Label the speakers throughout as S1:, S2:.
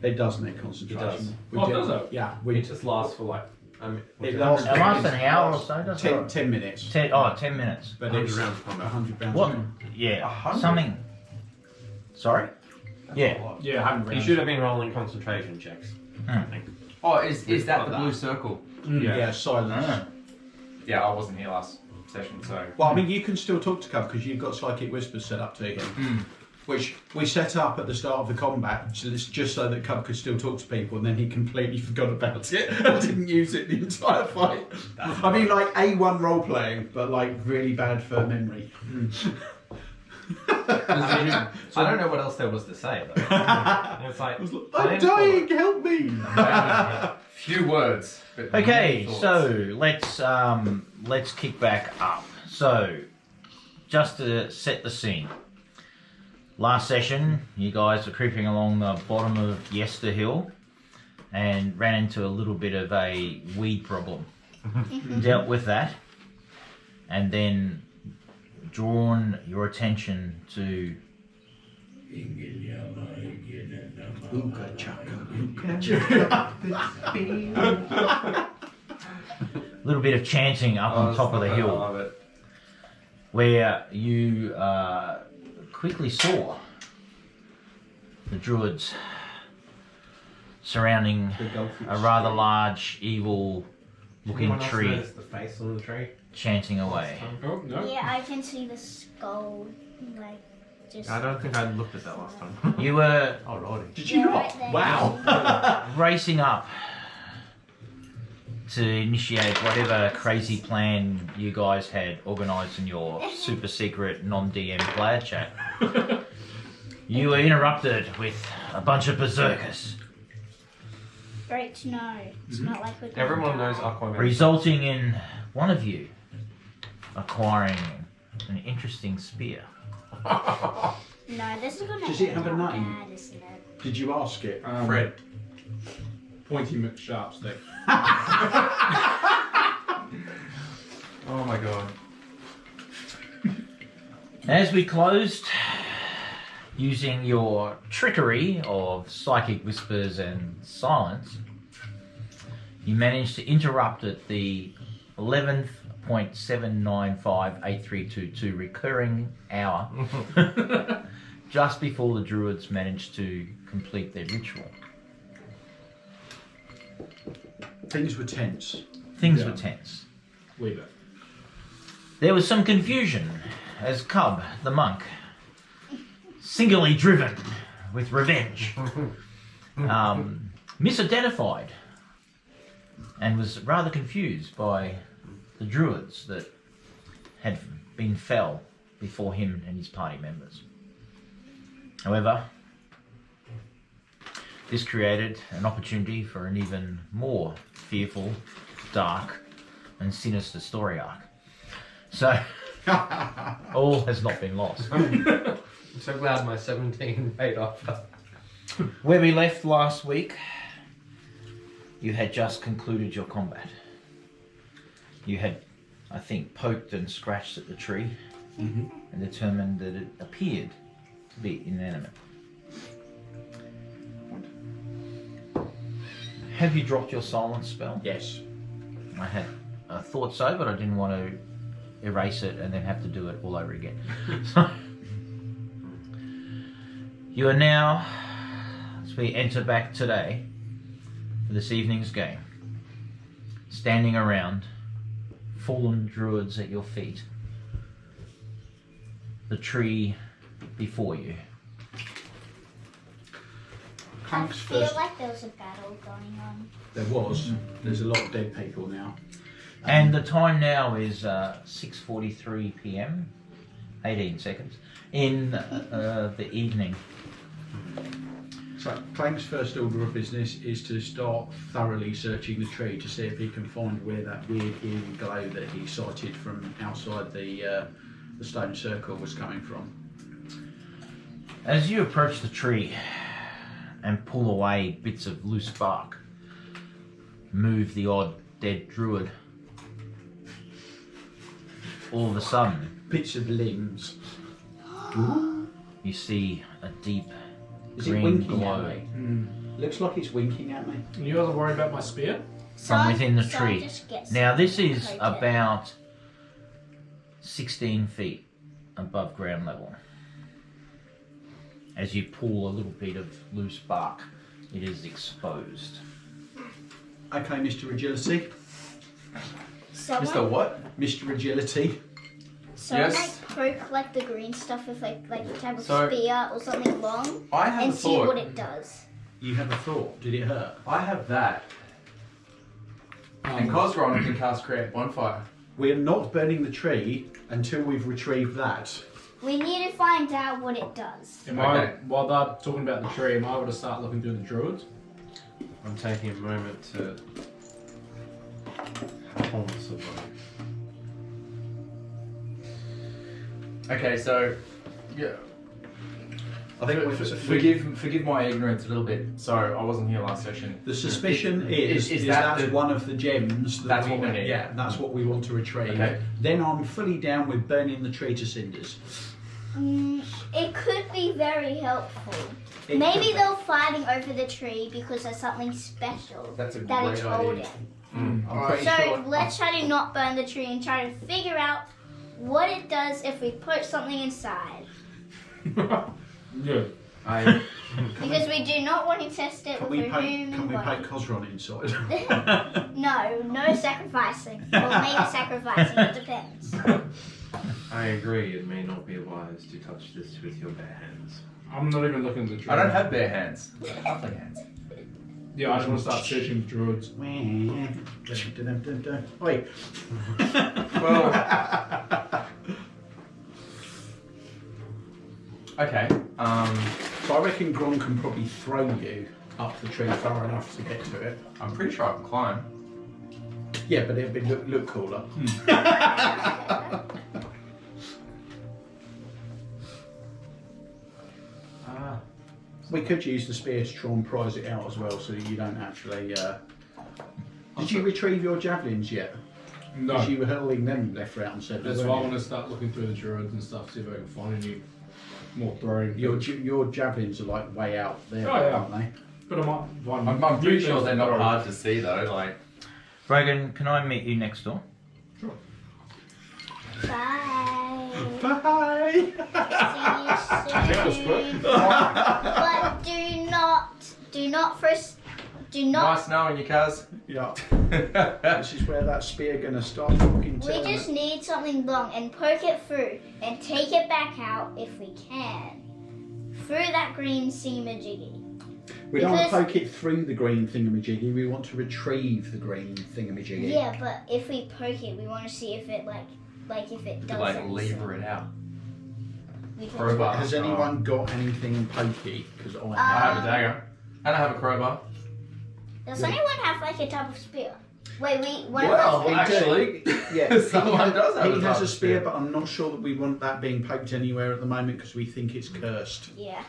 S1: It does need concentration.
S2: It does.
S3: Does it?
S1: Yeah.
S2: It just lasts for like.
S1: It lasts
S4: It lasts an hour or so, doesn't it?
S1: 10 minutes.
S4: 10 minutes.
S1: But
S3: 100
S1: it's
S3: rounds of combat.
S1: 100 rounds.
S4: What? Yeah.
S5: 100?
S4: Something. Sorry? Yeah.
S2: Yeah, 100
S3: You
S2: rounds.
S3: should have been rolling concentration checks. I think.
S5: Oh, is that the
S3: Like
S5: blue
S3: that.
S5: circle?
S1: Yeah, silence.
S4: Ah.
S5: Yeah, I wasn't here last session, so.
S1: Well, I mean, you can still talk to Cub because you've got psychic whispers set up to him, which we set up at the start of the combat, so it's just so that Cub could still talk to people, and then he completely forgot about it and didn't use it the entire fight. I mean, like A1 role playing, but like really bad for memory.
S5: I don't know what else there was to say though.
S3: It's like
S1: I'm dying, help me!
S5: Few words. But
S4: Okay,
S5: many thoughts.
S4: so let's kick back up. So, just to set the scene. Last session, you guys were creeping along the bottom of Yester Hill and ran into a little bit of a weed problem. Dealt with that, and then drawn your attention to
S1: Ooga chaka,
S4: a little bit of chanting up on top of the
S5: I
S4: hill,
S5: love it.
S4: where you quickly saw the druids surrounding a rather large, evil-looking
S3: Anyone else
S4: tree,
S3: notice the face on the tree?
S4: chanting away.
S2: Oh, no.
S6: Yeah, I can see the skull, like, just...
S3: I don't think I looked at that last time.
S4: You were
S3: Oh lordy.
S1: Did you
S6: Yeah,
S1: not?
S6: right there.
S1: Wow!
S4: racing up to initiate whatever crazy plan you guys had organised in your super secret non-DM player chat. You were interrupted with a bunch of berserkers,
S6: Great to know. It's not like we're gonna
S3: Everyone
S6: die.
S3: knows Aquaman.
S4: resulting in one of you acquiring an interesting spear.
S6: No, this is gonna
S1: Does it
S6: end
S1: have a
S6: up
S1: name?
S6: bad, isn't it?
S1: Did you ask it?
S2: Fred. Pointy McSharp stick.
S5: Oh my god.
S4: As we closed, using your trickery of psychic whispers and silence, you managed to interrupt at the 11.7958322 recurring hour just before the druids managed to complete their ritual.
S1: Things were tense.
S4: Things
S2: Yeah.
S4: were tense.
S2: Leave it.
S4: There was some confusion as Cub, the monk, singularly driven with revenge, misidentified and was rather confused by the druids that had been fell before him and his party members. However, this created an opportunity for an even more fearful, dark, and sinister story arc. So, all has not been lost.
S3: I'm so glad my 17 paid off.
S4: Where we left last week, you had just concluded your combat. You had, I think, poked and scratched at the tree and determined that it appeared to be inanimate. Have you dropped your silence spell?
S1: Yes.
S4: I had thought so, but I didn't want to erase it and then have to do it all over again. So, you are now, as we enter back today for this evening's game, standing around, fallen druids at your feet, the tree before you.
S6: I
S1: Clank's
S6: feel
S1: first.
S6: like there was a battle going on.
S1: There was. There's a lot of dead people now.
S4: And the time now is 6:43 p.m, 18 seconds, in the evening.
S1: So Clank's first order of business is to start thoroughly searching the tree to see if he can find where that weird eerie glow that he sighted from outside the stone circle was coming from.
S4: As you approach the tree and pull away bits of loose bark, move the odd dead druid, all of a sudden
S1: Bits of limbs.
S4: you see a deep
S1: Is it
S4: green
S1: winking
S4: glow
S1: at me? Looks like it's winking at me.
S2: You guys are worried about my spear?
S4: From within the
S6: So
S4: tree.
S6: just get
S4: Now
S6: some
S4: this is
S6: poke it.
S4: about 16 feet above ground level. As you pull a little bit of loose bark, it is exposed.
S1: Okay, Mr. Agility.
S6: Someone,
S5: Mr. What?
S1: Mr. Agility.
S6: someone
S5: Yes.
S6: like poke like the green stuff with like a type of
S5: So-
S6: spear or something long
S5: I have
S6: and
S5: a
S6: see
S5: thought.
S6: what it does.
S1: You have a thought. Did it hurt?
S5: I have that. And Cosron can cast Create Bonfire.
S1: We're not burning the tree until we've retrieved that.
S6: We need to find out what it does.
S2: Am I,
S5: Okay.
S2: while they're talking about the tree, am I able to start looking through the druids?
S3: I'm taking a moment to hold survive.
S5: Okay, so yeah.
S1: I think
S5: Forgive my ignorance a little bit. So I wasn't here last session.
S1: the suspicion is
S5: is
S1: that's
S5: that the-
S1: one of the gems.
S5: That's what we need.
S1: Yeah, that's what we want to retrieve.
S5: Okay.
S1: Then I'm fully down with burning the tree to cinders.
S6: It could be very helpful.
S1: It
S6: Maybe
S1: could-
S6: they're fighting over the tree because there's something special
S5: That's a
S6: that it's
S5: great idea.
S6: holding.
S1: I'm
S5: Alright.
S1: pretty
S6: So
S1: sure.
S6: let's try to not burn the tree and try to figure out what it does if we put something inside.
S2: Good.
S3: I
S6: Because we do not want to test it
S1: Can
S6: with
S1: we
S6: a
S1: paint?
S6: human
S1: Can we
S6: body.
S1: paint Cosron inside?
S6: No sacrificing. Or maybe sacrificing, it depends.
S3: I agree. It may not be wise to touch this with your bare hands.
S2: I'm not even looking at the druids.
S5: I don't have bare hands. Lovely hands.
S2: Yeah, I just want to start searching for druids.
S1: Wait.
S5: Well. Okay.
S1: So I reckon Gron can probably throw you up the tree far enough to get to it.
S5: I'm pretty sure I can climb.
S1: Yeah, but it'd be look cooler. We could use the spear to try and prize it out as well, so you don't actually. Did you retrieve your javelins yet?
S2: No.
S1: Because you were hurling them left, right, and centre.
S2: That's
S1: weren't
S2: why I
S1: you?
S2: want to start looking through the druids and stuff, see if I can find any more throwing.
S1: Your javelins are like way out there,
S2: Oh, yeah.
S1: aren't they?
S2: But I might find
S5: I'm pretty sure
S2: things
S5: they're
S2: to
S5: not
S2: throw.
S5: hard to see though. Like,
S4: Brogan, can I meet you next door?
S6: Bye.
S1: Bye.
S6: See you soon. But do not
S5: nice knowing you, cuz.
S1: Yeah. This is where that spear gonna start fucking
S6: We
S1: turning.
S6: just need something long and poke it through and take it back out if we can. Through that green thingamajiggy.
S1: We don't want to
S6: because-
S1: poke it through the green thingamajiggy, we want to retrieve the green thingamajiggy.
S6: Yeah, but if we poke it, we want to see if it like if it does
S5: Like
S6: anything.
S5: lever it out.
S6: We can-
S5: Crowbar.
S1: Has anyone got anything pokey? Because
S5: I have a dagger. And I have a crowbar.
S6: Does anyone have like a type of spear? Wait, one
S5: Well,
S6: of us.
S5: actually,
S1: yeah,
S5: someone does have
S1: he
S5: a
S1: has
S5: type
S1: a
S5: of
S1: spear,
S5: spear.
S1: but I'm not sure that we want that being poked anywhere at the moment because we think it's cursed.
S6: Yeah.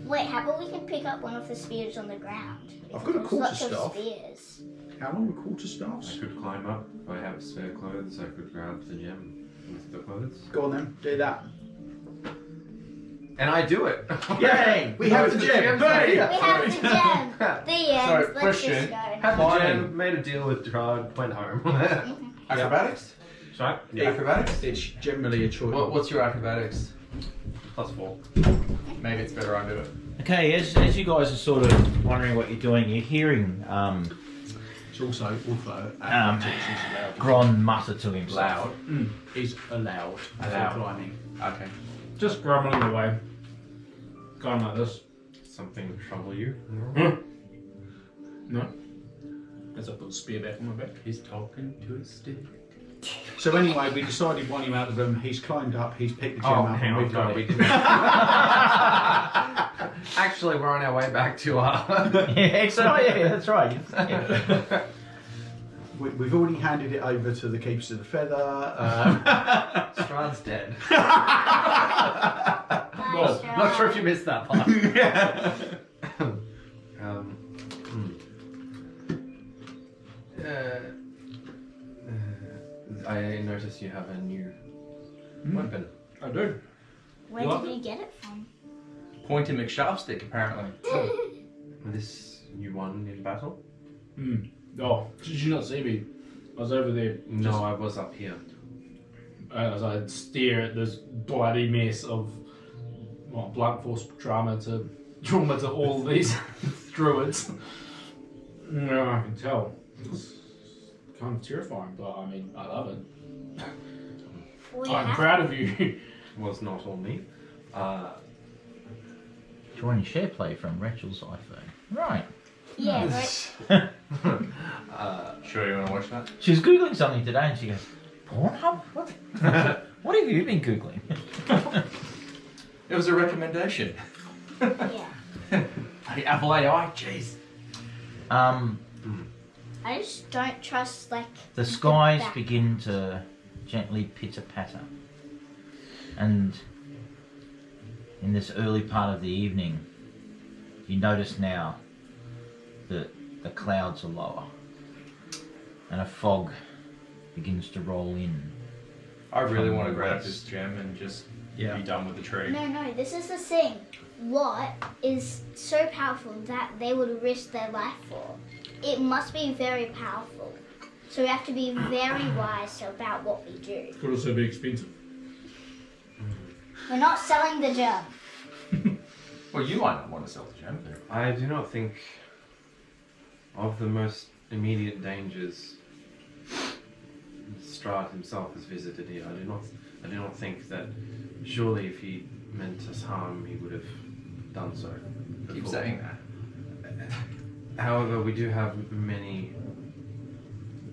S6: Wait, how about we can pick up one of the spears on the ground?
S1: I've got a
S6: There's
S1: quarter
S6: lots of
S1: staff.
S6: spears.
S1: How long were quarter
S3: I
S1: staffs?
S3: could climb up. If I have spare clothes, I could grab the gem with the clothes.
S1: Go on then, do that.
S5: And I do it.
S1: Yay! We have the gem! Hey!
S6: We have the gem. The end.
S5: Sorry,
S6: Let's
S5: question.
S6: just go.
S5: Have the gem.
S3: Made a deal with Drug, went home.
S5: Acrobatics?
S3: Sorry?
S5: Acrobatics?
S1: It's generally a choice.
S5: What's your acrobatics?
S3: +4.
S5: Maybe it's better I do it.
S4: Okay, as you guys are sort of wondering what you're doing, you're hearing
S1: It's also athletics is allowed.
S4: Gron mutter to himself.
S5: Loud.
S1: Is allowed.
S5: Allowed.
S1: For climbing.
S5: Okay.
S2: Just grumbling away. Going like this.
S3: Something trouble you?
S2: No. As I put the spear back on my back.
S5: He's talking to a stick.
S1: So anyway, we decided one him out of the room. He's climbed up. He's picked the gem
S5: Oh,
S1: up,
S5: hang
S1: and
S5: on.
S1: we've got
S5: No, we
S1: it.
S5: didn't. Actually, we're on our way back to
S4: Yeah, that's right. Yeah.
S1: We've already handed it over to the keepers of the feather.
S3: Strahd's dead.
S6: Nice try.
S3: Not sure if you missed that part. I noticed you have a new weapon.
S2: I do.
S6: Where
S2: What?
S6: did you get it from?
S5: Pointy McSharpstick, apparently.
S3: This You won in battle?
S2: Oh, did you not see me? I was over there.
S3: No, I was up here.
S2: As I stare at this bloody mess of blunt force trauma to all these druids. No, I can tell. It's kind of terrifying, but I mean, I love it. I'm proud of you.
S3: Was not on me.
S4: Join share play from Rachel's iPhone. Right.
S6: Yeah, right.
S5: Sure, you want to watch that?
S4: She was googling something today, and she goes, "Pornhub? What? What have you been googling?"
S5: It was a recommendation.
S6: Yeah.
S5: Hey, Apple AI, jeez.
S6: I just don't trust, like...
S4: The skies
S6: back.
S4: begin to gently pitter-patter. And in this early part of the evening, you notice now that the clouds are lower and a fog begins to roll in.
S5: I really want to
S4: From
S5: grab
S4: west.
S5: this gem and just
S1: Yeah.
S5: be done with the tree.
S6: No, this is the thing. What is so powerful that they would risk their life for? It must be very powerful. So we have to be very wise about what we do.
S2: Could also be expensive.
S6: We're not selling the gem.
S5: Well, you might not want to sell the gem. But...
S3: I do not think of the most immediate dangers Strahd himself has visited here. I do not think that surely if he meant us harm he would have done so.
S5: Keep
S3: before.
S5: saying that.
S3: However, we do have many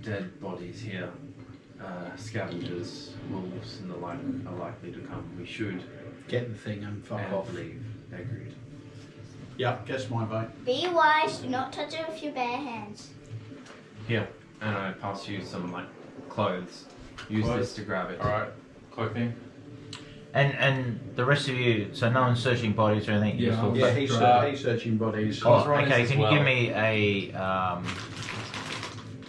S3: dead bodies here. Scavengers, wolves, and the like are likely to come. We should
S1: Get the thing and fuck
S3: and
S1: off.
S3: leave. Agreed.
S1: Yeah, guess my vote.
S6: Be wise. Do not touch it with your bare hands.
S3: Here, and I pass you some clothes. Use
S5: Clothes?
S3: this to grab it.
S5: Alright, cloaking.
S4: And the rest of you, so no one's searching bodies or anything?
S2: Yeah,
S4: Just all-
S1: Yeah,
S2: Right.
S1: he's searching bodies.
S4: Oh,
S5: Cosron is
S4: okay,
S5: as
S4: can you
S5: well.
S4: give me a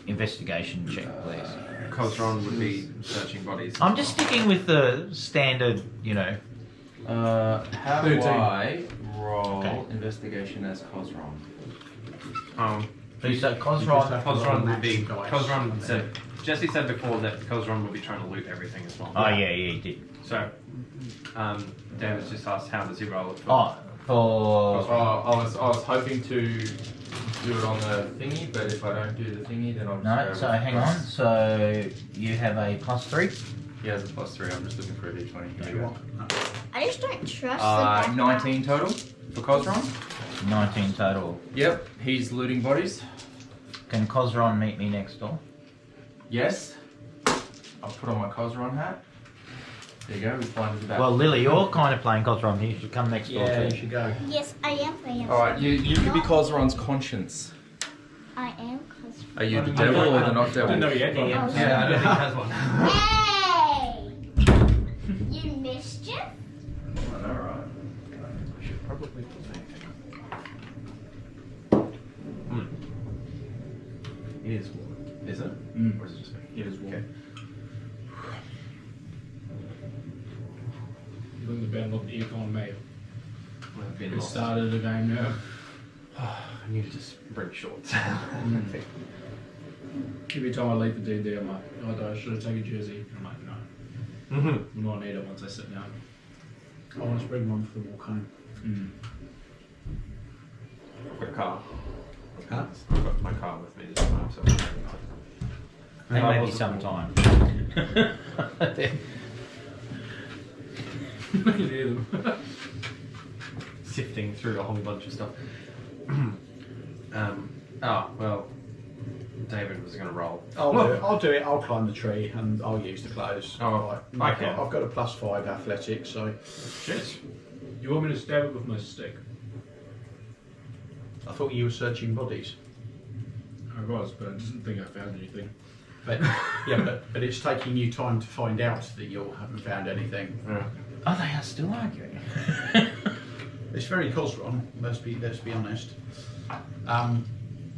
S4: investigation check, please?
S3: Cosron would be searching bodies.
S4: I'm just sticking with the standard,
S5: How
S2: 13.
S5: do I roll
S4: Okay.
S5: investigation as Cosron?
S4: Please, so
S1: You just
S4: Cosron.
S1: have to
S3: Cosron
S1: roll
S3: would be.
S1: max dice.
S3: Cosron said. Jesse said before that Cosron would be trying to loot everything as well.
S4: Oh, yeah, he did.
S3: So, David's just asked how does he roll it for?
S4: Oh, for.
S5: I was hoping to do it on the thingy, but if I don't do the thingy, then I'll just
S4: No,
S5: go
S4: so
S5: with
S4: hang on.
S5: plus-
S4: So you have a +3.
S5: He has a +3. I'm just looking for a d20. Here we go.
S6: I just don't trust the background.
S5: 19 total for Cosron.
S4: 19 total.
S5: Yep, he's looting bodies.
S4: Can Cosron meet me next door?
S5: Yes. I'll put on my Cosron hat. There you go, we find it back.
S4: Well, Lily, you're kind of playing Cosron here. You should come next door
S1: Yeah,
S4: too.
S1: you should go.
S6: Yes, I am.
S5: Alright, you could be Cosron's conscience.
S6: I am cause.
S5: Are you the
S2: I
S5: devil or the not
S2: I didn't know
S5: devil?
S2: he had one.
S5: Yeah, I don't think he has one.
S6: Hey! You mischief?
S5: Alright.
S3: I should probably put anything. It is warm.
S5: Is it? Or is it just me?
S2: It is warm.
S5: Okay.
S2: You think the band looked aircon, mate?
S3: I've been
S2: We
S3: lost.
S2: started the game now.
S3: I need to just bring shorts.
S2: Every time I leave the D&D, I'm like, oh, I should have taken a jersey. I'm like, no,
S3: Mm-hmm.
S2: I'm not need it once I sit down.
S1: I want to bring one for the walk home.
S3: I've got a car.
S1: Huh?
S3: I've got my car with me this time, so.
S4: There
S3: I
S4: may be
S3: wasn't-
S4: some time.
S2: I can hear them.
S3: Sifting through a whole bunch of stuff. Well, David was going to roll.
S1: I'll do it. I'll climb the tree and I'll use the clothes.
S3: Oh,
S1: Right.
S3: okay.
S1: I've got a +5 athletics, so
S3: Shit.
S2: You want me to stab it with my stick?
S1: I thought you were searching bodies.
S2: I was, but I didn't think I found anything.
S1: But yeah, but it's taking you time to find out that you haven't found anything.
S4: Oh, they are still arguing.
S1: It's very Cosron. Let's be honest.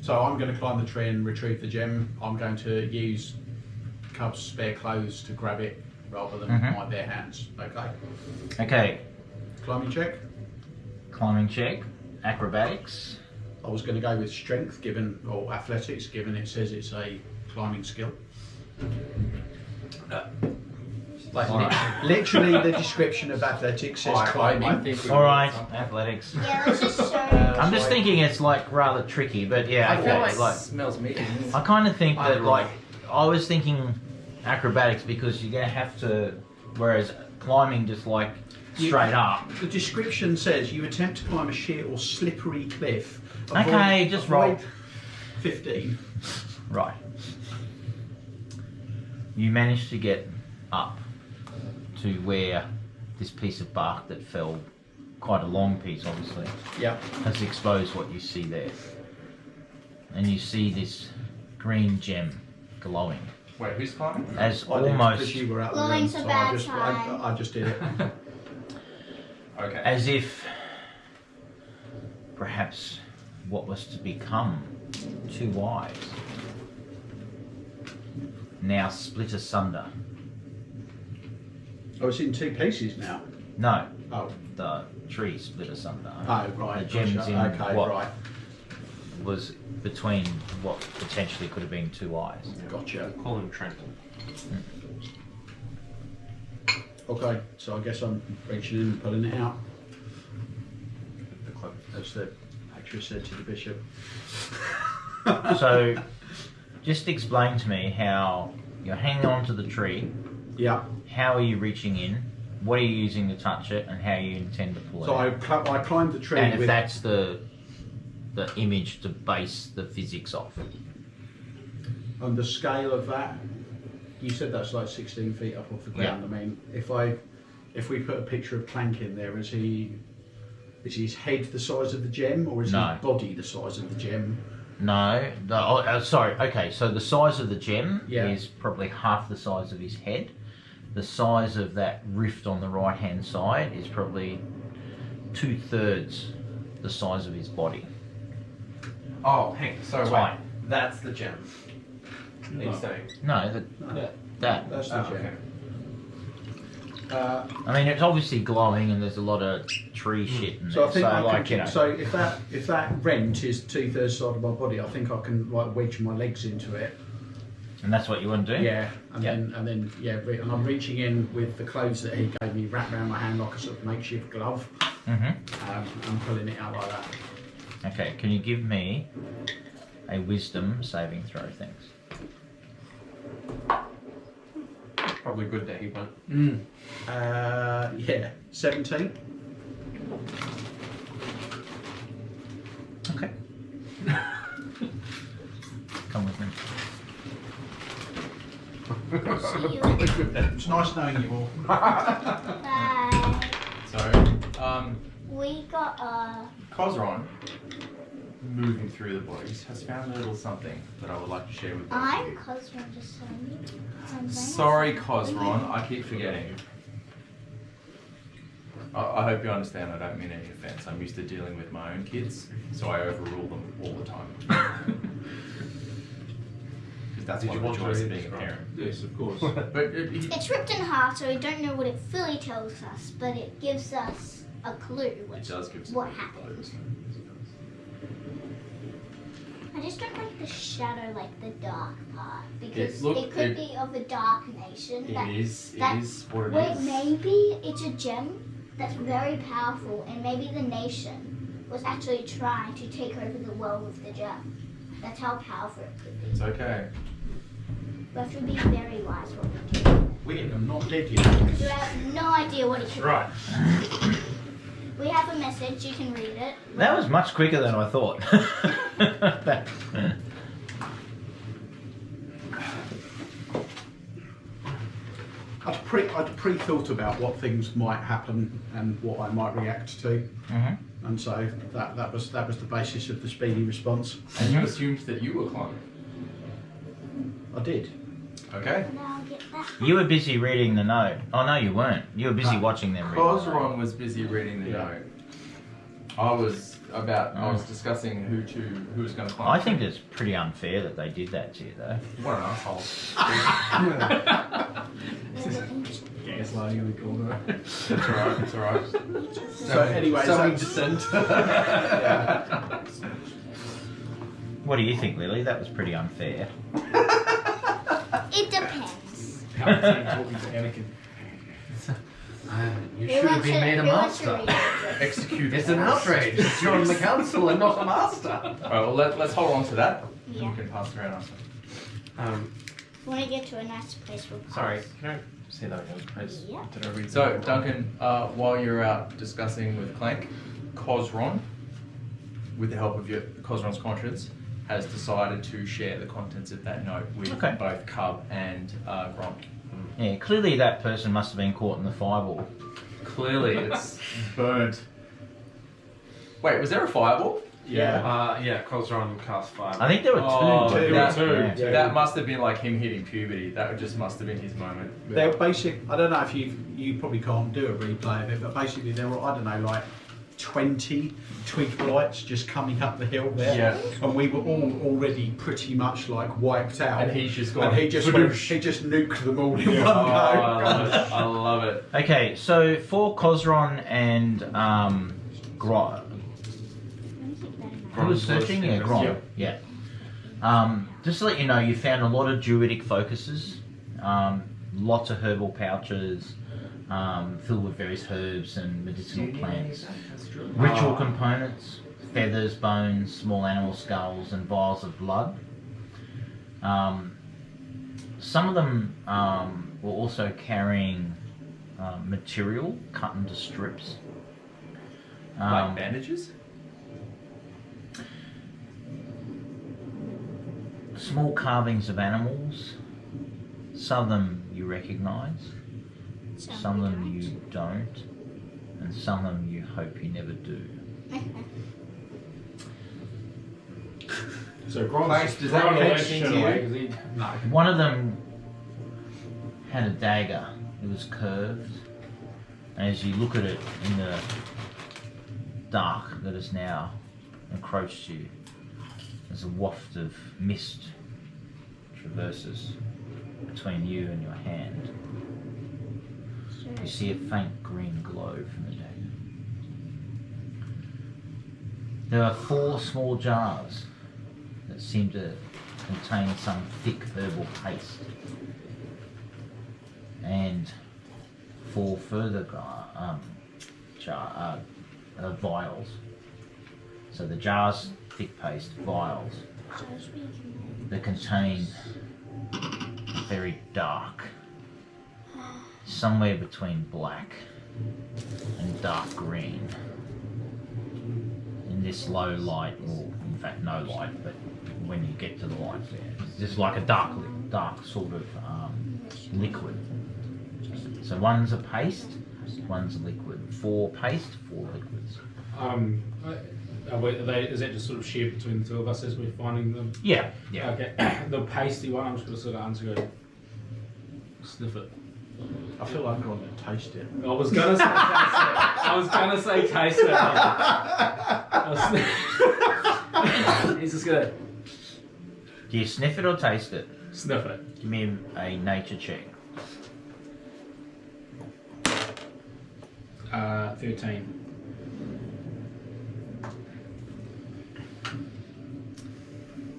S1: So I'm going to climb the tree and retrieve the gem. I'm going to use Cub's spare clothes to grab it rather than my bare hands. Okay.
S4: Okay,
S1: Climbing check.
S4: climbing check, acrobatics.
S1: I was going to go with strength, or athletics, given it says it's a climbing skill. Literally, the description of athletics says climbing.
S5: I think we
S4: All right,
S5: got something.
S4: athletics.
S6: Yeah, let's just show.
S4: I'm just thinking it's like rather tricky, but yeah,
S5: I feel
S4: okay,
S5: like smells meat.
S4: I kind of think that
S5: I'm
S4: like I was thinking acrobatics because you're gonna have to, whereas climbing just like straight up.
S1: The description says you attempt to climb a sheer or slippery cliff.
S4: Okay, just roll.
S1: 15.
S4: Right. You managed to get up to where this piece of bark that fell, quite a long piece obviously,
S1: Yep.
S4: has exposed what you see there. And you see this green gem glowing
S5: Wait, who's climbing?
S4: as
S1: I did,
S4: almost
S1: because you were out of the room,
S6: Glowing's a
S1: so
S6: bad
S1: I just,
S6: time.
S1: I just did it.
S5: Okay.
S4: as if perhaps what was to become two eyes now split asunder.
S1: Oh, it's in two pieces now.
S4: No,
S1: Oh,
S4: the tree split asunder.
S1: oh right.
S4: The gems
S1: gotcha.
S4: in
S1: okay,
S4: what
S1: right.
S4: was between what potentially could have been two eyes.
S1: Gotcha.
S3: Call him Trenton.
S1: Okay, so I guess I'm reaching in and pulling it out.
S5: The cloak.
S1: As the actress said to the bishop.
S4: So, just explain to me how you're hanging on to the tree.
S1: Yeah.
S4: How are you reaching in? What are you using to touch it, and how you intend to pull it
S1: So
S4: out?
S1: I climbed the tree
S4: And if
S1: with.
S4: that's the image to base the physics off.
S1: On the scale of that, you said that's like 16 feet up off the ground.
S4: Yeah.
S1: I mean, if we put a picture of Clank in there, is his head the size of the gem, or is
S4: No.
S1: his body the size of the gem?
S4: No, sorry. Okay, so the size of the gem
S1: Yeah.
S4: is probably half the size of his head. The size of that rift on the right-hand side is probably 2/3 the size of his body.
S5: Oh, hang. So
S4: That's
S5: wait,
S4: fine.
S5: that's the gem.
S1: No.
S5: He's saying.
S4: No,
S1: No,
S4: that.
S1: that's the
S5: Oh,
S1: gem.
S5: okay.
S4: I mean, it's obviously glowing, and there's a lot of tree shit in
S1: So
S4: there.
S1: I think
S4: So,
S1: I
S4: like,
S1: can,
S4: you know,
S1: so if that rent is 2/3 side of my body, I think I can like wedge my legs into it.
S4: and that's what you want to do.
S1: Yeah, and
S4: Yeah.
S1: then and I'm reaching in with the clothes that he gave me wrapped around my hand like a sort of makeshift glove. I'm pulling it out like that.
S4: Okay. Can you give me a wisdom saving throw? Thanks.
S3: Probably good that he went.
S1: Yeah, 17.
S4: Okay. Come with me.
S6: See you.
S1: It's nice knowing you all.
S6: Bye.
S5: So,
S6: We got
S5: Cosron, moving through the bodies, has found a little something that I would like to share with both of
S6: I'm
S5: you.
S6: Cosmo, just so you. I'm
S5: Sorry, Cosron, I keep forgetting. I hope you understand I don't mean any offence. I'm used to dealing with my own kids, so I overrule them all the time. Because that's
S3: Did
S5: one
S3: you
S5: of the
S3: want to
S5: joys of
S3: read
S5: being a
S3: this
S5: parent.
S3: Yes, of course.
S5: But
S6: It's ripped in half, so we don't know what it fully tells us, but it gives us a clue.
S5: it does give
S6: What
S5: some
S6: happened?
S5: clues.
S6: I just don't like the shadow, like the dark part, because
S5: look-
S6: it could
S5: it-
S6: be of a dark nation.
S5: It is what it
S6: Wait,
S5: is.
S6: maybe it's a gem that's very powerful, and maybe the nation was actually trying to take over the world with the gem. That's how powerful it could be.
S5: It's okay.
S6: We have to be very wise what we do.
S1: Weird, I'm not dead yet.
S6: Because we have no idea what it could
S5: Right.
S6: be. We have a message, you can read it.
S4: That was much quicker than I thought.
S1: I'd pre-thought about what things might happen and what I might react to, and so that was the basis of the speedy response.
S5: And you assumed that you were climbing.
S1: I did.
S5: Okay.
S6: Now get that.
S4: You were busy reading the note. Oh no, you weren't. You were busy
S1: No.
S4: watching them read.
S5: Cosron was busy reading the
S1: Yeah.
S5: note. I was discussing who was going to climb.
S4: I think it's pretty unfair that they did that to you, though.
S5: What an asshole.
S3: Gaslighting, we called her.
S5: It's alright. It's alright.
S1: So anyway,
S5: Sowing
S1: so-
S5: dissent.
S4: What do you think, Lily? That was pretty unfair.
S6: It depends.
S2: Palpatine talking to Anakin.
S3: You should have been made a master.
S5: Execute.
S3: It's an outrage. You're on the council and not a master.
S5: Alright, well, let's hold on to that.
S6: Yeah.
S5: We can pass it around after.
S6: Want to get to a nice place with
S5: Sorry, can I say that again, please?
S6: Yeah.
S5: Did I read? So, Duncan, while you're out discussing with Clank, Cosron, with the help of Cosron's conscience, has decided to share the contents of that note with
S4: Okay.
S5: both Cub and Grom.
S4: Yeah, clearly that person must have been caught in the fireball.
S5: Clearly, it's burnt. Wait, was there a fireball?
S3: Yeah, Cosron cast fire.
S4: I think there were two.
S5: Oh,
S1: There
S5: that,
S1: were two.
S4: Yeah.
S5: that must have been like him hitting puberty. That just must have been his moment.
S1: They're basic. I don't know if you probably can't do a replay of it, but basically there were, I don't know, like 20 twig blights just coming up the hill there,
S5: Yeah.
S1: and we were all already pretty much like wiped out.
S5: And he's just gone.
S1: And he just nuked them all in one
S5: Oh, I
S1: go.
S5: love it. I love it.
S4: Okay, so for Cosron and who was searching? Yeah, Grom. Yeah. Just to let you know, you found a lot of druidic focuses, lots of herbal pouches filled with various herbs and medicinal plants. Ritual components, feathers, bones, small animal skulls, and vials of blood. Some of them were also carrying material cut into strips.
S5: Like bandages?
S4: Small carvings of animals. Some of them you recognise, some of them you don't, and some of them you hope you never do.
S2: So Grom's
S5: Mace, does that mean anything to you?
S2: No.
S4: One of them had a dagger. It was curved, and as you look at it in the dark that has now encroached you, there's a waft of mist traverses between you and your hand. You see a faint green glow from the dagger. There are 4 small jars that seem to contain some thick herbal paste, and 4 further vials. So the jars, thick paste, vials that contain a very dark, somewhere between black and dark green. In this low light, or in fact no light, but when you get to the light, it's just like a dark sort of liquid. So one's a paste, one's a liquid. 4 paste, 4 liquids.
S2: Is that just sort of shared between the two of us as we're finding them?
S4: Yeah.
S2: Okay. The pasty one, I'm just going to sort of answer go sniff it.
S1: I feel like I'm going to taste it.
S2: I was going to say taste it. I was going to say taste it. He's just going to
S4: Do you sniff it or taste it?
S2: sniff it.
S4: Give me a nature check.
S2: 13.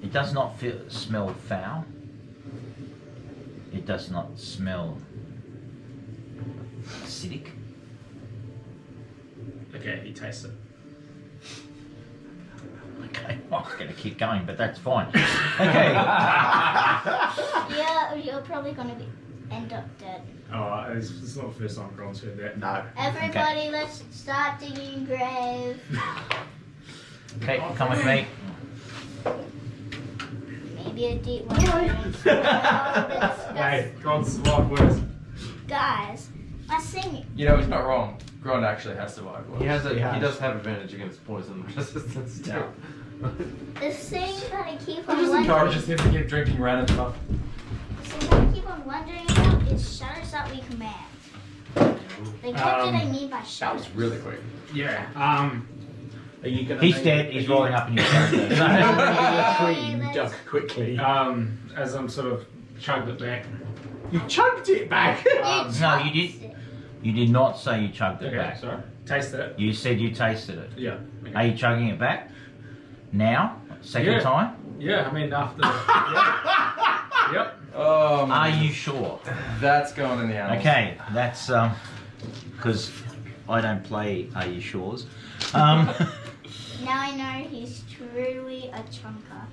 S4: It does not smell foul. It does not smell acidic.
S2: Okay, he tastes it.
S4: Okay, I was going to keep going, but that's fine. Okay.
S6: Yeah, you're probably gonna end up dead.
S2: Oh, it's not the first time Grom's heard that.
S1: No.
S6: Everybody, let's start digging grave.
S4: Okay, come with me.
S6: Maybe a deep one.
S2: Hey, Grom's smart words.
S6: Guys, my singing.
S5: You know, he's not wrong. Grond actually has survived.
S3: He has
S1: He has.
S3: he does have advantage against poison resistance too.
S1: Yeah.
S6: The thing that I keep
S5: I
S6: on
S5: just
S6: wondering.
S5: encourages him to keep drinking random stuff.
S6: The thing that I keep on wondering about is shutters that we command. Like, what did I mean by
S5: That
S6: shutters?
S5: was really quick.
S2: Yeah.
S1: Are you going to?
S4: He's dead, he's rolling up in your character.
S1: A tree dug quickly.
S2: As I'm sort of chugged it back.
S1: You chugged it back.
S4: No, you did not say you chugged it
S2: Okay,
S4: back.
S2: sorry. Taste it.
S4: You said you tasted it.
S2: Yeah.
S4: Are you chugging it back? Now? Second
S2: Yeah.
S4: time?
S2: Yeah, I mean after. Yep.
S5: Oh,
S4: Are you sure?
S5: that's going in the annals.
S4: Okay, that's because I don't play Are You Shores.
S6: Now I know he's truly a chunker.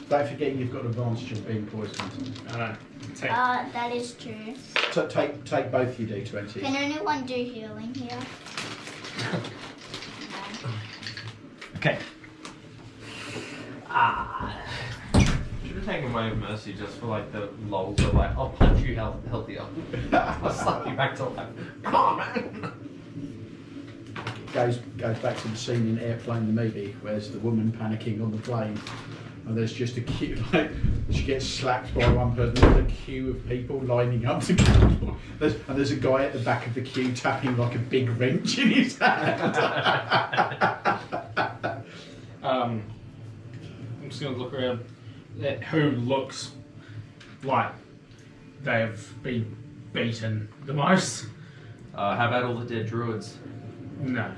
S1: Don't forget you've got advantage of being poisoned.
S2: I know. Take.
S6: That is true.
S1: So take both your d20s.
S6: Can anyone do healing here?
S4: Okay.
S3: Should have taken away mercy just for like the lols of like, I'll punch you healthier. I'll slap you back to life. Come on, man.
S1: Goes back to the scene in Airplane the movie where there's the woman panicking on the plane and there's just a queue, like she gets slapped by one person, there's a queue of people lining up to go. There's a guy at the back of the queue tapping like a big wrench in his hand.
S2: I'm just gonna look around at who looks like they've been beaten the most.
S5: How about all the dead druids?
S2: No.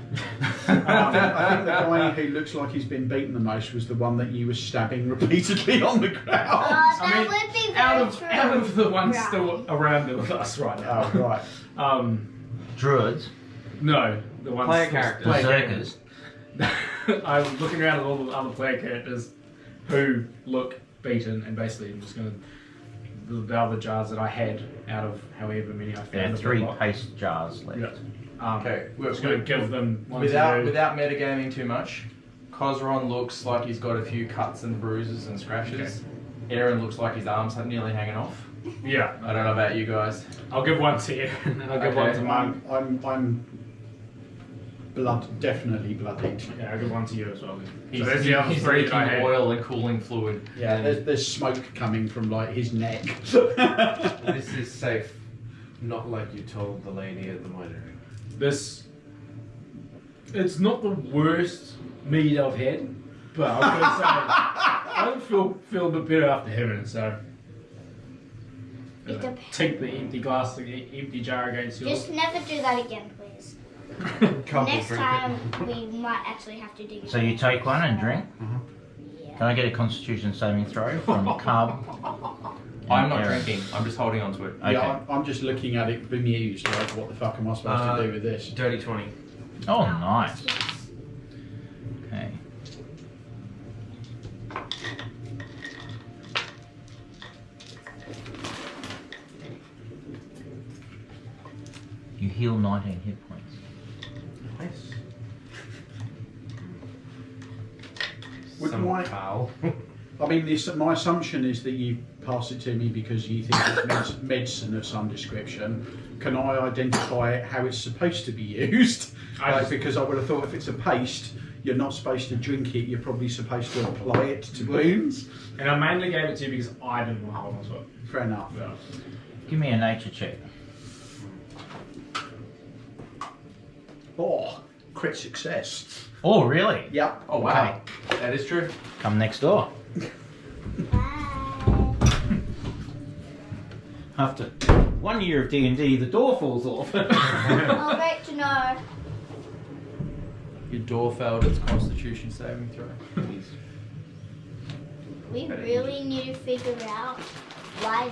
S1: I think the guy who looks like he's been beaten the most was the one that you were stabbing repeatedly on the ground.
S6: That would be very
S2: out of the ones
S6: Right.
S2: still around with us right now.
S1: Oh, right.
S4: Druids,
S2: No, the ones.
S3: Player
S2: still-
S3: characters.
S4: berserkers.
S2: I'm looking around at all the other player characters who look beaten, and basically I'm just gonna the other jars that I had out of however many I found.
S4: There are
S2: in the
S4: 3
S2: box.
S4: paste jars left.
S2: Yeah.
S5: Okay,
S2: I'm just gonna give them one to
S5: without
S2: you.
S5: without metagaming too much. Cosron looks like he's got a few cuts and bruises and scratches. Aaron looks like his arms are nearly hanging off.
S2: Yeah,
S5: I don't know about you guys.
S2: I'll give one to you, and I'll give one
S5: Okay.
S2: to Mark.
S1: I'm definitely bloodied.
S2: Yeah, I'll give one to you as well.
S5: He's,
S2: So there's the other
S5: he's
S2: 3 that I
S5: leaking
S2: had.
S5: oil and cooling fluid.
S1: Yeah, there's smoke coming from like his neck.
S3: This is safe. Not like you told the lady at the winery.
S2: It's not the worst mead I've had, but I'm gonna say I feel a bit better after having it. So
S6: It depends.
S2: take the empty glass, the empty jar against yours.
S6: Just never do that again, please. Next time we might actually have to dig it.
S4: So you take one and drink.
S6: Yeah.
S4: Can I get a Constitution saving throw from Cub?
S5: I'm not
S4: Aaron?
S5: drinking. I'm just holding on to it.
S4: Okay.
S1: Yeah, I'm just looking at it bemused. Like, what the fuck am I supposed to do with this?
S3: Dirty 20.
S4: Oh, nice.
S6: Yes.
S4: Okay. You heal 19 hit points.
S3: Nice.
S1: Would
S3: Some
S1: my-
S3: foul.
S1: I mean, my assumption is that you pass it to me because you think it's medicine of some description. Can I identify how it's supposed to be used? Because I would have thought if it's a paste, you're not supposed to drink it. You're probably supposed to apply it to wounds.
S2: And I mainly gave it to you because I didn't want to hold on to it.
S1: Fair enough.
S2: Yeah.
S4: Give me a nature check.
S1: Oh, crit success.
S4: Oh, really?
S1: Yep.
S5: Oh wow, that is true.
S4: Come next door.
S6: Bye.
S4: After 1 year of D&D, the door falls off.
S6: Oh, great to know.
S5: Your door failed its Constitution saving throw.
S6: We really need to figure out why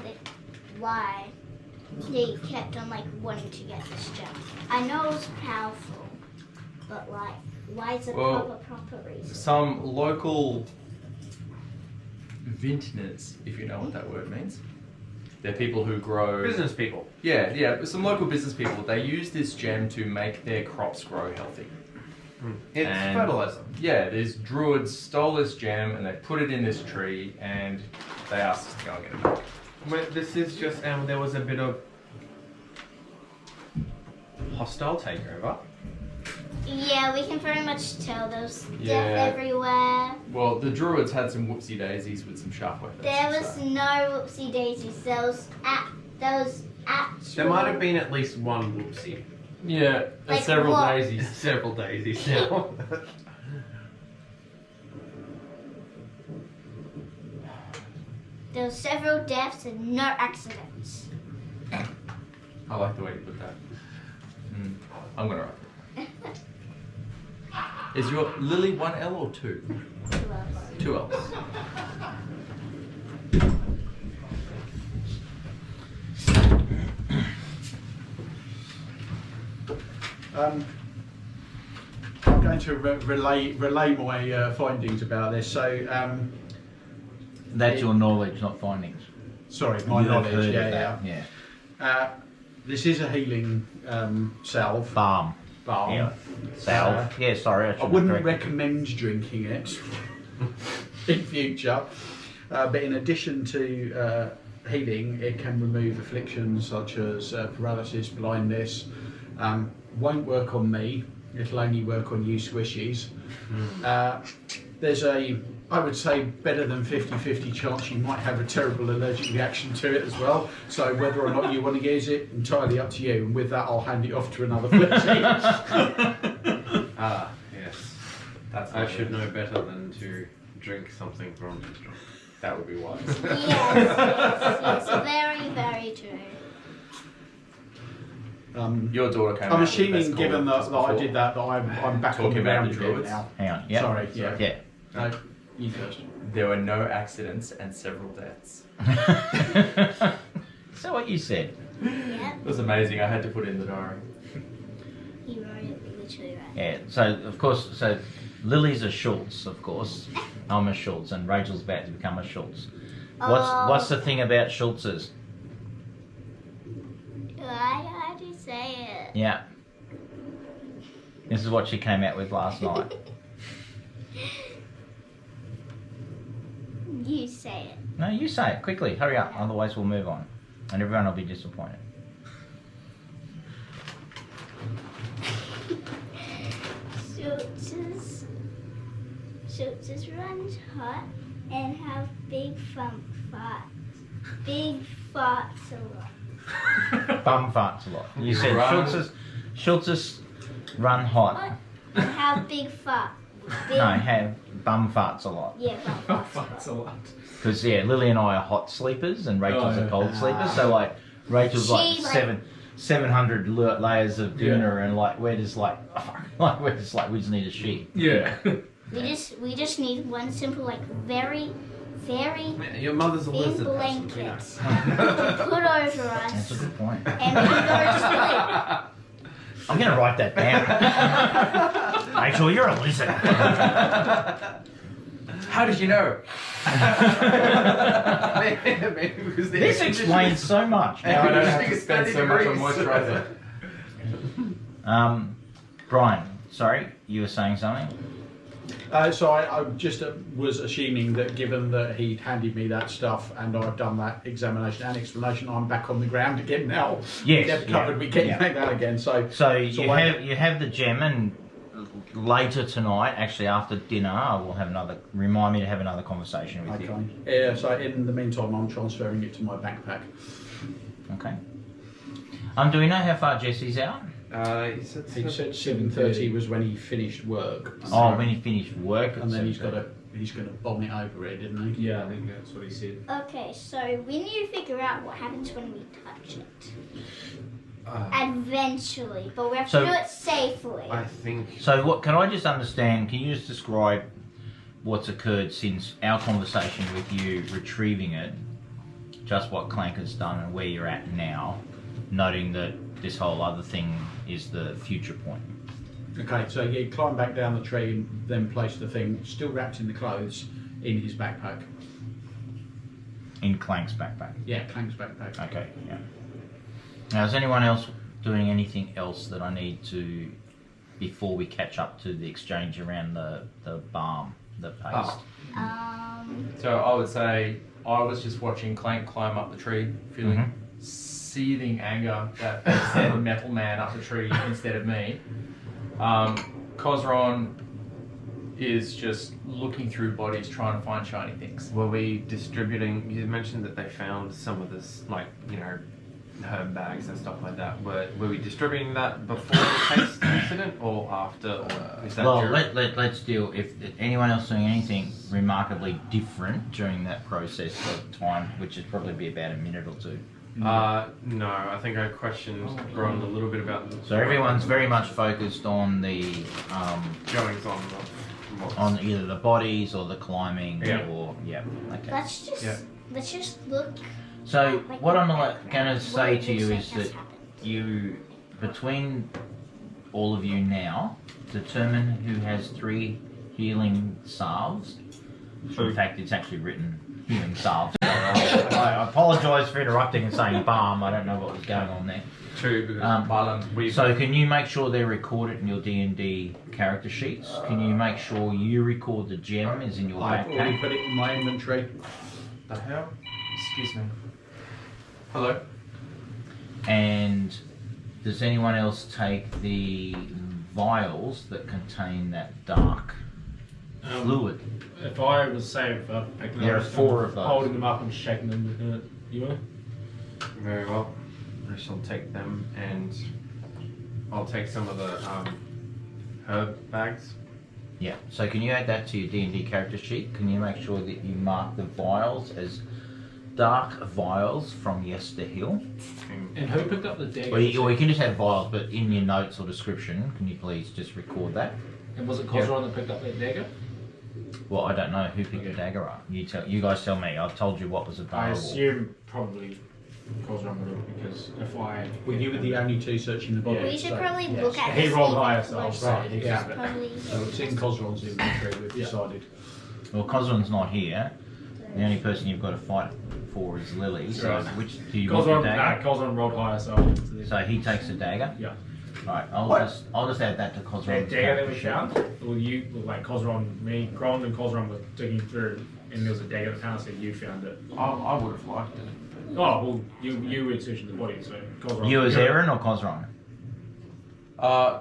S6: they kept on like wanting to get this gem. I know it's powerful, but like, why is it
S5: Well,
S6: proper reason?
S5: Some local vintners, if you know what that word means. They're people who grow.
S3: Business people.
S5: Yeah, some local business people. They use this gem to make their crops grow healthy.
S3: It's
S5: And-
S3: fertilizer.
S5: Yeah, these druids stole this gem and they put it in this tree and they asked us to go and get it back.
S3: Well, this is just, there was a bit of hostile takeover.
S6: Yeah, we can very much tell there's
S5: Yeah.
S6: death everywhere.
S5: Well, the druids had some whoopsie daisies with some sharp weapons.
S6: There was
S5: so-
S6: no whoopsie daisies. There was actual.
S3: There might have been at least one whoopsie.
S5: Yeah,
S6: Like
S5: several
S6: what?
S5: daisies.
S3: Several daisies now.
S6: There were several deaths and no accidents.
S5: I like the way you put that. I'm gonna write it. Is your Lily 1L or 2? 2 L's.
S1: I'm going to relay my findings about this. So,
S4: That's your knowledge, not findings.
S1: sorry, my
S4: You have
S1: knowledge.
S4: heard of
S1: Yeah,
S4: that,
S1: yeah. This is a healing salve.
S4: Balm.
S1: Balm.
S4: Yeah. Salve. Yeah, sorry.
S1: I
S4: shouldn't
S1: wouldn't
S4: have corrected.
S1: recommend drinking it in future, but in addition to healing, it can remove afflictions such as paralysis, blindness. Won't work on me. It'll only work on you squishies. There's I would say, better than 50-50 chance you might have a terrible allergic reaction to it as well. So whether or not you want to use it, entirely up to you. And with that, I'll hand it off to another flexi.
S3: Yes.
S5: That's
S3: I should know better than to drink something from this drunk.
S5: That would be wise.
S6: Yes, very, very true.
S5: Your daughter came.
S1: I'm
S5: out with the
S1: assuming,
S5: best
S1: given
S5: call
S1: that,
S5: just
S1: that I
S5: before.
S1: did that I'm back on
S5: Talking
S1: the
S5: about
S1: ground
S5: the
S1: again
S5: druids.
S1: now.
S4: Hang on. Yeah.
S1: Sorry, yeah.
S4: Yeah.
S1: No, you first.
S5: There were no accidents and several deaths.
S4: Is that what you said?
S6: Yep,
S5: It was amazing. I had to put it in the diary.
S6: he wrote it literally right.
S4: Yeah. So of course, Lily's a Schultz, of course. I'm a Schultz, and Rachel's about to become a Schultz. What's the thing about Schultzes?
S6: How do you say it?
S4: Yeah. This is what she came out with last night.
S6: You say it.
S4: No, you say it quickly. Hurry up, otherwise we'll move on, and everyone will be disappointed.
S6: Schultzes runs hot and have big farts. Big farts a lot.
S4: Bum farts a lot. You said
S3: Run.
S4: Schultzes run hot.
S6: What? And have big farts. Big,
S4: No, have bum farts a lot.
S6: Yeah, bum farts.
S2: That's a lot.
S4: Because Lily and I are hot sleepers, and Rachel's a cold sleeper. So like, Rachel's like
S6: She, like-
S4: 700 layers of dinner, and like we're just like, we just need a sheet.
S2: Yeah.
S6: We just need one simple, like, very, very
S3: Your mother's a
S6: thin
S3: lizard.
S6: blanket
S3: That's
S6: to put over
S4: That's a
S6: us,
S4: good point.
S6: and we can go to sleep.
S4: I'm gonna write that down. Rachel, you're a lizard.
S5: How did you know? Maybe because
S4: This explains so much.
S5: Now I don't have to
S3: It's
S5: spend so much on
S3: 30 degrees.
S5: moisturizer.
S4: Brian, sorry, you were saying something?
S1: So I just was assuming that given that he'd handed me that stuff and I've done that examination and explanation, I'm back on the ground again now.
S4: Yes,
S1: They've covered me getting
S4: yeah.
S1: back down again. So
S4: You have the gem, and later tonight, actually after dinner, I will remind me to have another conversation with
S1: okay.
S4: you.
S1: Yeah. So in the meantime, I'm transferring it to my backpack.
S4: Okay. Do we know how far Jesse's out?
S3: He said
S1: He said 7:30 was when he finished work.
S4: Oh, when he finished work.
S1: And then he's going to bomb it over it, didn't he?
S2: Yeah, I think that's what he said.
S6: Okay, so we need to figure out what happens when we touch it.
S3: Uh,
S6: Eventually, but we have to
S4: So-
S6: do it safely.
S3: I think.
S4: So what? Can I just understand? Can you just describe what's occurred since our conversation with you retrieving it? Just what Clank has done and where you're at now, noting that this whole other thing is the future point.
S1: Okay, so you climb back down the tree and then place the thing, still wrapped in the clothes, in his backpack.
S4: In Clank's backpack.
S1: Yeah, Clank's backpack.
S4: Okay, yeah. Now, is anyone else doing anything else that I need to, before we catch up to the exchange around the balm, the paste?
S5: So I would say I was just watching Clank climb up the tree, feeling
S4: Mhm.
S5: seething anger that they sent the metal man up the tree instead of me. Cosron is just looking through bodies trying to find shiny things.
S3: Were we distributing? You mentioned that they found some of this, herb bags and stuff like that. Were we distributing that before the paste incident or after? Or is that
S4: Well,
S3: during?
S4: let's deal. If anyone else doing anything remarkably different during that process of time, which would probably be about a minute or two.
S3: No, I think I questioned Ron a little bit about.
S4: So everyone's very much focused on the
S3: goings on.
S4: on either the bodies or the climbing
S3: Yeah.
S4: or okay.
S6: Let's just look.
S4: So
S6: Like,
S4: what I'm
S6: what
S4: going to say to you
S6: looks
S4: is
S6: like
S4: that
S6: has happened.
S4: you between all of you now, determine who has 3 healing salves. In fact, it's actually written healing salves. So I apologise for interrupting and saying balm. I don't know what was going on there.
S3: True, because
S4: So can you make sure they're recorded in your D&D character sheets? Can you make sure you record the gem is in your
S1: I've already
S4: backpack?
S1: put it in my inventory.
S5: The hell? Excuse me. Hello?
S4: And does anyone else take the vials that contain that dark fluid?
S2: If I was saying for picking
S4: There
S2: up,
S4: are 4 of those.
S2: holding them up and shaking them, you want?
S3: very well. I shall take them, and I'll take some of the herb bags.
S4: Yeah. So can you add that to your D&D character sheet? Can you make sure that you mark the vials as dark vials from Yester Hill?
S2: And who picked up the dagger?
S4: Or you can just have vials, but in your notes or description, can you please just record that?
S2: And was it Cosron that picked up that dagger?
S4: Well, I don't know who picked the dagger up. You guys tell me. I've told you what was
S2: I
S4: available.
S2: assume probably Cosron would have, because if I...
S1: Well, you were the only 2 searching the body.
S6: We should
S1: so,
S6: probably
S1: yes.
S6: look at
S2: He
S6: the
S2: rolled
S6: same
S2: higher,
S6: first.
S2: so I'll say he
S1: Yeah.
S2: just-
S6: Probably.
S1: So it's in Cosron's inventory, we've
S2: Yeah.
S1: decided.
S4: Well, Cosron's not here. The only person you've got to fight for is Lily. So
S2: Right.
S4: which do you want the
S2: Cosron,
S4: dagger?
S2: Cosron rolled higher, so I'll give it to them.
S4: So he takes the dagger.
S2: Yeah.
S4: Right.
S5: What?
S4: I'll just add that to Cosron's
S2: That dagger that we
S4: character sheet.
S2: found, well, you, like Cosron, me, Gron and Cosron were digging through, and there was a dagger that found, so you found it.
S3: I would have liked it.
S2: Oh, well, you were searching the body, so Cosron.
S4: You as
S2: you're-
S4: Aaron or Cosron?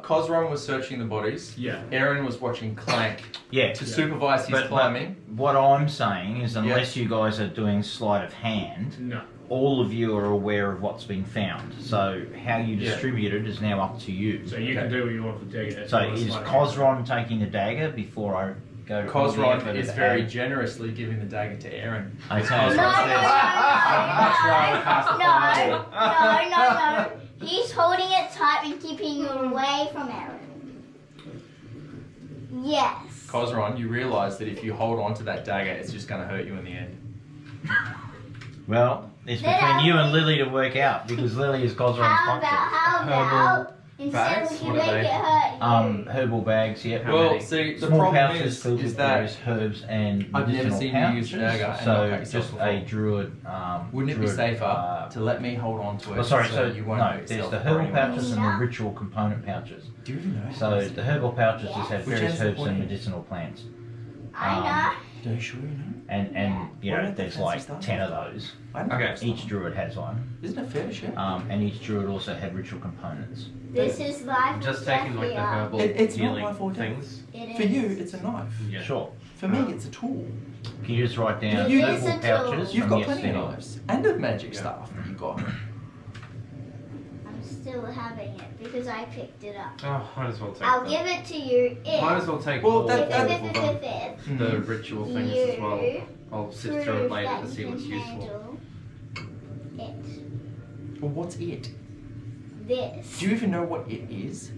S5: Cosron was searching the bodies.
S2: Yeah.
S5: Aaron was watching Clank
S4: Yeah.
S5: to supervise his
S4: But
S5: climbing.
S4: what I'm saying is, unless you guys are doing sleight of hand,
S2: No.
S4: all of you are aware of what's been found. So how you
S5: Yeah.
S4: distribute it is now up to you.
S2: So you can do what you want with the dagger.
S4: So
S2: If you
S4: is
S2: want to slide
S4: Cosron taking the dagger before I go to
S5: Cosron is very
S4: add-
S5: generously giving the dagger to Aaron.
S4: Okay.
S6: No, no, no, no. He's holding it tight and keeping you away from Aaron. Yes.
S5: Cosron, you realise that if you hold on to that dagger, it's just going to hurt you in the end.
S4: Well, it's between you and Lily to work out because Lily is Cosron's
S6: How about, instead
S3: bags?
S6: we can
S3: What are
S6: make
S3: they?
S6: it hurt you.
S4: Herbal bags, yeah.
S3: How
S5: Well,
S3: many?
S5: see, the
S4: Small
S5: problem
S4: pouches filled
S5: is
S4: with
S5: that
S4: various herbs and
S5: I've never
S4: medicinal
S5: seen you
S4: pouches.
S5: use a dagger and not
S4: So
S5: cut yourself
S4: just
S5: before.
S4: a druid.
S5: wouldn't it be
S4: druid,
S5: safer to let me hold on to it?
S4: Oh, sorry. So
S5: you won't
S4: no,
S5: hurt
S4: there's
S5: yourself
S4: the
S5: or
S4: herbal
S5: anyone else?
S4: pouches and the ritual component pouches.
S5: Do you even know?
S4: So the herbal pouches just have
S5: Which
S4: various
S5: ends the
S4: herbs and
S5: point?
S4: medicinal plants.
S6: I
S5: Are you sure you know?
S4: And you
S5: What
S4: know,
S5: about the
S4: there's
S5: fancy
S4: like
S5: stuff?
S4: 10 of those.
S5: I don't
S3: Okay.
S5: know.
S4: Each druid has one.
S5: Isn't it fair to share?
S4: And each druid also had ritual components.
S6: know. This is life.
S3: I'm just
S6: or
S3: taking
S6: death
S3: like the
S6: here.
S3: herbal
S5: It's not
S3: healing
S5: life or death.
S3: things.
S6: It
S5: For
S6: is.
S5: you, it's a knife.
S3: Yeah.
S4: Sure.
S5: For me, it's a tool.
S4: Can you just write down
S6: It is
S4: herbal
S6: a tool.
S4: pouches
S5: You've
S4: from
S5: got plenty of
S4: yesterday?
S5: knives and of magic
S3: Yeah.
S5: stuff. You got.
S6: I'm still having it because I picked it up.
S3: Oh, might as well take
S6: I'll
S3: them.
S6: give it to you
S3: Might
S6: if.
S3: as well take
S5: Well,
S3: all
S5: that-
S3: the
S5: that-
S6: If
S3: the ritual things as well.
S6: you
S3: I'll sift through
S6: prove
S3: it later
S6: that
S3: to see
S6: you
S3: what's
S6: can
S3: useful.
S6: handle it.
S5: Well, what's it?
S6: This.
S5: Do you even know what it is?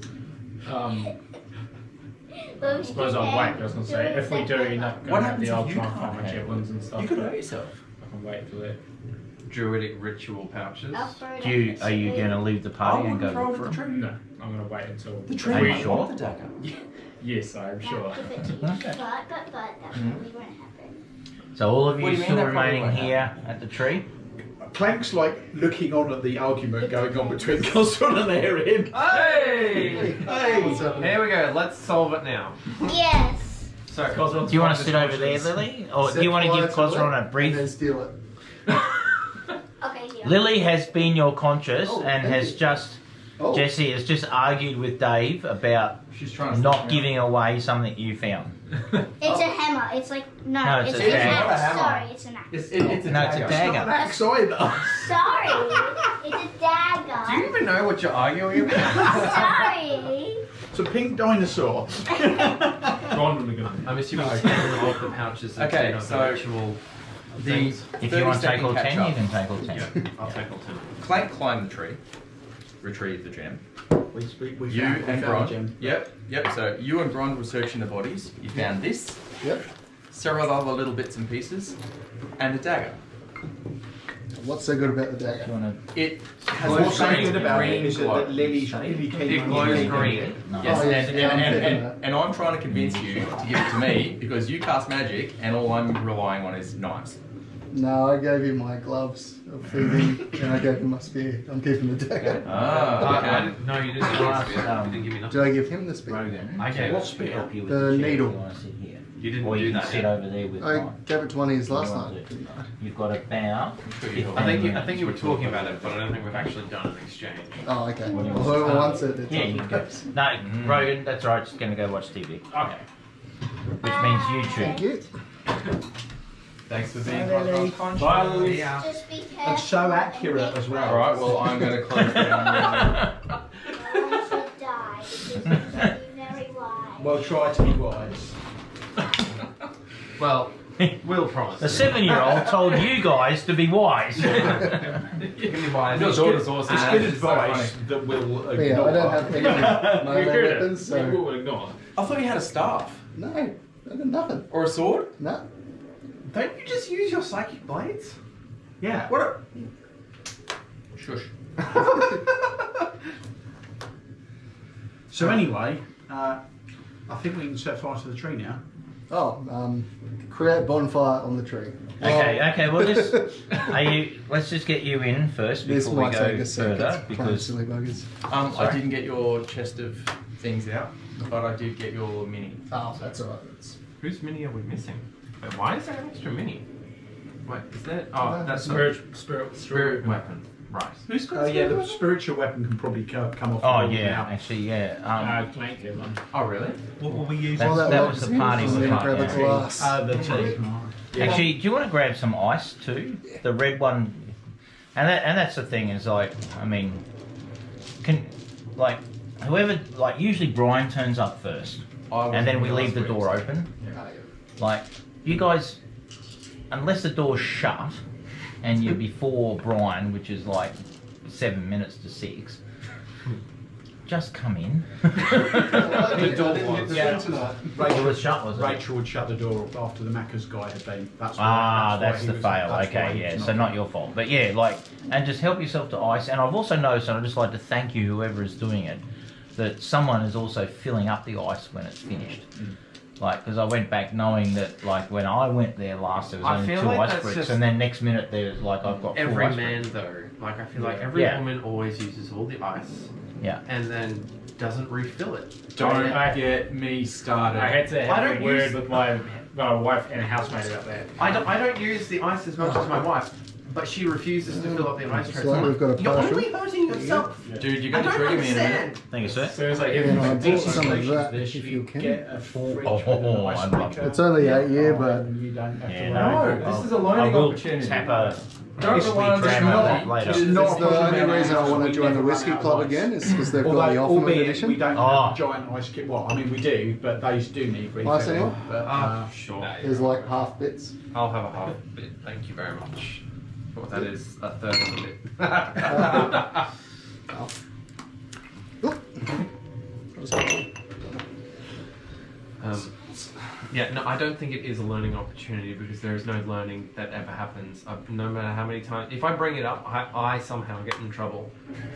S6: Well,
S2: I suppose I'll wait. I was going to say, if we do end up
S5: What
S2: going out
S5: happens
S2: the
S5: if
S2: old
S5: you
S2: try and
S5: can't
S2: find my
S5: handle
S2: javelins and stuff.
S5: You could hurt yourself.
S2: I can wait for that.
S3: Druidic ritual pouches.
S6: I'll throw it
S4: Do you,
S6: at
S4: are you
S6: tree.
S4: going to leave the
S5: I
S4: party and
S5: wouldn't
S4: go
S5: throw
S4: look
S5: it
S4: for
S5: at the
S4: him?
S5: tree.
S2: No, I'm going to wait until.
S5: The tree
S4: Are you
S5: might
S4: sure?
S5: want the dagger.
S2: Yes, I'm
S6: Now,
S2: sure.
S6: give it to you.
S4: Okay.
S6: But that probably won't happen.
S4: So all of
S5: What do
S4: you
S5: you mean
S4: still
S5: that probably
S4: remaining
S5: won't
S4: here at the tree?
S1: Clank's like looking on at the argument going on between Cosron and Erin.
S3: Hey!
S1: Hey!
S3: Here we go. Let's solve it now.
S6: Yes.
S3: So,
S2: Cosron's
S4: Do you want to
S2: fine
S4: sit
S2: as
S4: over there,
S2: conscious.
S4: Lily? Or do you want to give Cosron a brief?
S7: And then steal it.
S6: Okay, here.
S4: Lily has been your conscious
S7: Oh,
S4: and
S7: thank
S4: has
S7: you.
S4: just,
S7: Oh.
S4: Jessie has just argued with Dave about
S5: She's trying to
S4: not giving away something you found.
S6: It's a hammer. It's like
S4: No, it's
S6: it's
S4: a
S6: an
S4: dagger.
S6: axe.
S5: Not a hammer.
S6: Sorry, it's an axe.
S5: It's a
S4: No, it's a
S5: dagger.
S4: dagger.
S1: Not an axe either.
S6: Sorry, it's a dagger.
S3: do you even know what you're arguing about?
S6: Sorry.
S1: It's a pink dinosaur.
S2: Gone with the gun.
S3: I'm assuming 10 of the pouches are
S5: Okay,
S3: 10 of
S5: so
S3: the ritual
S5: The
S3: things.
S4: If you want to take
S5: 30-second
S4: all 10,
S5: catch-up.
S4: you can take all 10.
S3: Yeah, I'll take all 10.
S5: Clank climbed the tree, retrieved the gem.
S1: We
S5: You
S1: found
S5: and
S1: the
S5: Gron.
S1: gem.
S5: Yep. So you and Gron were searching the bodies. You found this,
S7: Yep.
S5: several other little bits and pieces, and a dagger.
S7: What's so good about the
S4: Do
S7: dagger?
S4: you want
S5: It has
S1: What's so
S5: green
S1: good about it is
S5: glow.
S1: that Lily's really keen
S3: It
S1: on
S3: glows
S1: using
S3: green.
S1: it.
S4: No.
S5: Yes,
S7: Oh, yes,
S5: and,
S7: yeah, I'm
S5: and,
S7: thinking
S5: and,
S7: that.
S5: and I'm trying to convince you to give it to me because you cast magic and all I'm relying on is knives.
S7: No, I gave you my gloves of thieving and I gave him my spear. I'm keeping the dagger.
S5: Ah, okay.
S3: No, you didn't give me a spear. You didn't give me nothing.
S7: Did I give him the spear?
S4: Rogan,
S3: Okay.
S4: to
S1: What spear?
S4: help you with
S7: The
S4: chair,
S7: needle.
S4: You want to sit here.
S3: You didn't
S4: Or you
S3: do
S4: can
S3: that
S4: sit
S3: yet.
S4: over there with
S7: I
S4: mine.
S7: gave it to one of his
S4: What
S7: last
S4: do you want
S7: night.
S4: to do? You've got about.
S3: I think you were talking about it, but I don't think we've actually done an exchange.
S7: Oh, okay.
S4: What do you
S7: Well,
S4: want?
S7: whoever wants it, it's
S4: Yeah,
S7: on
S4: you
S7: the
S4: can go.
S7: cups.
S4: No, Rogan, that's right. Just going to go watch TV.
S2: Okay.
S4: Which means you
S7: Thank
S4: two.
S7: you.
S5: Thanks for being
S1: Bye, Lily.
S5: conscious.
S2: Bye, Lily.
S6: Just be careful.
S1: And so accurate as well.
S5: Alright, well, I'm going to close down.
S6: No one should die because you should be very wise.
S1: Well, try to be wise.
S3: Well, we'll promise.
S4: The 7-year-old told you guys to be wise.
S3: Your daughter's awesome.
S1: It's good advice that will
S7: But yeah, I don't have any melee
S2: You heard
S7: weapons,
S2: it.
S7: so.
S2: We will ignore.
S5: I thought you had a staff.
S7: No, I got nothing.
S5: Or a sword?
S7: No.
S3: Don't you just use your psychic blades?
S1: Yeah.
S5: What a... Shush.
S1: So anyway, I think we can set fire to the tree now.
S7: Oh, create bonfire on the tree.
S4: Okay. Well, let's just get you in first
S7: This
S4: before we
S7: might
S4: go
S7: take a second.
S4: further because
S7: Silly buggers.
S5: I
S4: Sorry?
S5: didn't get your chest of things out, but I did get your mini.
S7: Oh, that's alright. That's...
S3: Whose mini are we missing? Wait, why is there an extra mini? Wait, is that? Oh,
S7: No,
S3: that's
S2: Spirit
S3: weapon. Right.
S5: Who's got
S1: Oh yeah, the
S5: weapon?
S1: spiritual weapon can probably come off.
S4: Oh
S1: the wall
S4: yeah,
S1: now.
S4: actually yeah.
S2: Clank here, man.
S5: Oh, really?
S3: What will we use?
S4: That's-
S7: Well,
S4: that was the party
S7: was
S4: with
S7: then
S4: my
S7: grab a
S4: parents.
S7: glass.
S1: The tea. Yeah.
S4: Actually, do you want to grab some ice too? The red one, and that's the thing is like, I mean, whoever usually Brian turns up first, and then we leave the door open. Like you guys, unless the door's shut, and you're before Brian, which is like 7 minutes to 6. Just come in.
S1: The door was.
S7: Yeah.
S4: It was shut, was it?
S1: Rachel would shut the door after the Macca's guy had been. That's why,
S4: Ah,
S1: why
S4: that's
S1: he
S4: the
S1: was-
S4: fail.
S1: that's why
S4: Okay,
S1: he
S4: yeah.
S1: was
S4: So
S1: not-
S4: not your fault, but yeah, and just help yourself to ice. And I've also noticed, and I'd just like to thank you, whoever is doing it, that someone is also filling up the ice when it's finished. Because I went back knowing that, when I went there last, there was
S3: I
S4: only
S3: feel
S4: 2
S3: like
S4: ice
S3: that's
S4: bricks,
S3: just-
S4: and then next minute there's I've got 4
S3: Every
S4: ice
S3: man
S4: bricks.
S3: though, I feel like every
S4: Yeah.
S3: woman always uses all the ice
S4: Yeah.
S3: and then doesn't refill it.
S5: Don't
S2: I-
S5: get me started.
S2: I had to
S3: I
S2: have
S3: don't
S2: a word
S3: use-
S2: with my wife and housemate about that.
S3: I don't use the ice as much as my wife, but she refuses to fill up the ice
S7: It's
S3: tray.
S7: like we've got a
S3: You're
S7: partial.
S3: only hurting yourself.
S5: Dude, you're
S3: I
S5: going to
S3: don't
S5: trigger me in a minute.
S3: understand.
S4: Thank you, sir.
S2: So it's like
S7: And I bought
S2: decent
S7: some of
S2: solutions.
S7: that
S1: This,
S7: if you can.
S1: get a fridge with
S4: Oh,
S1: an ice
S4: I'd love
S1: maker.
S7: It's only 8 year, but
S1: And you don't have
S4: Yeah,
S1: to
S4: no,
S1: worry.
S5: No,
S1: about
S5: this is a learning
S4: I will
S5: opportunity.
S4: tap a
S5: Don't
S4: whiskey
S5: rely on this
S4: dram on
S5: knowledge.
S4: that later.
S1: It's
S7: it's
S1: not
S7: the only
S1: possible
S7: reason I
S1: now,
S7: want
S1: we
S7: to join
S1: never
S7: the
S1: run
S7: whiskey
S1: out of
S7: club
S1: ice.
S7: again is because they've got
S1: Although,
S7: the ultimate
S1: albeit
S7: edition.
S1: we don't
S4: Oh.
S1: have giant ice kit. Well, I mean we do, but those do need refilling.
S7: Ice anyone?
S1: But,
S3: Sure.
S7: There's like half bits.
S3: I'll have a half bit. Thank you very much. What that is, a third of a bit. Yeah, no, I don't think it is a learning opportunity because there is no learning that ever happens. No matter how many times, if I bring it up, I somehow get in trouble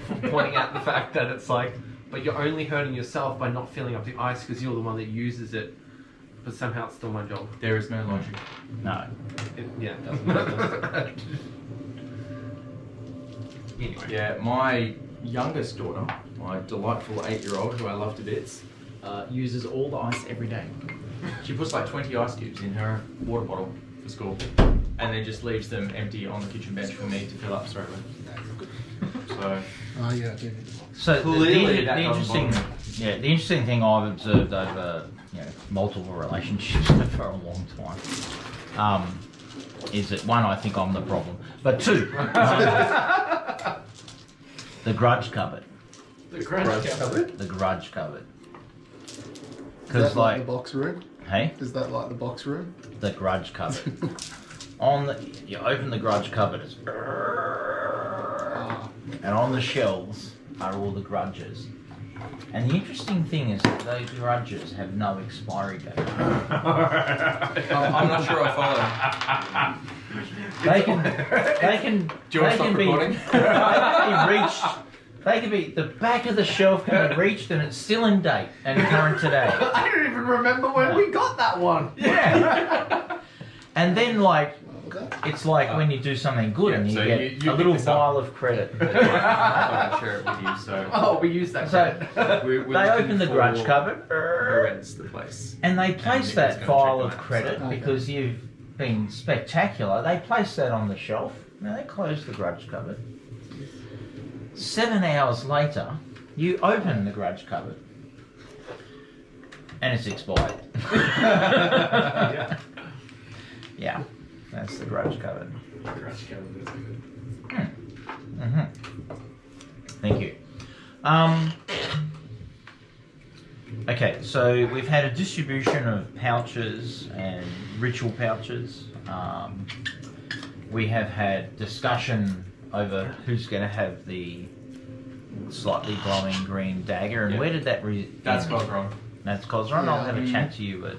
S3: for pointing out the fact that it's but you're only hurting yourself by not filling up the ice because you're the one that uses it. But somehow it's still my job.
S5: There is no logic.
S4: No.
S3: It doesn't. Anyway.
S5: Yeah, my youngest daughter, my delightful 8-year-old, who I love to bits, uses all the ice every day. She puts like 20 ice cubes in her water bottle for school, and then just leaves them empty on the kitchen bench for me to fill up straight away. So,
S7: Oh yeah, I did.
S4: So
S5: Clearly
S4: the
S5: that doesn't
S4: interesting,
S5: bother
S4: the interesting thing I've observed over multiple relationships for a long time, is that one, I think I'm the problem, but two, the grudge cupboard.
S2: The grudge cupboard.
S4: The grudge cupboard.
S7: Is
S4: Because
S7: that like the box room?
S4: hey,
S7: Is that like the box room?
S4: the grudge cupboard. You open the grudge cupboard, it's
S7: Ah,
S4: and on the shelves are all the grudges. And the interesting thing is that those grudges have no expiry date.
S5: I'm not sure I follow.
S4: They can
S5: Do you want to stop recording?
S4: They can be, the back of the shelf can be reached and it's still in date and current today.
S3: I don't even remember when we got that one.
S4: Yeah. And then like, it's like when you do something good and you
S5: so
S4: get
S5: you
S4: a little
S5: pick this up.
S4: vial of credit.
S5: I'm going to share it with you, so...
S3: Oh, we used that.
S4: So
S5: We're
S4: they
S5: looking
S4: open the
S5: for
S4: grudge cupboard
S5: Who rents the place?
S4: and they place
S5: Nick is
S4: that
S5: gonna
S4: vial
S5: check
S4: of
S5: them out,
S4: credit
S7: so-
S4: because you've been spectacular. They place that on the shelf. Now they close the grudge cupboard. 7 hours later, you open the grudge cupboard and it's expired. Yeah, that's the grudge cupboard. Mm-hmm. Thank you. Okay, so we've had a distribution of pouches and ritual pouches. We have had discussion over who's going to have the slightly glowing green dagger, and
S5: Yeah.
S4: where did that
S5: That's
S4: end?
S5: Cosron.
S4: That's Cosron. I'll
S7: Yeah.
S4: have a chat to you, but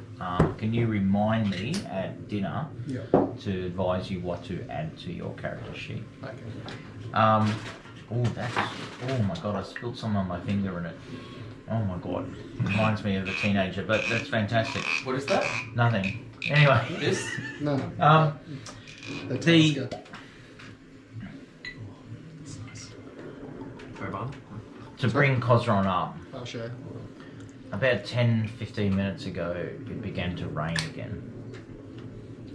S4: can you remind me at dinner
S7: Yeah.
S4: to advise you what to add to your character sheet?
S7: Okay.
S4: Oh my god, I spilled some on my finger in it. Oh my god, reminds me of a teenager, but that's fantastic.
S5: What is that?
S4: Nothing. Anyway,
S5: This?
S7: No.
S4: the to bring Cosron up,
S7: I'll show.
S4: about 10-15 minutes ago, it began to rain again,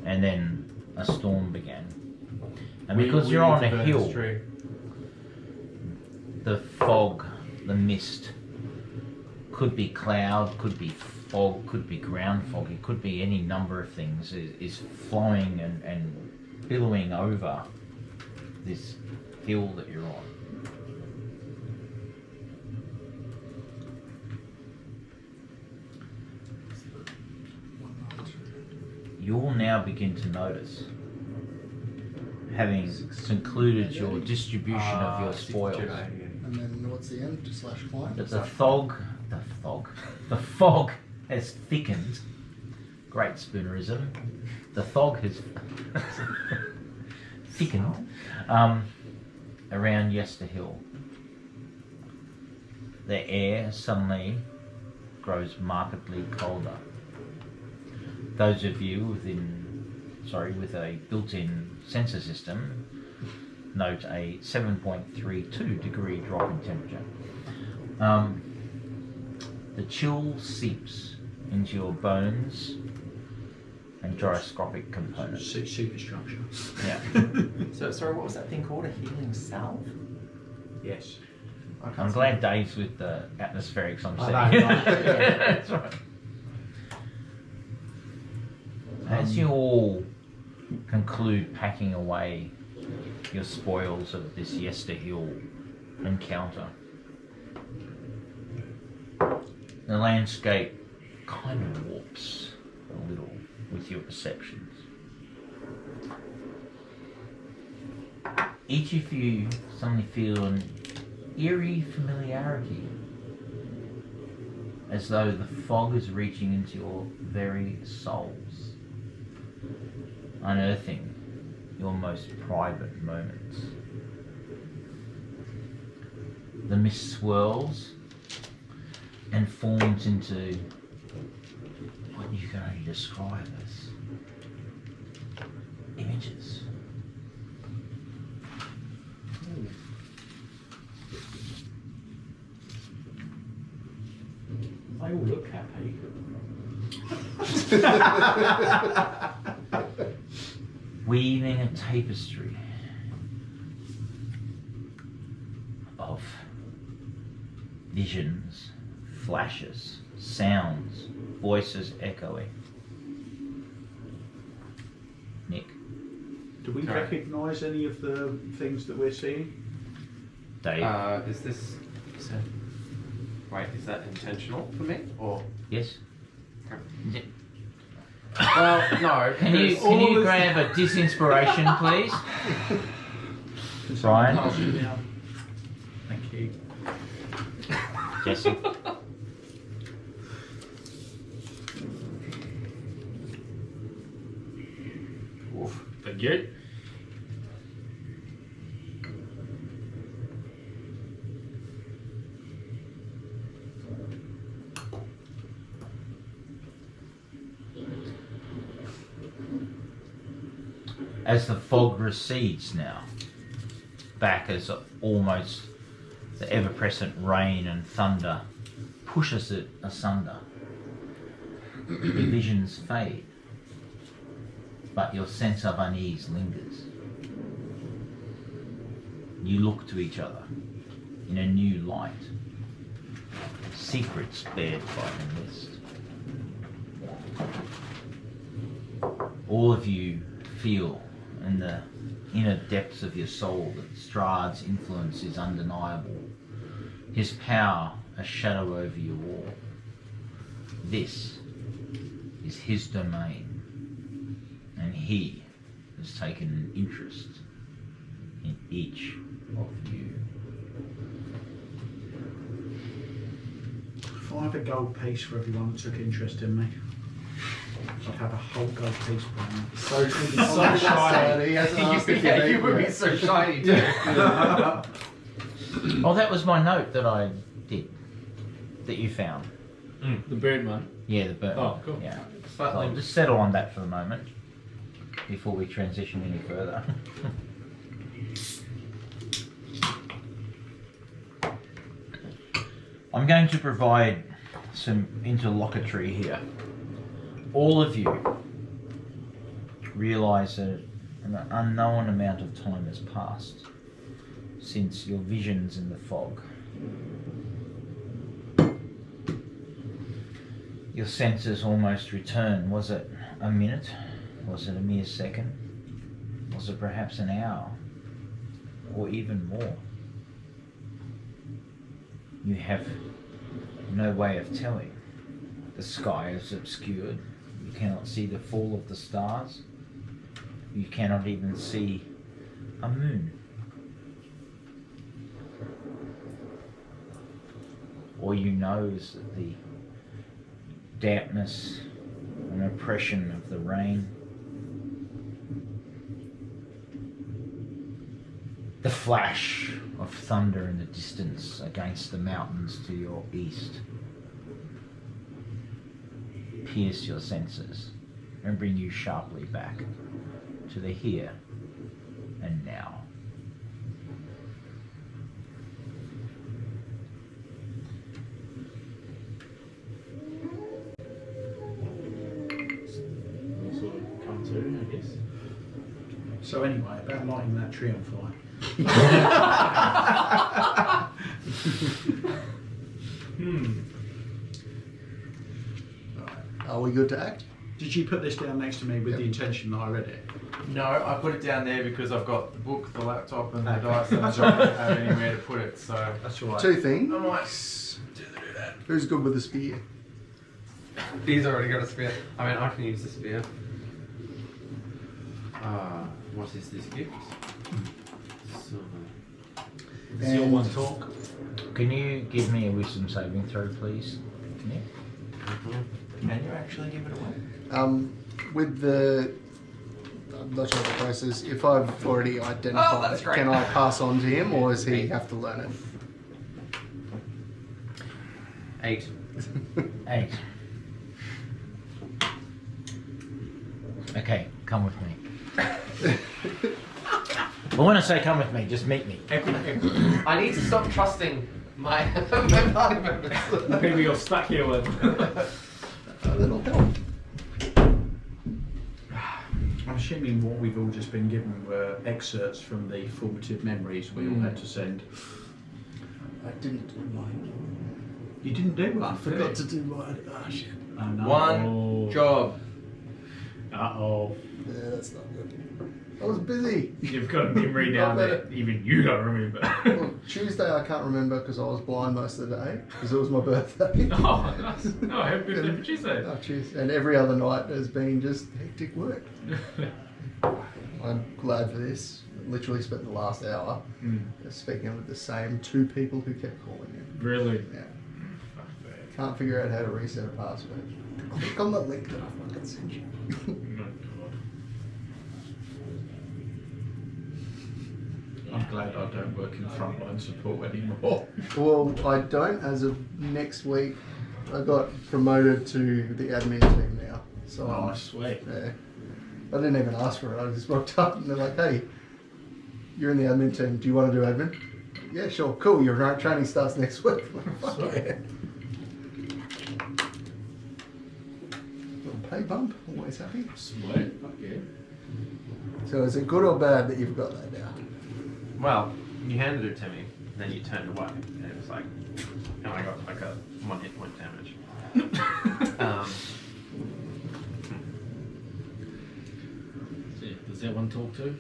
S4: and then a storm began. And because you're on a hill, the fog, the mist, could be cloud, could be fog, could be ground fog, it could be any number of things, is flowing and billowing over this hill that you're on. You'll now begin to notice, having concluded your distribution of your spoils,
S7: And then what's the end? Just slash climb.
S4: that the fog has thickened. Great spoonerism. The fog has thickened around Yester Hill. The air suddenly grows markedly colder. Those of you with a built-in sensor system note a 7.32 degree drop in temperature. The chill seeps into your bones and gyroscopic components.
S1: Superstructure.
S4: Yeah.
S5: So, sorry, what was that thing called? A healing salve?
S1: Yes.
S4: I'm glad Dave's with the atmospherics I'm
S1: I
S4: seeing.
S1: know, right?
S4: That's right. As you all conclude packing away your spoils of this Yester Hill encounter, the landscape kind of warps a little with your perceptions. Each of you suddenly feel an eerie familiarity, as though the fog is reaching into your very souls, unearthing your most private moments. The mist swirls and forms into what you can only describe as images.
S1: They all look happy.
S4: Weaving a tapestry of visions, flashes, sounds, voices echoing. Nick,
S1: Do we
S5: Correct.
S1: recognise any of the things that we're seeing?
S4: Dave,
S3: Is this? Wait, is that intentional for me or?
S4: yes?
S3: Well, no.
S4: Can you
S3: because-
S4: grab a disinspiration, please? Brian?
S1: Thank you.
S4: Jesse.
S2: Oof. Thank you.
S4: As the fog recedes now, back as almost the ever-present rain and thunder pushes it asunder, the visions fade, but your sense of unease lingers. You look to each other in a new light, secrets bared by the mist. All of you feel in the inner depths of your soul that Strahd's influence is undeniable, his power a shadow over you all. This is his domain, and he has taken an interest in each of you.
S1: If I have a gold piece for everyone that took interest in me, I'd have a whole gold piece for them.
S2: So shiny.
S7: He hasn't asked if you've
S3: you
S7: eaten
S3: would be
S7: yet.
S3: so shiny too.
S4: Oh, that was my note that I did, that you found.
S2: The bird one.
S4: Yeah, the bird.
S2: Oh, cool.
S4: Yeah.
S3: Slightly.
S4: I'll just settle on that for the moment before we transition any further. I'm going to provide some interlocutory here. All of you realise that an unknown amount of time has passed since your visions in the fog. Your senses almost return. Was it a minute? Was it a mere second? Was it perhaps an hour? Or even more? You have no way of telling. The sky is obscured. You cannot see the fall of the stars. You cannot even see a moon. All you know is that the dampness and oppression of the rain, the flash of thunder in the distance against the mountains to your east, pierce your senses and bring you sharply back to the here and now.
S2: Sort of come to, I guess.
S1: So anyway, about lighting that tree on fire.
S7: Are we good to act?
S1: Did you put this down next to me with
S7: Yep.
S1: the intention that I read it?
S5: No, I put it down there because I've got the book, the laptop, and the
S1: Okay.
S5: dice, and I don't have anywhere to put it. So
S2: That's all right.
S7: Two things.
S5: I might do that.
S7: Who's good with the spear?
S3: He's already got a spear. I mean, I can use the spear.
S5: What is this gift? Silver.
S2: Is your one talk?
S4: Can you give me a wisdom saving throw, please? Nick?
S5: Can you actually give it away?
S7: With the, I'm not sure what the process is. If I've already identified
S3: Oh, that's
S7: it,
S3: great.
S7: can I pass on to him, or does he have to learn it?
S3: 8.
S4: 8. Okay, come with me. But when I say come with me, just meet me.
S3: I need to stop trusting my party members.
S2: People you're stuck here with.
S7: That'll help.
S1: I'm assuming what we've all just been given were excerpts from the formative memories we all had to send.
S7: I didn't do mine.
S1: You didn't do one?
S7: I forgot to do mine. Oh shit.
S1: Oh, no.
S3: One job.
S2: Uh-oh.
S7: Yeah, that's not good. I was busy.
S2: You've got a memory down that even you don't remember.
S7: Well, Tuesday I can't remember because I was blind most of the day because it was my birthday.
S2: Oh, nice. Oh, happy birthday for Tuesday.
S7: Oh, cheers. And every other night has been just hectic work. I'm glad for this. I literally spent the last hour speaking with the same two people who kept calling in.
S2: Really?
S7: Yeah. can't figure out how to reset a password, click on the link that I fucking sent you.
S1: I'm glad I don't work in frontline support anymore.
S7: Well, I don't as of next week. I got promoted to the admin team now. So
S1: Oh, sweet.
S7: yeah. I didn't even ask for it. I just rocked up and they're like, hey, you're in the admin team. Do you want to do admin? Yeah, sure. Cool. Your training starts next week. Fuck yeah. Little pay bump. Always happy.
S2: Sweet. Fuck yeah.
S7: So is it good or bad that you've got that now?
S3: Well, you handed it to me, then you turned away, and it was like, and I got like a 1 hit point damage.
S2: Does that one talk to?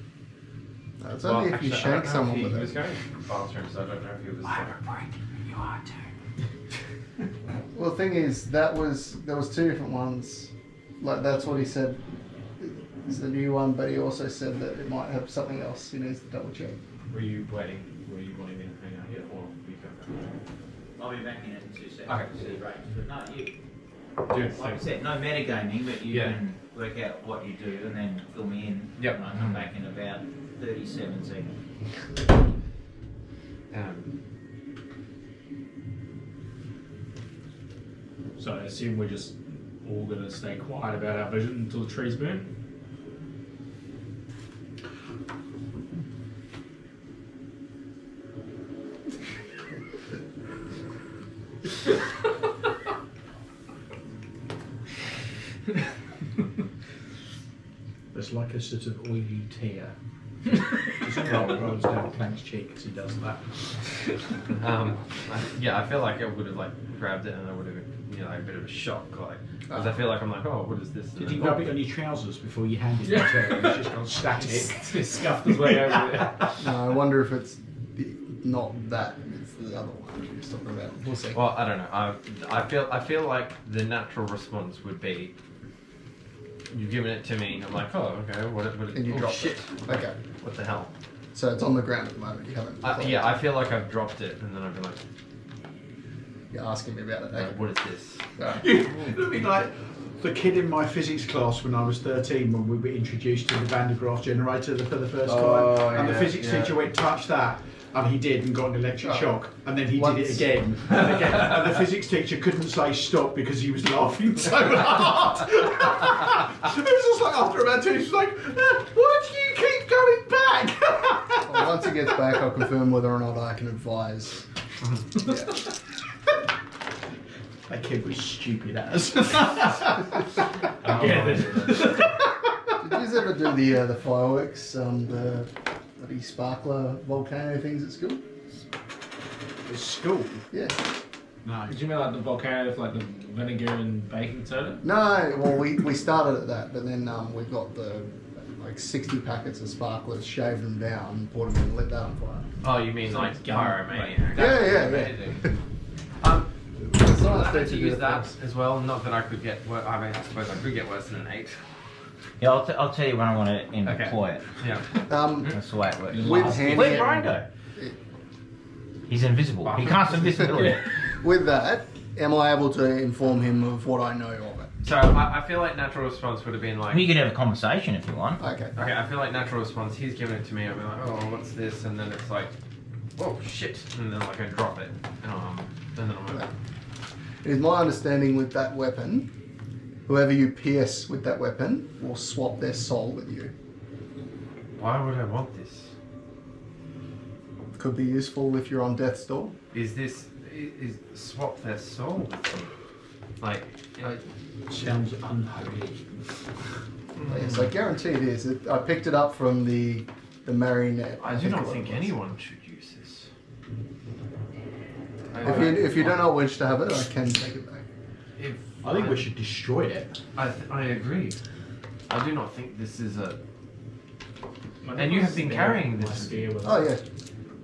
S7: No, it's only if you shank someone
S3: he
S7: with
S3: was
S7: it.
S3: going to the bathroom, so I don't know if he was.
S2: You are too.
S7: Well, the thing is, there was 2 different ones. Like that's what he said is the new one, but he also said that it might have something else. He needs to double check.
S3: Were you waiting? Were you wanting me to hang out here, or were you going?
S4: I'll be back in it in 2 seconds.
S3: Okay.
S4: To see range. But no, you,
S3: Dude,
S4: like I said, no metagaming, but you
S3: Yeah.
S4: can work out what you do and then fill me in.
S3: Yep.
S4: And I come back in about 37 seconds.
S2: So I assume we're just all gonna stay quiet about our vision until the trees burn.
S1: It's like a sort of oily tear. Just rolls down Clank's cheek as he does that.
S3: I feel like I would have like grabbed it and I would have, a bit of a shock, like, because I feel like I'm like, oh, what is this?
S1: Did you rub it on your trousers before you handed it to him? It's just gone static.
S2: He scuffed his way over there.
S7: No, I wonder if it's not that. It's the other one you're talking about. We'll see.
S3: Well, I don't know. I feel like the natural response would be, you've given it to me. I'm like, oh, okay. What
S7: And you
S3: oh,
S7: dropped
S3: shit.
S7: it. Okay.
S3: What the hell?
S7: So it's on the ground at the moment. You haven't.
S3: Yeah, I feel like I've dropped it, and then I've been like,
S7: You're asking me about it. Okay.
S3: what is this?
S7: Alright.
S1: It'd be like the kid in my physics class when I was 13 when we were introduced to the Van de Graaff generator for the first time. And the physics teacher went, touch that. And he did and got an electric shock. And then he did it again and again. And the physics teacher couldn't say stop because he was laughing so hard. It was just like after about 2 minutes, he was like, why do you keep going back?
S7: Well, once it gets back, I'll confirm whether or not I can advise. Yeah.
S1: That kid was stupid as.
S7: Did you ever do the fireworks, the bloody sparkler volcano things at school?
S1: At school?
S7: Yeah.
S1: No.
S2: Did you mean like the volcano with like the vinegar and baking soda?
S7: No, well we started at that, but then we got the like 60 packets of sparklers, shaved them down, poured them in, and lit that on fire.
S3: Oh, you mean like Pyromaniac?
S7: Yeah. It's
S3: I
S7: nice
S3: had
S7: to
S3: to
S7: do
S3: use
S7: the
S3: that
S7: things.
S3: as well. Not that I could get. I suppose I could get worse than an 8.
S4: Yeah, I'll tell you when I want to employ it.
S3: Yeah.
S4: That's the way it works.
S7: With handing
S4: Where'd
S7: it-
S4: Brian go? He's invisible. He casts invisibility.
S7: With that, am I able to inform him of what I know of it?
S3: So I feel like natural response would have been like.
S4: You can have a conversation if you want.
S7: Okay.
S3: Okay, I feel like natural response. He's giving it to me. I'll be like, oh, what's this? And then it's like, oh shit! And then like I drop it. And then I'm like,
S7: It is my understanding with that weapon, whoever you pierce with that weapon will swap their soul with you.
S3: why would I want this?
S7: Could be useful if you're on death's door.
S3: Is this is swap their soul with me? Like,
S1: Sounds unholy.
S7: Yes, I guarantee it is. I picked it up from the marionette.
S3: I do not think anyone should use this.
S7: If you don't know which to have it, I can take it back.
S1: I think we should destroy it.
S3: I agree. I do not think this is a. And you have been carrying
S2: My
S3: this.
S2: spear with
S7: Oh yeah.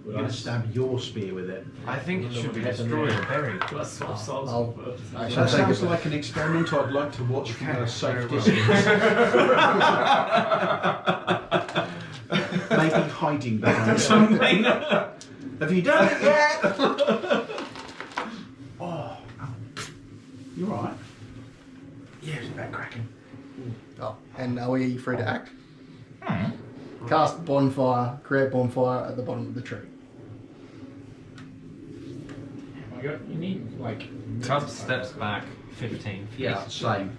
S1: You're going to stab your spear with it.
S3: I think it should be
S2: Whatever
S3: destroyed
S2: happened
S3: or buried.
S2: Do I swap souls
S7: I'll-
S2: with it?
S7: I shall
S1: That
S7: take
S1: sounds
S7: it
S1: like an experiment I'd like to watch from a safe
S3: Very well.
S1: distance. Maybe hiding behind something. Have you done it yet? Oh. You're right.
S5: Yeah, it's about cracking.
S7: Oh, and are we free to act? Cast bonfire, create bonfire at the bottom of the tree.
S2: Oh my God, you need like.
S3: Cub steps back 15 feet.
S1: Yeah, same.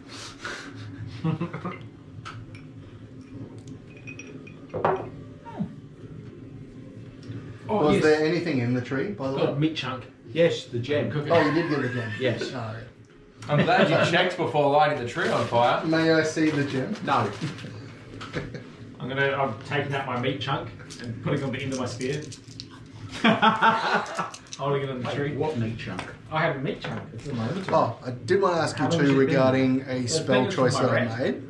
S2: Oh,
S7: Was
S2: yes.
S7: there anything in the tree, by the way?
S2: Oh, meat chunk.
S1: Yes, the gem.
S2: Cook it.
S7: Oh, you did get the gem.
S1: Yes.
S7: Oh, yeah.
S5: I'm glad you checked before lighting the tree on fire.
S7: May I see the gem?
S1: No.
S2: I'm taking out my meat chunk and putting it on the end of my spear. Holding it on the
S1: Wait,
S2: tree.
S1: what meat chunk?
S2: I have a meat chunk. It's in my inventory.
S7: Oh, I did want to ask you
S2: How long has
S7: too
S2: it been?
S7: regarding a
S2: It's
S7: spell
S2: been
S7: choice
S2: from
S7: that
S2: my
S7: I
S2: rat.
S7: made.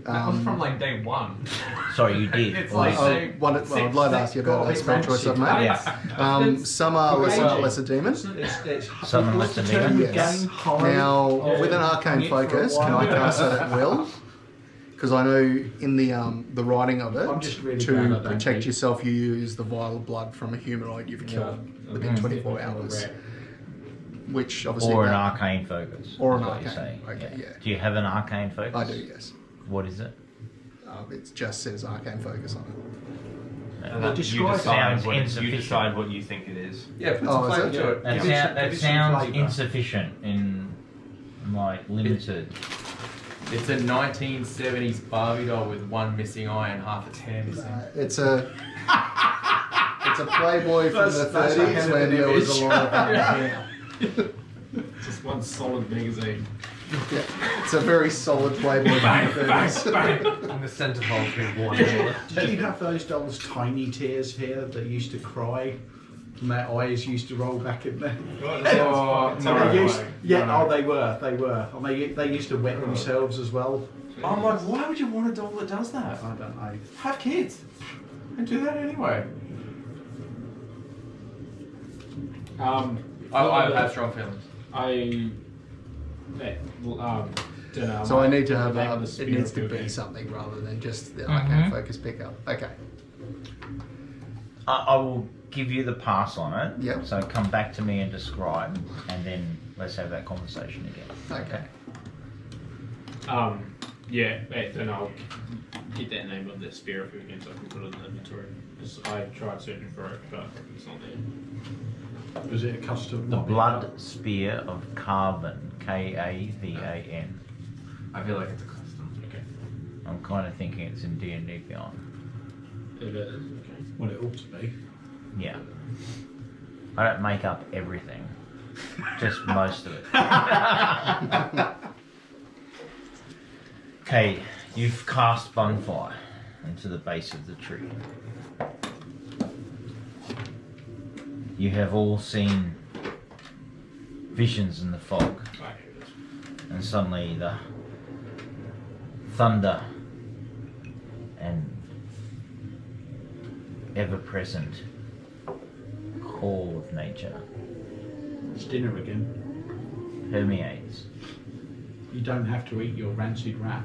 S3: That was from like day 1.
S4: Sorry, you did.
S3: It's
S4: Right.
S3: like
S7: I'd like to ask you about a spell choice I've made.
S4: Yes.
S7: Some are lesser demons.
S1: It's
S4: Some
S1: what's the
S4: lesser
S1: term?
S7: demons. Yes.
S1: Gain high.
S7: Now, with an
S1: on
S7: arcane
S1: it for a
S7: focus,
S1: while.
S7: can I cast that at will? Because I know in the writing of
S1: I'm
S7: it,
S1: just really glad I
S7: to
S1: don't
S7: protect
S1: keep-
S7: yourself, you use the vial of blood from a humanoid you've killed within 24 hours, which obviously
S4: Or an
S7: that-
S4: arcane focus.
S7: Or
S4: is
S7: an
S4: what you're
S7: arcane.
S4: saying.
S7: Okay, yeah.
S4: Do you have an arcane focus?
S7: I do, yes.
S4: What is it?
S7: It just says arcane focus on it.
S2: Uh,
S3: And you
S1: describe it.
S4: Sounds
S3: you
S4: insufficient.
S3: decide what you think it is.
S5: Yeah, put
S7: Oh,
S5: some
S7: is
S5: flavour
S7: it?
S5: to it.
S4: That,
S1: Give it some-
S4: that
S1: give it some
S4: sounds
S1: flavour.
S4: insufficient in like limited.
S5: It's a 1970s Barbie doll with one missing eye and half its hair missing.
S7: It's a Playboy from the
S1: That's a
S7: 30s
S1: hell of
S7: when
S1: an
S7: there was a
S1: image.
S7: lot of hair.
S2: Just one solid magazine.
S7: Yeah, it's a very solid Playboy from the 30s.
S3: And the centerfold being worn.
S1: Did you have those dolls' tiny tears here that used to cry? And their eyes used to roll back in there.
S5: Oh,
S1: And
S5: no
S1: they used,
S5: way.
S1: yeah,
S5: No.
S1: oh, they were. And they used to wet themselves as well.
S5: I'm like, why would you want a doll that does that?
S1: I don't know.
S5: Have kids. And do that anyway. I have strong feelings.
S2: Don't know.
S7: So I need to have
S2: name of the
S7: it
S2: spear
S7: needs to
S2: of
S7: be
S2: your
S7: something rather than just the arcane focus pickup. Okay.
S4: I will give you the pass on it.
S7: Yep.
S4: So come back to me and describe, and then let's have that conversation again.
S7: Okay.
S2: Yeah, then I'll get that name of the spear if again so I can put it in the inventory. Because I tried searching for it, but it's not there.
S1: Was it a custom?
S4: The Blood Spear of Carvan, Kavan.
S5: I feel like it's a custom.
S2: Okay.
S4: I'm kind of thinking it's in D&D Beyond.
S2: It is, okay.
S1: Well, it ought to be.
S4: Yeah. I don't make up everything, just most of it. Okay, you've cast bonfire into the base of the tree. You have all seen visions in the fog,
S2: Okay, that's
S4: and suddenly the thunder and ever-present call of nature
S1: It's dinner again.
S4: permeates.
S1: You don't have to eat your rancid rat.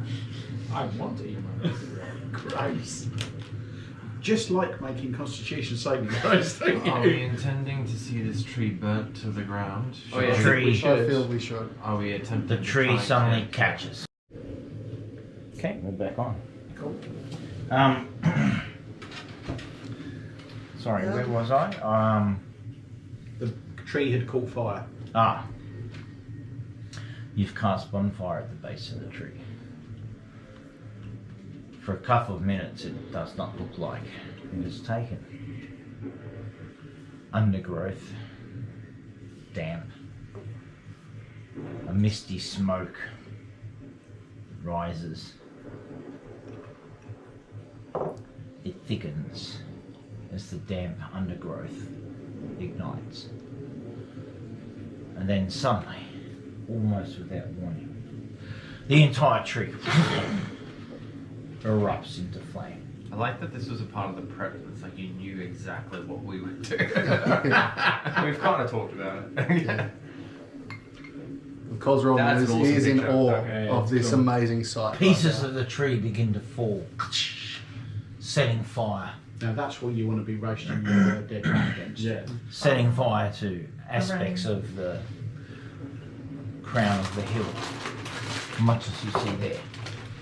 S2: I want to eat my rat.
S1: Gross. Just like making constitution saving throws, don't
S3: Are we
S1: you?
S3: intending to see this tree burnt to the ground?
S5: Oh, yeah.
S4: Tree.
S7: I feel we should.
S3: Are we attempting
S4: The
S3: to
S4: tree
S3: try and
S4: suddenly
S3: catch
S4: catches. Okay, we're back on.
S1: Cool.
S4: Sorry, where was I?
S1: The tree had caught fire.
S4: You've cast bonfire at the base of the tree. For a couple of minutes, it does not look like it is taken. Undergrowth, damp, a misty smoke rises. It thickens as the damp undergrowth ignites. And then suddenly, almost without warning, the entire tree erupts into flame.
S3: I like that this was a part of the prep. It's like you knew exactly what we would do.
S5: We've kind of talked about it.
S7: Cosroll
S5: That's
S7: knows
S5: an
S7: he
S5: awesome
S7: is in
S5: picture.
S7: awe
S2: Okay,
S7: of
S2: that's
S7: this
S2: cool.
S7: amazing sight.
S4: Pieces of the tree begin to fall, setting fire.
S1: Now that's what you want to be roasting your dead rat against.
S2: Yeah.
S4: Setting fire to aspects of the crown of the hill, much as you see there.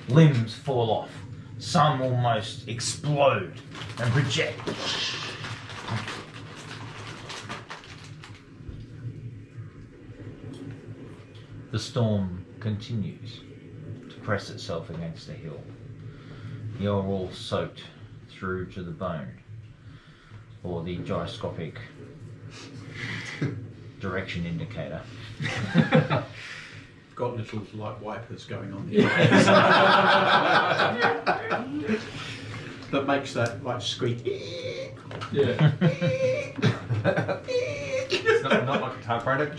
S4: Limbs fall off. Some almost explode and project. The storm continues to press itself against the hill. You're all soaked through to the bone, or the gyroscopic direction indicator.
S1: Got little like wipers going on that makes that like squeak.
S2: Yeah.
S3: It's not like a typewriter.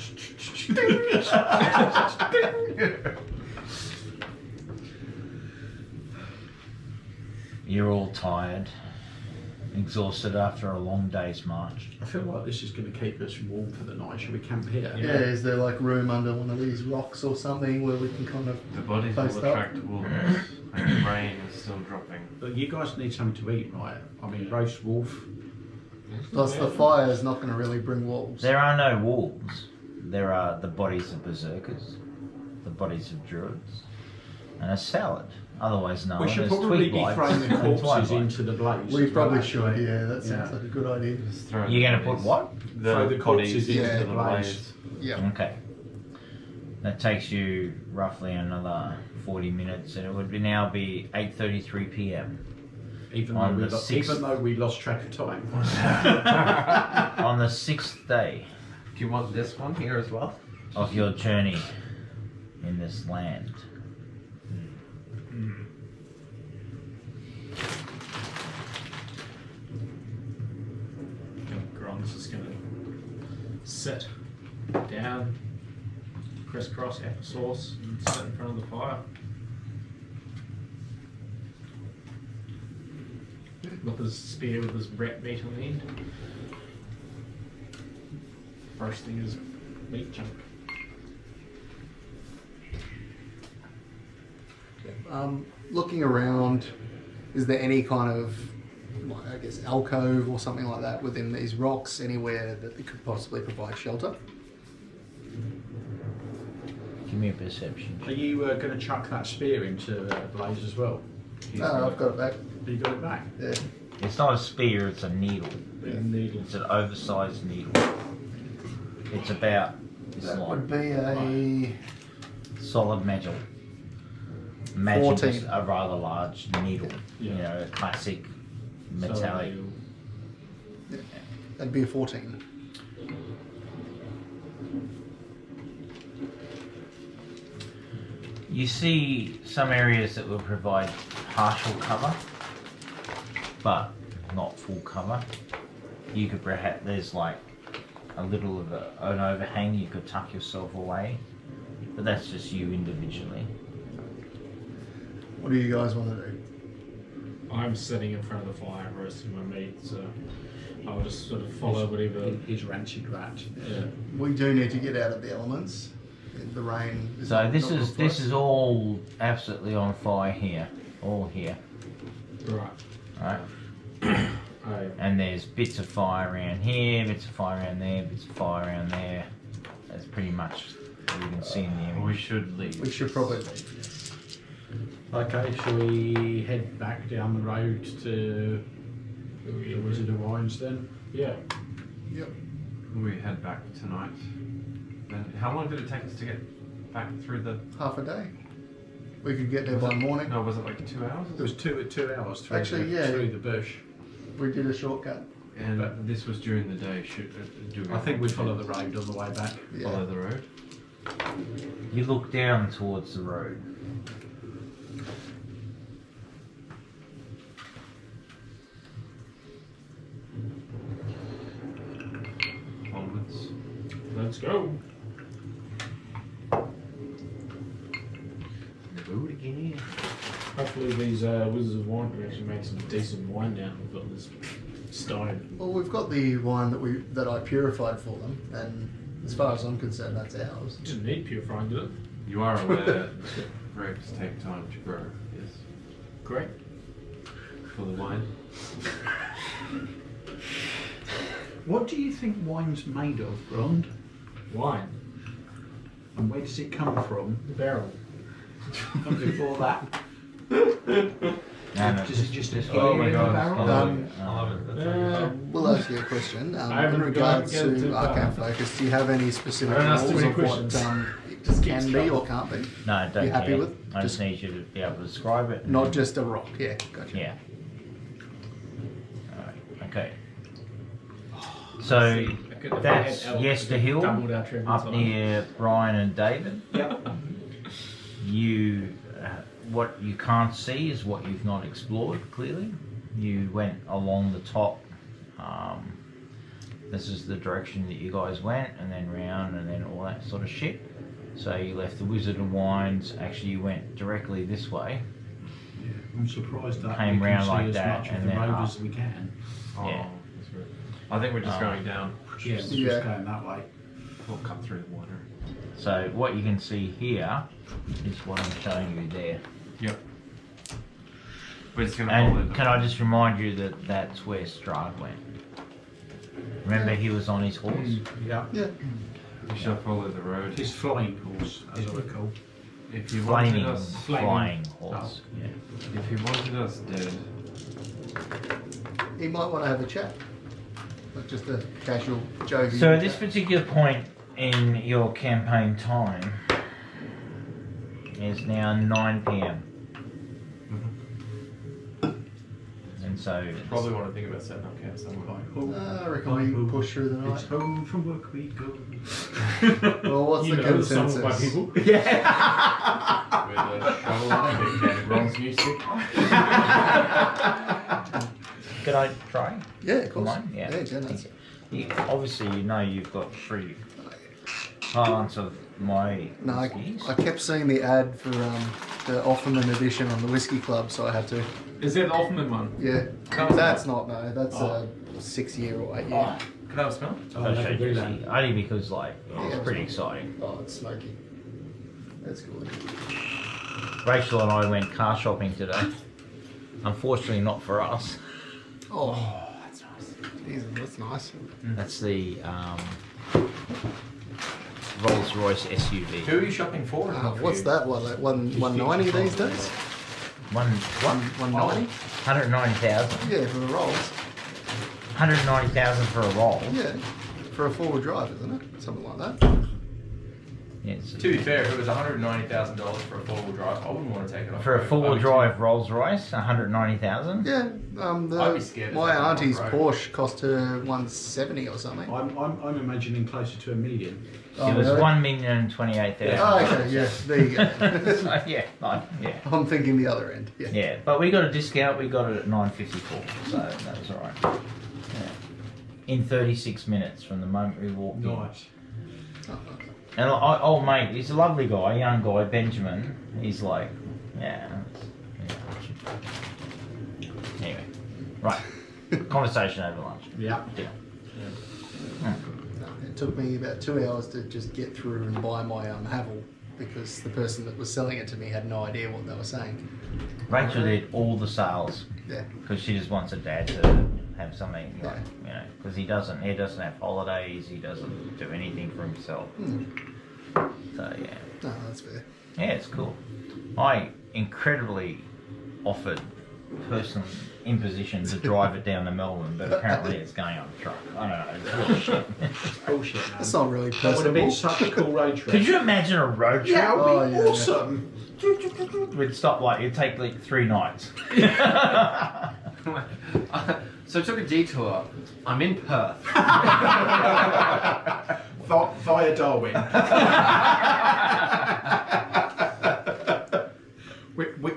S4: You're all tired, exhausted after a long day's march.
S1: I feel like this is going to keep us warm for the night. Should we camp here?
S7: Yeah, is there like room under one of these rocks or something where we can kind of
S3: The bodies
S7: Post
S3: will
S7: up.
S3: attract wolves, and the rain is still dropping.
S1: But you guys need something to eat, right? I mean, roast wolf.
S7: Plus the fire is not going to really bring wolves.
S4: There are no wolves. There are the bodies of berserkers, the bodies of druids, and a salad, otherwise known
S1: We should
S4: as
S1: probably
S4: twig
S1: be
S4: blights
S1: throwing the
S4: and
S1: corpses
S4: twilight.
S1: into the blaze.
S7: We
S1: as
S7: probably
S1: well,
S7: should,
S1: actually.
S7: yeah, that sounds
S1: Yeah.
S7: like a good idea.
S3: Just throw
S4: You're going to
S3: the
S4: put
S3: bodies-
S4: what?
S1: Throw the
S3: bodies
S1: corpses
S7: into
S3: into
S1: the
S3: the
S1: blaze.
S3: blaze.
S7: Yeah.
S4: Okay. That takes you roughly another 40 minutes, and it would be now be 8:33 p.m.
S1: Even
S4: On
S1: though,
S4: the sixth-
S1: even though we lost track of time.
S4: on the 6th day
S3: Do you want this one here as well?
S4: of your journey in this land.
S2: Gron's just gonna sit down, crisscross applesauce, and sit in front of the fire. With his spear with his rat meat on the end. First thing is meat chunk.
S7: Looking around, is there any kind of, like, I guess, alcove or something like that within these rocks, anywhere that it could possibly provide shelter?
S4: Give me a perception.
S1: Are you going to chuck that spear into the blaze as well?
S7: No, I've got it back.
S1: You got it back?
S7: Yeah.
S4: It's not a spear, it's a needle.
S1: Needle.
S4: It's an oversized needle. It's about this
S7: That
S4: long.
S7: would be a
S4: Solid metal. Imagine
S7: 14.
S4: just a rather large needle.
S2: Yeah.
S4: You know, a classic metallic.
S7: that'd be a 14.
S4: You see some areas that will provide partial cover, but not full cover. You could perhaps, there's like a little of an overhang, you could tuck yourself away, but that's just you individually.
S7: What do you guys want to do?
S2: I'm sitting in front of the fire roasting my meat, so I'll just sort of follow whatever.
S1: His rancid rat.
S2: Yeah.
S7: We do need to get out of the elements. The rain. Is
S4: So
S7: not
S4: this
S7: good
S4: is
S7: for
S4: this
S7: us.
S4: is all absolutely on fire here, all here,
S2: Right.
S4: right?
S2: I
S4: And there's bits of fire around here, bits of fire around there, bits of fire around there. That's pretty much what you can see in the image.
S3: We should leave.
S7: We should probably leave. Yes.
S1: Okay, shall we head back down the road to the Wizard of Wines then?
S2: yeah.
S7: Yep.
S3: We head back tonight. And how long did it take us to get back through the?
S7: Half a day. We could get there by morning.
S3: No, was it like 2 hours?
S1: It was 2 hours through,
S7: Actually, yeah.
S1: through the bush.
S7: We did a shortcut.
S3: And
S1: But-
S3: this was during the day. Should do we
S1: I think we
S3: want to
S1: follow the road on the way back.
S7: Yeah.
S3: follow the road?
S4: You look down towards the road.
S3: Onwards.
S2: Let's go.
S3: The road again.
S2: Hopefully these Wizards of Wine can actually make some decent wine now. We've got this stone.
S7: Well, we've got the wine that I purified for them, and as far as I'm concerned, that's ours.
S2: Didn't need purifying, did it?
S3: You are aware that grapes take time to grow. Yes.
S2: Great.
S3: For the wine.
S1: What do you think wine's made of, Grond?
S2: Wine.
S1: And where does it come from?
S2: The barrel.
S1: Comes before that.
S4: No,
S1: Does it just appear
S3: Oh my
S1: in the
S3: god.
S1: barrel?
S3: I love it. That's really cool.
S7: We'll ask you a question.
S2: I haven't
S7: In regards
S2: gone
S7: to
S2: to
S7: Arcane Focus, do you have any specific
S2: I don't ask too
S7: rules
S2: many
S7: of what
S2: questions.
S7: it
S2: Just keeps
S7: can be
S2: going.
S7: or can't be?
S4: No, don't
S7: You happy
S4: care.
S7: with?
S4: I just need you to be able to describe it.
S7: Not just a rock. Yeah, gotcha.
S4: Yeah. Alright, okay. So that's Yester Hill,
S2: Doubled our trivia
S4: up
S2: time.
S4: near Brian and David.
S1: Yep.
S4: You, what you can't see is what you've not explored clearly. You went along the top. This is the direction that you guys went, and then round, and then all that sort of shit. So you left the Wizard and Wines. Actually, you went directly this way.
S1: Yeah, I'm surprised that
S4: Came
S1: we
S4: round
S1: can see
S4: like
S1: as
S4: that
S1: much of
S4: and
S1: the
S4: then
S1: road
S4: up.
S1: as we can.
S4: Yeah.
S3: That's weird. I think we're just going down.
S1: Yeah, we're
S7: Yeah.
S1: just going that way.
S3: We'll cut through the water.
S4: So what you can see here is what I'm showing you there.
S3: Yep. We're just gonna follow
S4: And
S3: the-
S4: can I just remind you that that's where Strahd went? Remember, he was on his horse.
S1: Yeah.
S7: Yeah.
S3: We shall follow the road.
S1: His flying horse, as I recall.
S3: If you wanted
S4: Flaming,
S3: us,
S4: flying horse. Yeah.
S3: if you wanted us dead,
S7: He might want to have a chat. Like just a casual joke.
S4: So at this particular point in your campaign time is now 9 p.m. And so
S5: Probably want to think about setting up camp somewhere.
S7: I reckon we can push through the
S1: It's
S7: night.
S1: home from work we go.
S7: Well, what's
S2: You
S7: the
S2: know the song
S7: consensus?
S2: by people.
S5: With a shovel and Ron's music.
S4: could I try?
S7: Yeah, of course.
S4: Mine? Yeah.
S7: Yeah, that's
S4: Obviously, you know you've got 3 parts of my
S7: No,
S4: whiskeys.
S7: I kept seeing the ad for the Offerman edition on the Whiskey Club, so I had to.
S2: Is that the Hoffman one?
S7: Yeah,
S5: That was
S7: that's not no. That's a 6-year or 8-year.
S4: Oh,
S5: Can I have a smell?
S1: Oh,
S4: I'll
S1: that
S4: show
S1: could
S4: you
S1: do
S4: see.
S1: that.
S4: Only because like it's
S7: Yeah.
S4: pretty exciting.
S7: Oh, it's smoky. That's good.
S4: Rachel and I went car shopping today. Unfortunately, not for us.
S7: Oh, that's nice. Jesus, that's nice.
S4: That's the Rolls Royce SUV.
S5: Who are you shopping for?
S7: What's that? What, like 190 these days?
S4: One
S7: 190?
S4: 190,000.
S7: Yeah, for the rolls.
S4: 190,000 for a roll.
S7: Yeah, for a 4-wheel drive, isn't it? Something like that.
S4: Yes.
S5: To be fair, if it was $190,000 for a 4-wheel drive, I wouldn't want to take it off.
S4: For a
S5: road.
S4: 4-wheel
S5: I'd be
S4: drive Rolls Royce, 190,000.
S7: Yeah,
S5: I'd be scared of
S7: my
S5: that on
S7: auntie's
S5: the road.
S7: Porsche cost her 170 or something.
S1: I'm imagining closer to $1 million.
S4: It was 1,028,000.
S7: Oh, okay, yeah, there you go.
S4: So, yeah, like, yeah.
S7: I'm thinking the other end. Yeah.
S4: Yeah, but we got a discount. We got it at 9.54, so that was all right. Yeah. In 36 minutes from the moment we walked in.
S1: Nice.
S4: And old mate, he's a lovely guy, young guy, Benjamin. He's like, yeah. Anyway, right. Conversation over lunch.
S1: Yeah.
S4: Dinner.
S7: It took me about 2 hours to just get through and buy my Havel because the person that was selling it to me had no idea what they were saying.
S4: Rachel did all the sales
S7: Yeah.
S4: because she just wants her dad to have something, like,
S7: Yeah.
S4: you know, because he doesn't have holidays, he doesn't do anything for himself. So yeah.
S7: No, that's fair.
S4: Yeah, it's cool. I incredibly offered person in position to drive it down to Melbourne, but apparently it's going on a truck. I don't know. It's bullshit.
S1: It's bullshit, man.
S7: That's not really
S1: That would have been
S7: personable.
S1: such a cool road trip.
S4: Could you imagine a road trip?
S1: Yeah, it would
S7: Oh,
S1: be
S7: yeah.
S1: awesome.
S4: We'd stop like it'd take like 3 nights.
S3: so I took a detour. I'm in Perth.
S1: Via Darwin.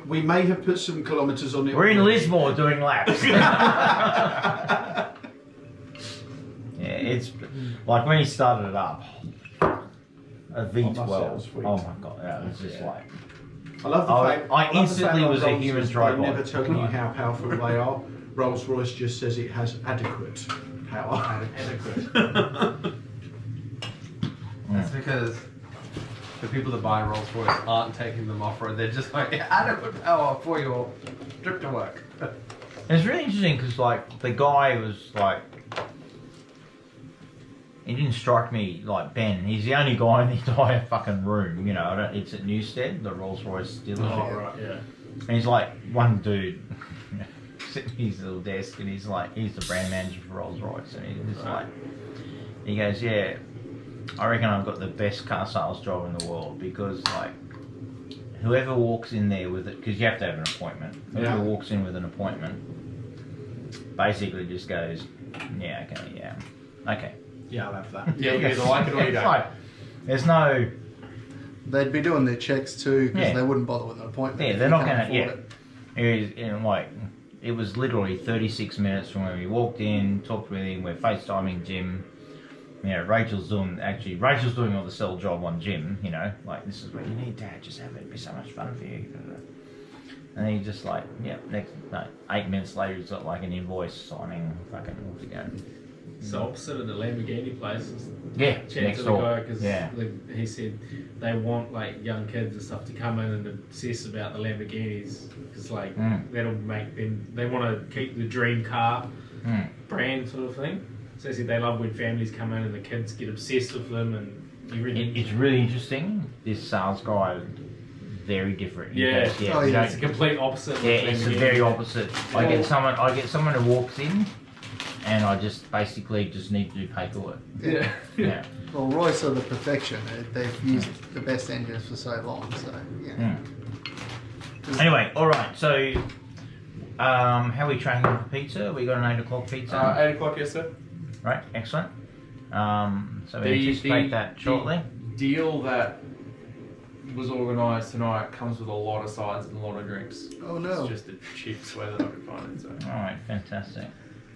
S1: we may have put some kilometres on it.
S4: We're in Lismore doing laps. Yeah, it's like when he started it up, a V12.
S1: sweet.
S4: Oh my god, yeah, it was just
S1: Yeah.
S4: like.
S1: I love the
S4: I
S1: fact.
S4: love the instantly
S1: fact
S4: was a
S1: Rolls
S4: human
S1: Royce,
S4: drive
S1: They
S4: by.
S1: never tell you how powerful they are. Rolls Royce just says it has adequate power.
S5: Adequate. That's because the people that buy Rolls Royce aren't taking them off road. They're just like adequate power for your trip to work.
S4: It's really interesting because like the guy was like, he didn't strike me like Ben. He's the only guy in the entire fucking room. You know, it's at Newstead, the Rolls Royce dealership.
S2: Oh, right, yeah.
S4: And he's like one dude sitting at his little desk, and he's the brand manager for Rolls Royce, and he's like, he goes, yeah, I reckon I've got the best car sales job in the world, because like whoever walks in there with it, because you have to have an appointment. Whoever walks in with an appointment basically just goes, yeah, okay.
S1: Yeah, I'll have that.
S5: Yeah, you either like it or you
S4: It's
S5: don't.
S4: like, there's no.
S7: They'd be doing their checks too because
S4: Yeah.
S7: they wouldn't bother with an appointment.
S4: Yeah,
S7: if
S4: they're
S7: you
S4: not
S7: can't
S4: going to.
S7: afford
S4: Yeah, it was literally 36 minutes from when we walked in, talked with him. We're FaceTiming Jim. You know, Rachel's doing all the sell job on Jim. You know, like, this is what you need, Dad. Just have it. It'd be so much fun for you. And he's just like, 8 minutes later, he's got like an invoice signing, fucking all to go.
S2: It's the opposite of the Lamborghini place.
S4: Yeah,
S2: Chat
S4: next
S2: to the
S4: door.
S2: guy because
S4: Yeah.
S2: he said they want like young kids and stuff to come in and obsess about the Lamborghinis because like that'll make them. They want to keep the dream car brand sort of thing. So they said they love when families come in and the kids get obsessed with them and you really.
S4: It's really interesting. This sales guy, very different. He
S2: Yeah,
S4: goes,
S7: Oh,
S4: you
S7: yeah.
S4: don't-
S2: it's a complete opposite.
S4: Yeah,
S2: of
S4: it's the
S2: Lamborghini.
S4: very opposite. I get someone who walks in, and I just basically just need to do paperwork.
S7: it.
S4: Yeah.
S7: Well, Royce are the perfection. They've used the best engines for so long, so yeah.
S4: Anyway, all right. So, how are we tracking for pizza? We got an 8 o'clock pizza.
S5: 8 o'clock, yes, sir.
S4: Right. Excellent. So we anticipate that shortly.
S5: The deal that was organised tonight comes with a lot of sides and a lot of drinks.
S7: Oh no,
S5: It's just the cheapest way that I could find it. So
S4: All right. Fantastic.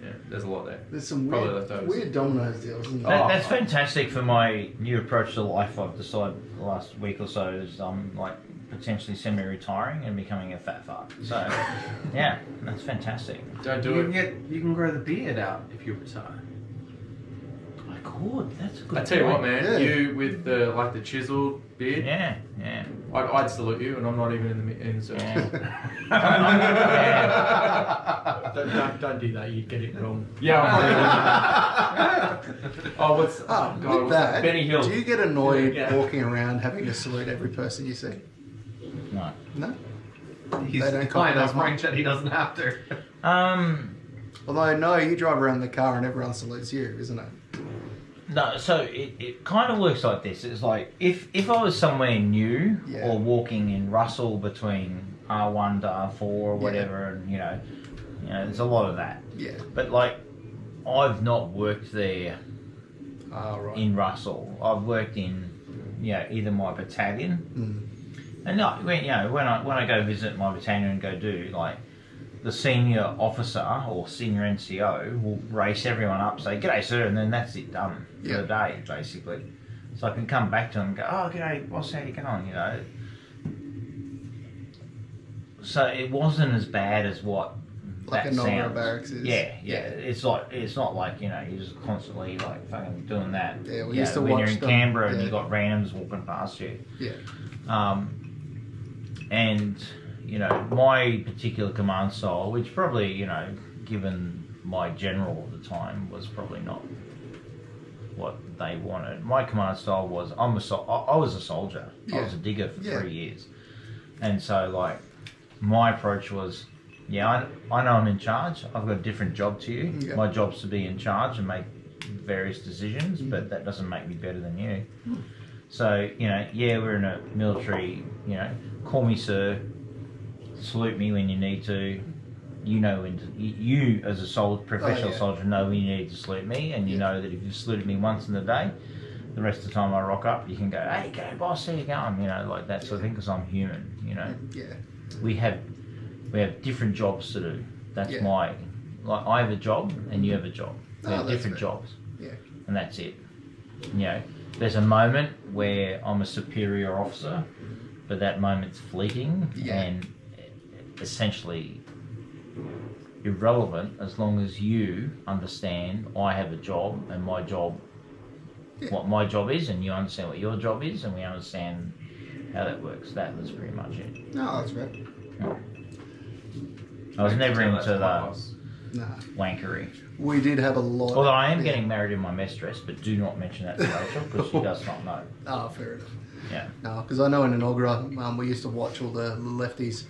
S5: yeah, there's a lot there.
S7: there's some
S5: Probably
S7: weird,
S5: leftovers.
S7: weird Domino's deals, isn't there?
S4: That's fantastic for my new approach to life. I've decided the last week or so is I'm like potentially semi-retiring and becoming a fat fuck. So, yeah, that's fantastic.
S5: Don't do it.
S3: You can grow the beard out if you retire.
S4: I could. That's a good.
S5: I tell you what,
S4: point.
S5: man,
S7: Yeah.
S5: you with the chiseled beard,
S4: Yeah.
S5: I'd salute you, and I'm not even in the circle.
S4: Yeah.
S1: Don't do that. You get it wrong.
S5: Yeah. Oh, what's
S7: Oh,
S5: God?
S7: with
S5: What's
S7: that,
S5: Benny Hill.
S7: do you get annoyed
S5: Yeah.
S7: walking around having to salute every person you see?
S4: No.
S7: No.
S3: He's
S7: They don't
S3: high
S7: copy
S3: enough
S7: that
S3: range that he doesn't have to.
S7: Although no, you drive around the car and everyone salutes you, isn't it?
S4: No, so it kind of works like this. It's like if I was somewhere new
S7: Yeah.
S4: or walking in Russell between R1 to R4 or whatever, and you know, there's a lot of that.
S7: Yeah.
S4: But like, I've not worked there
S7: Ah, right.
S4: in Russell. I've worked in, either my battalion, and when I go visit my battalion and go do like. The senior officer or senior NCO will race everyone up, say, "G'day, sir," and then that's it, done for the day, basically. So I can come back to them and go, "Oh, g'day, boss, how you going?" So it wasn't as bad as what
S7: Like
S4: that
S7: a normal
S4: sounds.
S7: barracks is.
S4: Yeah. It's not like you're just constantly like fucking doing that.
S7: Yeah, we used to
S4: when
S7: watch
S4: you're in
S7: them,
S4: Canberra and
S7: yeah.
S4: you got randoms walking past you.
S7: Yeah.
S4: And my particular command style, which probably, given my general at the time, was probably not what they wanted. My command style was, I was a soldier. I was a digger for 3 years. And so, like, my approach was, I know I'm in charge. I've got a different job to you.
S7: Yeah.
S4: My job's to be in charge and make various decisions, but that doesn't make me better than you. So, we're in a military, call me sir, salute me when you need to. You as a professional soldier know when you need to salute me, and you know that if you've saluted me once in the day, the rest of the time I rock up, you can go, "Hey, go boss, how you going?" Like that sort of thing, because I'm human.
S7: Yeah.
S4: We have different jobs to do. That's
S7: Yeah.
S4: I have a job and you have a job. We
S7: Oh,
S4: have
S7: that's
S4: different
S7: fair.
S4: jobs.
S7: Yeah.
S4: And that's it. There's a moment where I'm a superior officer, but that moment's fleeting and essentially irrelevant as long as you understand I have a job and my job, what my job is, and you understand what your job is, and we understand how that works. That was pretty much it.
S7: No, that's right.
S4: I was never
S5: Tell that
S4: into
S5: to my
S4: the.
S5: boss.
S7: Nah.
S4: wankery.
S7: We did have a lot.
S4: Although I am
S7: yeah.
S4: getting married in my mess dress, but do not mention that to Rachel because she does not know.
S7: Oh, fair enough.
S4: Yeah.
S7: No, because I know in Inaugura, we used to watch all the lefties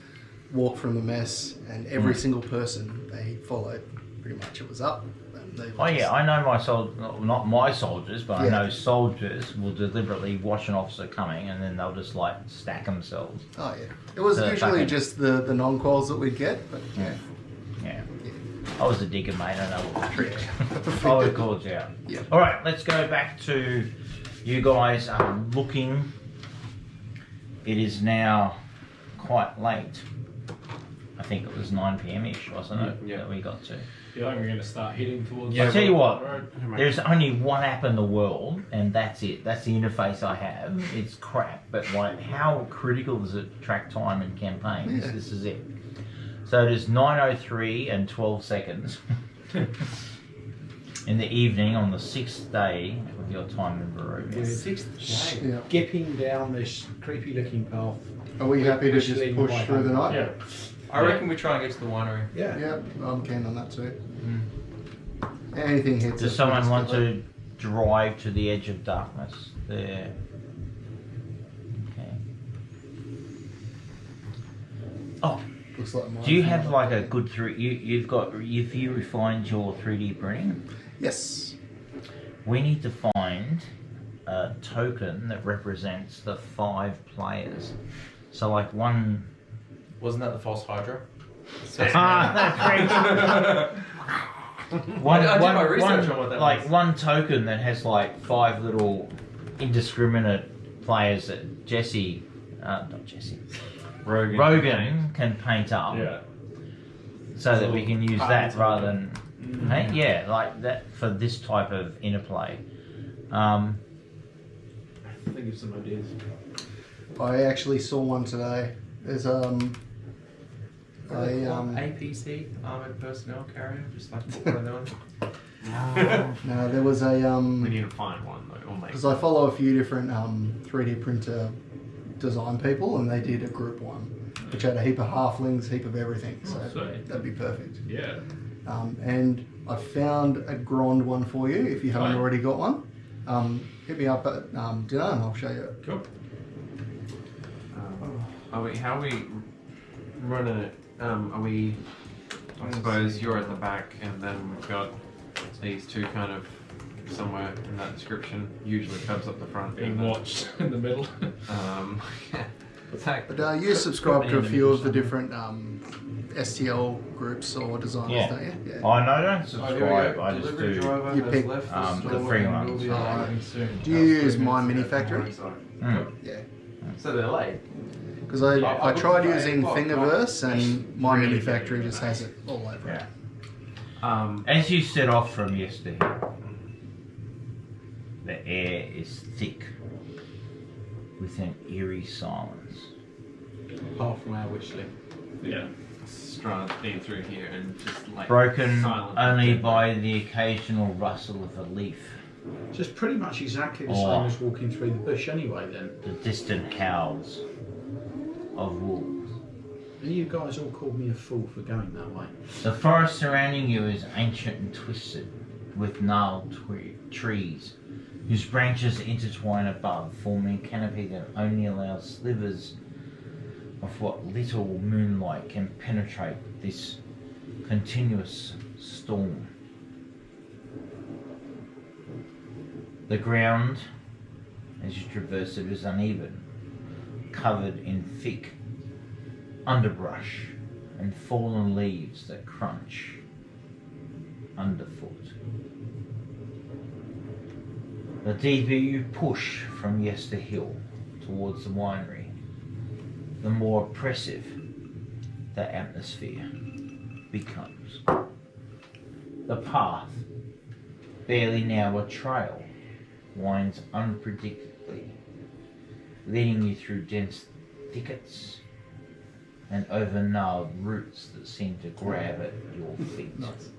S7: walk from the mess, and every single person they followed, pretty much it was up. And they were
S4: Yeah, I know my not my soldiers, but I
S7: Yeah.
S4: know soldiers will deliberately watch an officer coming and then they'll just like stack themselves.
S7: Oh yeah, it was
S4: So
S7: usually
S4: fucking-
S7: just the non-quals that we'd get, but yeah.
S4: Yeah. I was a digger, mate. I know all the tricks. I would have called you out.
S7: Yeah.
S4: All right, let's go back to you guys looking. It is now quite late. I think it was 9 p.m.-ish, wasn't it?
S3: Yeah.
S4: That we got to.
S2: Yeah, I think we're going to start heading towards.
S4: I'll tell you what,
S2: Road.
S4: there's only one app in the world, and that's it. That's the interface I have. It's crap, but how critical is it track time in campaigns?
S7: Yeah.
S4: This is it. So it is 9:03 and 12 seconds in the evening on the 6th day of your time in Baru.
S1: We're
S7: Yeah.
S1: skipping down this creepy-looking path.
S7: Are we happy to
S1: Which
S7: just
S1: lead
S7: push
S1: the way
S7: through the
S1: home.
S7: night?
S2: Yeah.
S5: I reckon we try and get to the winery.
S1: Yeah.
S7: Yeah, I'm keen on that too. Anything hits
S4: Does
S7: us,
S4: someone
S7: we'll
S4: want
S7: just go
S4: to drive to the edge of darkness there? Okay. Oh,
S7: there. Looks like
S4: do you have like a good you've got, if you refined your 3D printing,
S7: Yes.
S4: we need to find a token that represents the 5 players. So like one.
S5: Wasn't that the false Hydra?
S4: One,
S5: I did my
S4: one-
S5: research
S4: one-
S5: on what that
S4: like
S5: was.
S4: one token that has like 5 little indiscriminate players that Rogan can paint up,
S2: Yeah.
S4: so that we can use that
S2: Pattern
S4: rather
S2: token.
S4: than hey, yeah, like that for this type of interplay.
S2: Think of some ideas.
S7: I actually saw one today. There's
S5: APC, armored personnel carrier, just like what we're doing.
S7: no, there was
S3: We
S7: a
S3: need to find one though, or make.
S7: because I follow a few different 3D printer design people, and they did a group one, which had a heap of halflings, heap of everything. So
S2: sweet.
S7: that'd be perfect.
S2: Yeah.
S7: And I found a Grand one for you if you haven't
S2: Right.
S7: already got one. Hit me up at dinner and I'll show you.
S2: Cool.
S3: How are we running it? Are we? I suppose you're at the back, and then we've got these two kind of somewhere in that description. Usually Cubs up the front.
S2: Being
S3: and then,
S2: watched in the middle.
S3: yeah. Attack.
S7: But you subscribe to a few of the different STL groups or designers,
S4: Yeah.
S7: don't you? Yeah.
S4: Oh no, don't subscribe. I just
S5: Delivery
S4: do.
S5: driver
S7: You
S5: has
S7: pick,
S5: left
S4: the
S5: store
S4: free
S5: and
S4: ones.
S5: will be arriving soon.
S7: Do you use My Mini Factory?
S4: Mm.
S7: Yeah.
S5: So they're late.
S7: Because
S5: Yeah,
S7: I
S5: I
S7: tried
S5: booked for
S7: using
S5: 8 o'clock,
S7: Thingiverse and My
S3: really
S7: Mini
S3: good,
S7: Factory just
S3: nice.
S7: has it all over it.
S4: Yeah. As you set off from Yester Hill, the air is thick with an eerie silence.
S1: Apart from our wish list.
S2: Yeah.
S3: Strahd been through here and just like
S4: Broken
S3: silent.
S4: only by the occasional rustle of a leaf,
S1: Just pretty much exactly the
S4: Oh.
S1: same as walking through the bush anyway then.
S4: the distant howls of wolves.
S1: And you guys all called me a fool for going that way.
S4: The forest surrounding you is ancient and twisted, with gnarled trees, whose branches intertwine above, forming a canopy that only allows slivers of what little moonlight can penetrate this continuous storm. The ground, as you traverse it, is uneven, covered in thick underbrush and fallen leaves that crunch underfoot. The deeper you push from Yester Hill towards the winery, the more oppressive the atmosphere becomes. The path, barely now a trail, winds unpredictably, leading you through dense thickets and over gnarled roots that seem to grab at your feet.
S7: Nice.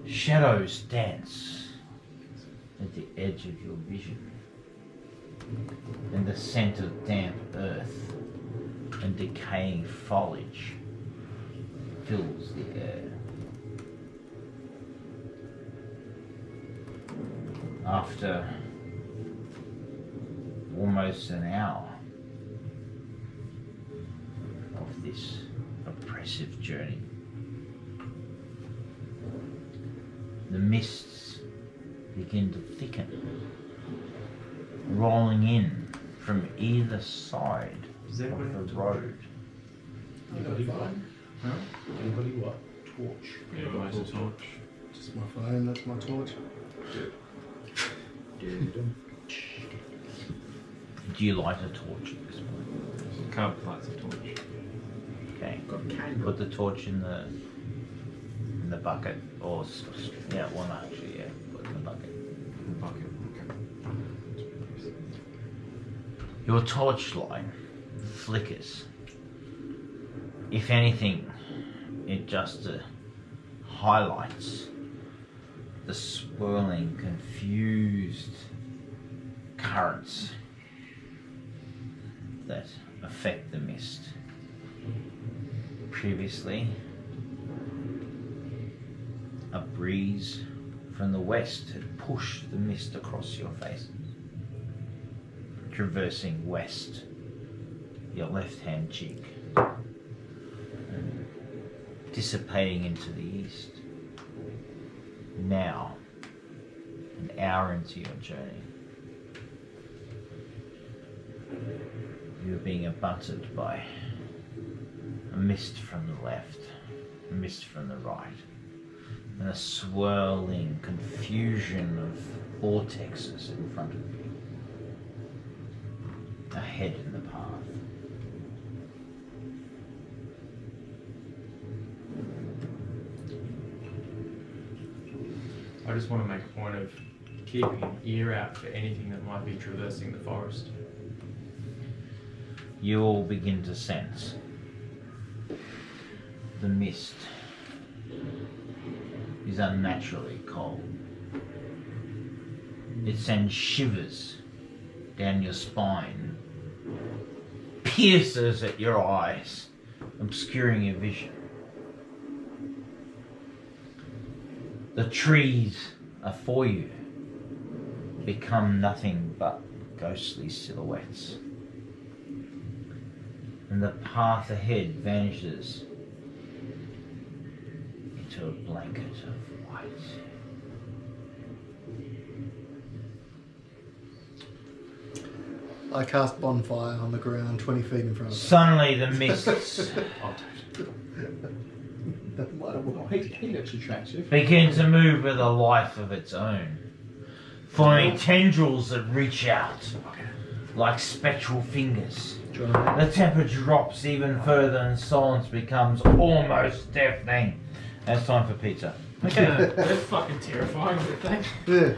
S4: Shadows dance at the edge of your vision, and the scent of damp earth and decaying foliage fills the air. after almost an hour of this oppressive journey, the mists begin to thicken, rolling in from either side
S5: Does
S4: of
S5: everybody
S4: the road.
S2: Anybody what?
S5: Huh?
S2: Anybody what? Torch.
S5: Yeah, guys, a torch.
S7: Just my phone, that's my torch.
S4: Do you light a torch at this point?
S3: Can't lights a torch.
S4: Okay.
S1: Got a candle.
S4: Put the torch in the bucket, or yeah, one actually, yeah, put it in the bucket.
S3: Bucket.
S4: Your torchlight flickers. If anything, it just highlights the swirling, confused currents that affect the mist. Previously, a breeze from the west had pushed the mist across your faces, traversing west, your left-hand cheek, and dissipating into the east. Now, an hour into your journey, you're being abutted by a mist from the left, a mist from the right, and a swirling confusion of vortexes in front of you, ahead in the path.
S5: I just want to make a point of keeping an ear out for anything that might be traversing the forest.
S4: You all begin to sense the mist is unnaturally cold. It sends shivers down your spine, pierces at your eyes, obscuring your vision. The trees afore you become nothing but ghostly silhouettes, and the path ahead vanishes into a blanket of white.
S7: I cast bonfire on the ground 20 feet in front of
S4: Suddenly the mists
S7: That might have worked.
S1: He looks attractive.
S4: begin to move with a life of its own, forming tendrils that reach out like spectral fingers. The temperature drops even further and silence becomes almost deafening. Now it's time for pizza.
S2: Okay. They're fucking terrifying, aren't they?
S7: Yeah.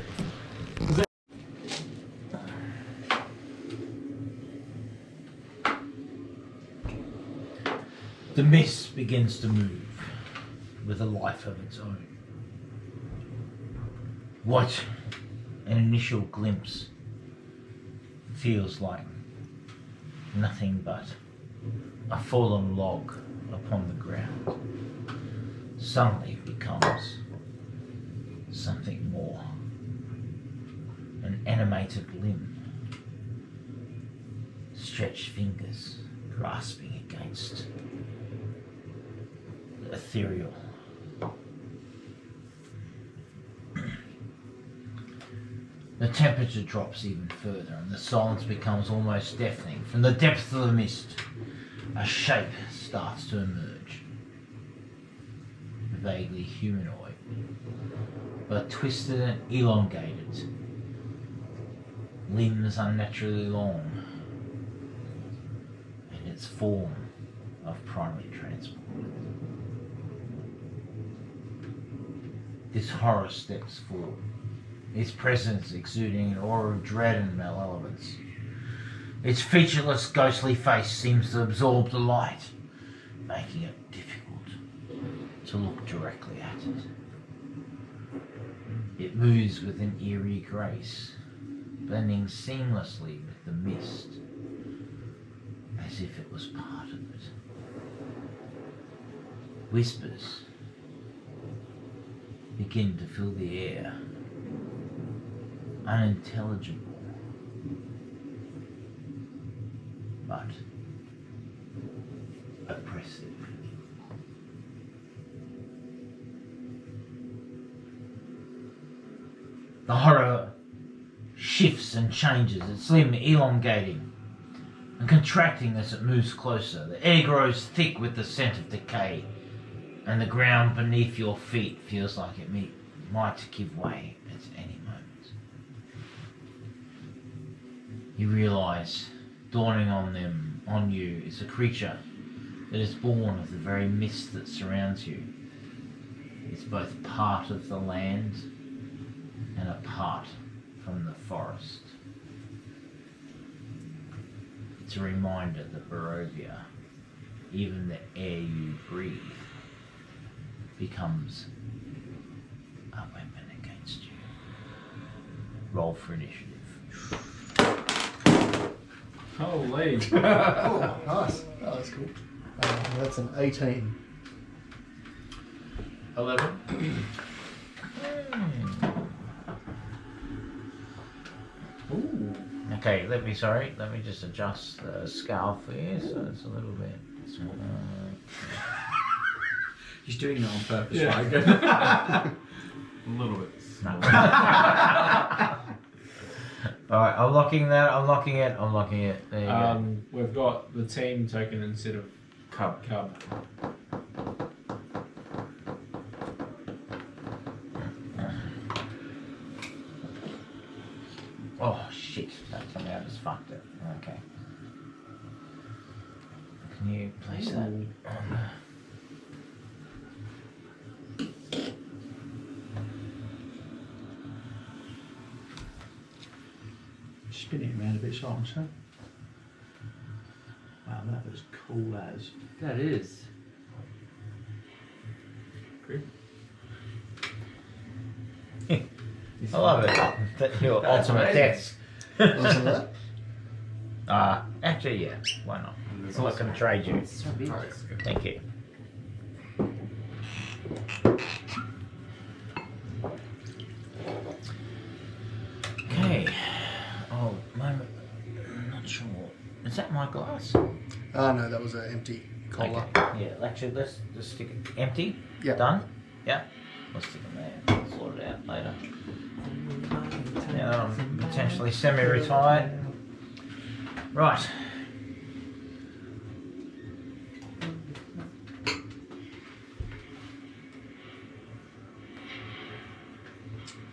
S4: The mist begins to move with a life of its own. What an initial glimpse feels like nothing but a fallen log upon the ground suddenly becomes something more. An animated limb, stretched fingers grasping against the ethereal. The temperature drops even further and the silence becomes almost deafening. From the depths of the mist, a shape starts to emerge. Vaguely humanoid, but twisted and elongated. Limbs unnaturally long, and its form of primary transport. This horror steps forward, its presence exuding an aura of dread and malevolence. Its featureless, ghostly face seems to absorb the light, making it difficult to look directly at it. It moves with an eerie grace, blending seamlessly with the mist, as if it was part of it. Whispers begin to fill the air, unintelligible, but oppressive. The horror shifts and changes, its limb elongating and contracting as it moves closer. The air grows thick with the scent of decay, and the ground beneath your feet feels like it might give way at any moment. You realise, dawning on you, is a creature that is born of the very mist that surrounds you. It's both part of the land and apart from the forest. It's a reminder that Barovia, even the air you breathe, becomes a weapon against you. Roll for initiative.
S2: Holy.
S7: Oh, nice. Oh, that's cool. That's an 18.
S5: 11.
S2: Ooh.
S4: Okay, let me just adjust the scale for you, so it's a little bit.
S1: He's doing that on purpose,
S2: Yeah.
S1: right?
S3: A little bit.
S4: Alright, I'm locking it. There you go.
S2: We've got the team token instead of
S3: Cub.
S2: cub.
S4: Oh shit, that's something I just fucked it. Okay. Can you place that on
S1: Spin it around a bit, Simon, sir. Wow, that was cool as.
S3: That is.
S4: I love it. Your ultimate death.
S7: Wasn't that?
S4: Actually, yeah. Why not? I'm not going to trade you. Thank you. Okay. Oh, moment. I'm not sure. Is that my glass?
S7: Oh, no, that was an empty collar.
S4: Okay. Yeah, actually, let's just stick it empty.
S7: Yeah.
S4: Done? Yeah. Let's stick it there. We'll sort it out later. Now I'm potentially semi-retired. Right.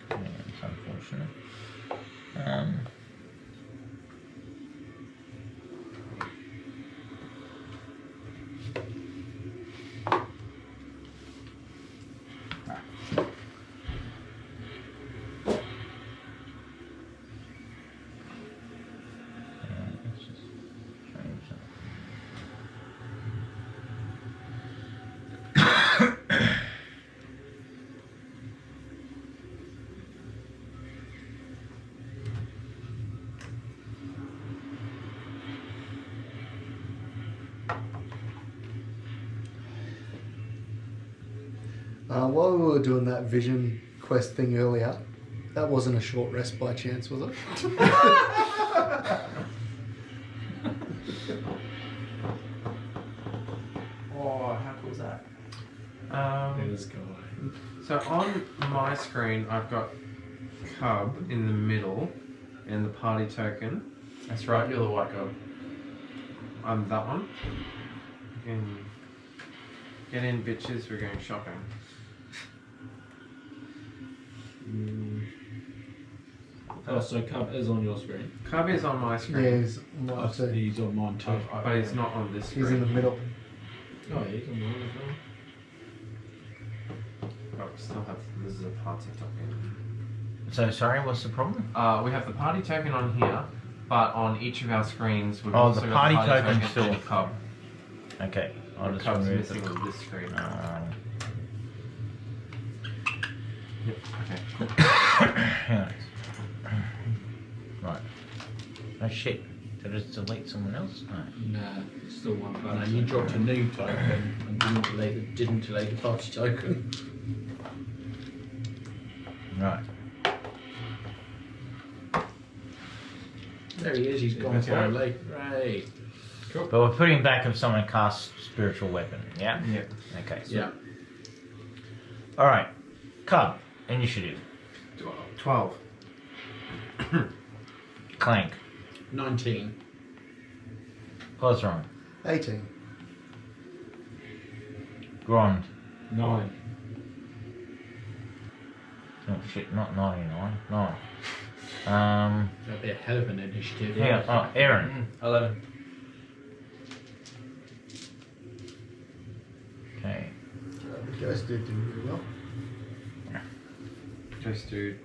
S4: Yeah, it's unfortunate. Let's just change that.
S7: While we were doing that vision quest thing earlier, that wasn't a short rest by chance, was it?
S5: Oh, how cool is that?
S2: It was cool.
S3: So on my screen, I've got Cub in the middle and the party token.
S5: That's right, you're the white girl.
S3: I'm that one. You can get in, bitches. We're going shopping.
S2: Oh, so cub is on your screen.
S3: Cub is on my
S7: Yeah,
S3: screen,
S7: he's on mine too.
S1: He's on mine too.
S3: but he's not on this
S7: He's in the
S3: screen.
S7: middle.
S2: Oh, yeah, he's on mine as well.
S3: But we still have. This is a party token.
S4: So sorry, what's the problem?
S3: We have the party token on here, but on each of our screens we've
S4: Oh,
S3: also
S4: the
S3: got
S4: party
S3: the party
S4: token's
S3: token
S4: still-
S3: and Cub.
S4: Okay, I'll
S3: The
S4: just
S3: Cub's
S4: remove
S3: missing
S4: the.
S3: on this screen. Yep. Okay. Cool.
S4: Hang on. Right. Oh shit. Did I just delete someone else? No.
S2: Nah, it's still one
S1: No,
S2: party.
S1: you dropped a new token and didn't delete the party token.
S4: Right.
S1: There he is. He's gone
S2: Okay.
S1: finally. Right.
S4: But we're putting back if someone casts spiritual weapon. Yeah.
S3: Yeah.
S4: Okay.
S1: Yeah.
S4: All right. Cub. Initiative.
S3: 12.
S4: Clank.
S1: 19.
S4: Cosron.
S7: 18.
S4: Grond.
S2: 9.
S4: Oh shit, not 99. 9.
S1: That'd be a hell of an initiative.
S4: Hang on. Oh, Aaron.
S5: 11.
S4: Okay.
S7: The ghost dude did really well.
S3: Just do.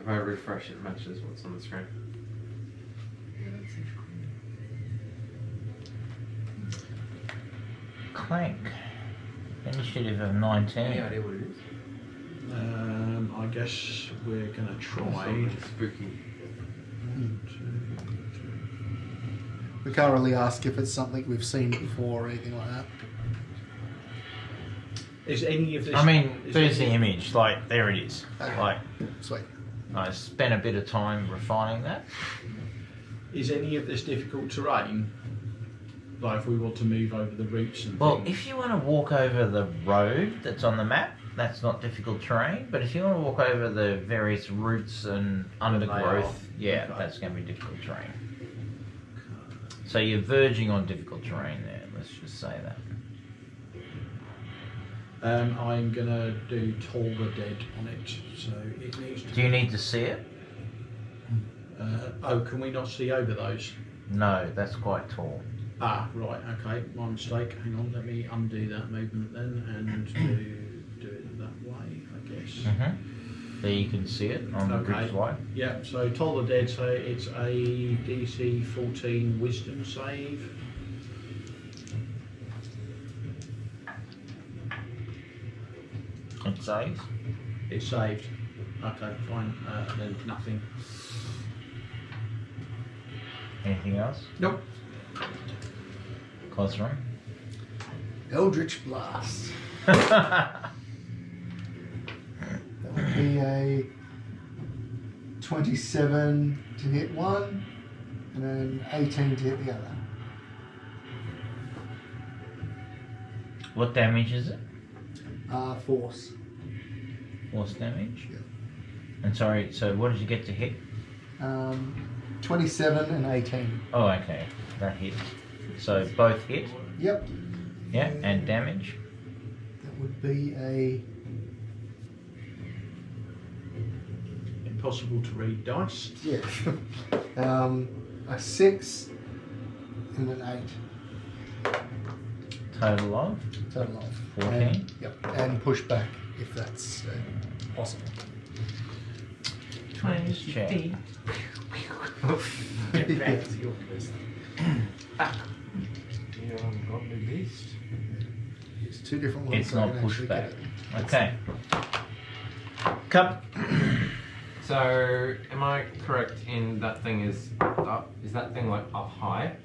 S3: If I refresh, it matches what's on the screen.
S4: Clank. Initiative of 19.
S5: Any idea what it is?
S1: I guess we're going to try.
S3: Spooky.
S7: We can't really ask if it's something we've seen before or anything like that.
S1: Is any of this.
S4: I mean,
S1: is
S4: there's the
S1: any-
S4: image. Like, there it is.
S7: Okay.
S4: Like,
S7: Sweet.
S4: I spent a bit of time refining that.
S1: Is any of this difficult terrain? Like if we want to move over the routes and
S4: Well,
S1: things?
S4: if you want to walk over the road that's on the map, that's not difficult terrain. But if you want to walk over the various routes and undergrowth, yeah,
S1: Okay.
S4: that's going to be difficult terrain. So you're verging on difficult terrain there. Let's just say that.
S1: I'm going to do Toll the Dead on it. So it needs to.
S4: Do you need to see it?
S1: Can we not see over those?
S4: No, that's quite tall.
S1: Ah, right, okay, my mistake. Hang on, let me undo that movement then and do it that way, I guess.
S4: Mm-hmm. There you can see it on the
S1: Okay.
S4: bridge wide.
S1: Yeah, so Toll the Dead, so it's a DC 14 Wisdom save.
S4: It saves.
S1: It's saved. Okay, fine. Then nothing.
S4: Anything else?
S1: Nope.
S4: Cosron.
S7: Eldritch Blast. That would be a 27 to hit one, and then 18 to hit the other.
S4: What damage is it?
S7: Force.
S4: Force damage?
S7: Yeah.
S4: And sorry, so what did you get to hit?
S7: 27 and 18.
S4: Oh, okay. That hit. So both hit?
S7: Yep.
S4: Yeah, and damage?
S7: That would be a
S1: Impossible to read dice.
S7: yeah. A 6 and an 8.
S4: Total of?
S7: Total of
S4: 14.
S7: And, yep. And push back if that's possible.
S4: 20 check.
S5: Get back to your list.
S3: Godly beast.
S7: It's two different ones.
S4: It's
S7: so I
S4: not
S7: can
S4: pushed
S7: actually
S4: back.
S7: get it.
S4: Okay. Cup.
S3: So, am I correct in that thing is up? Is that thing like up high?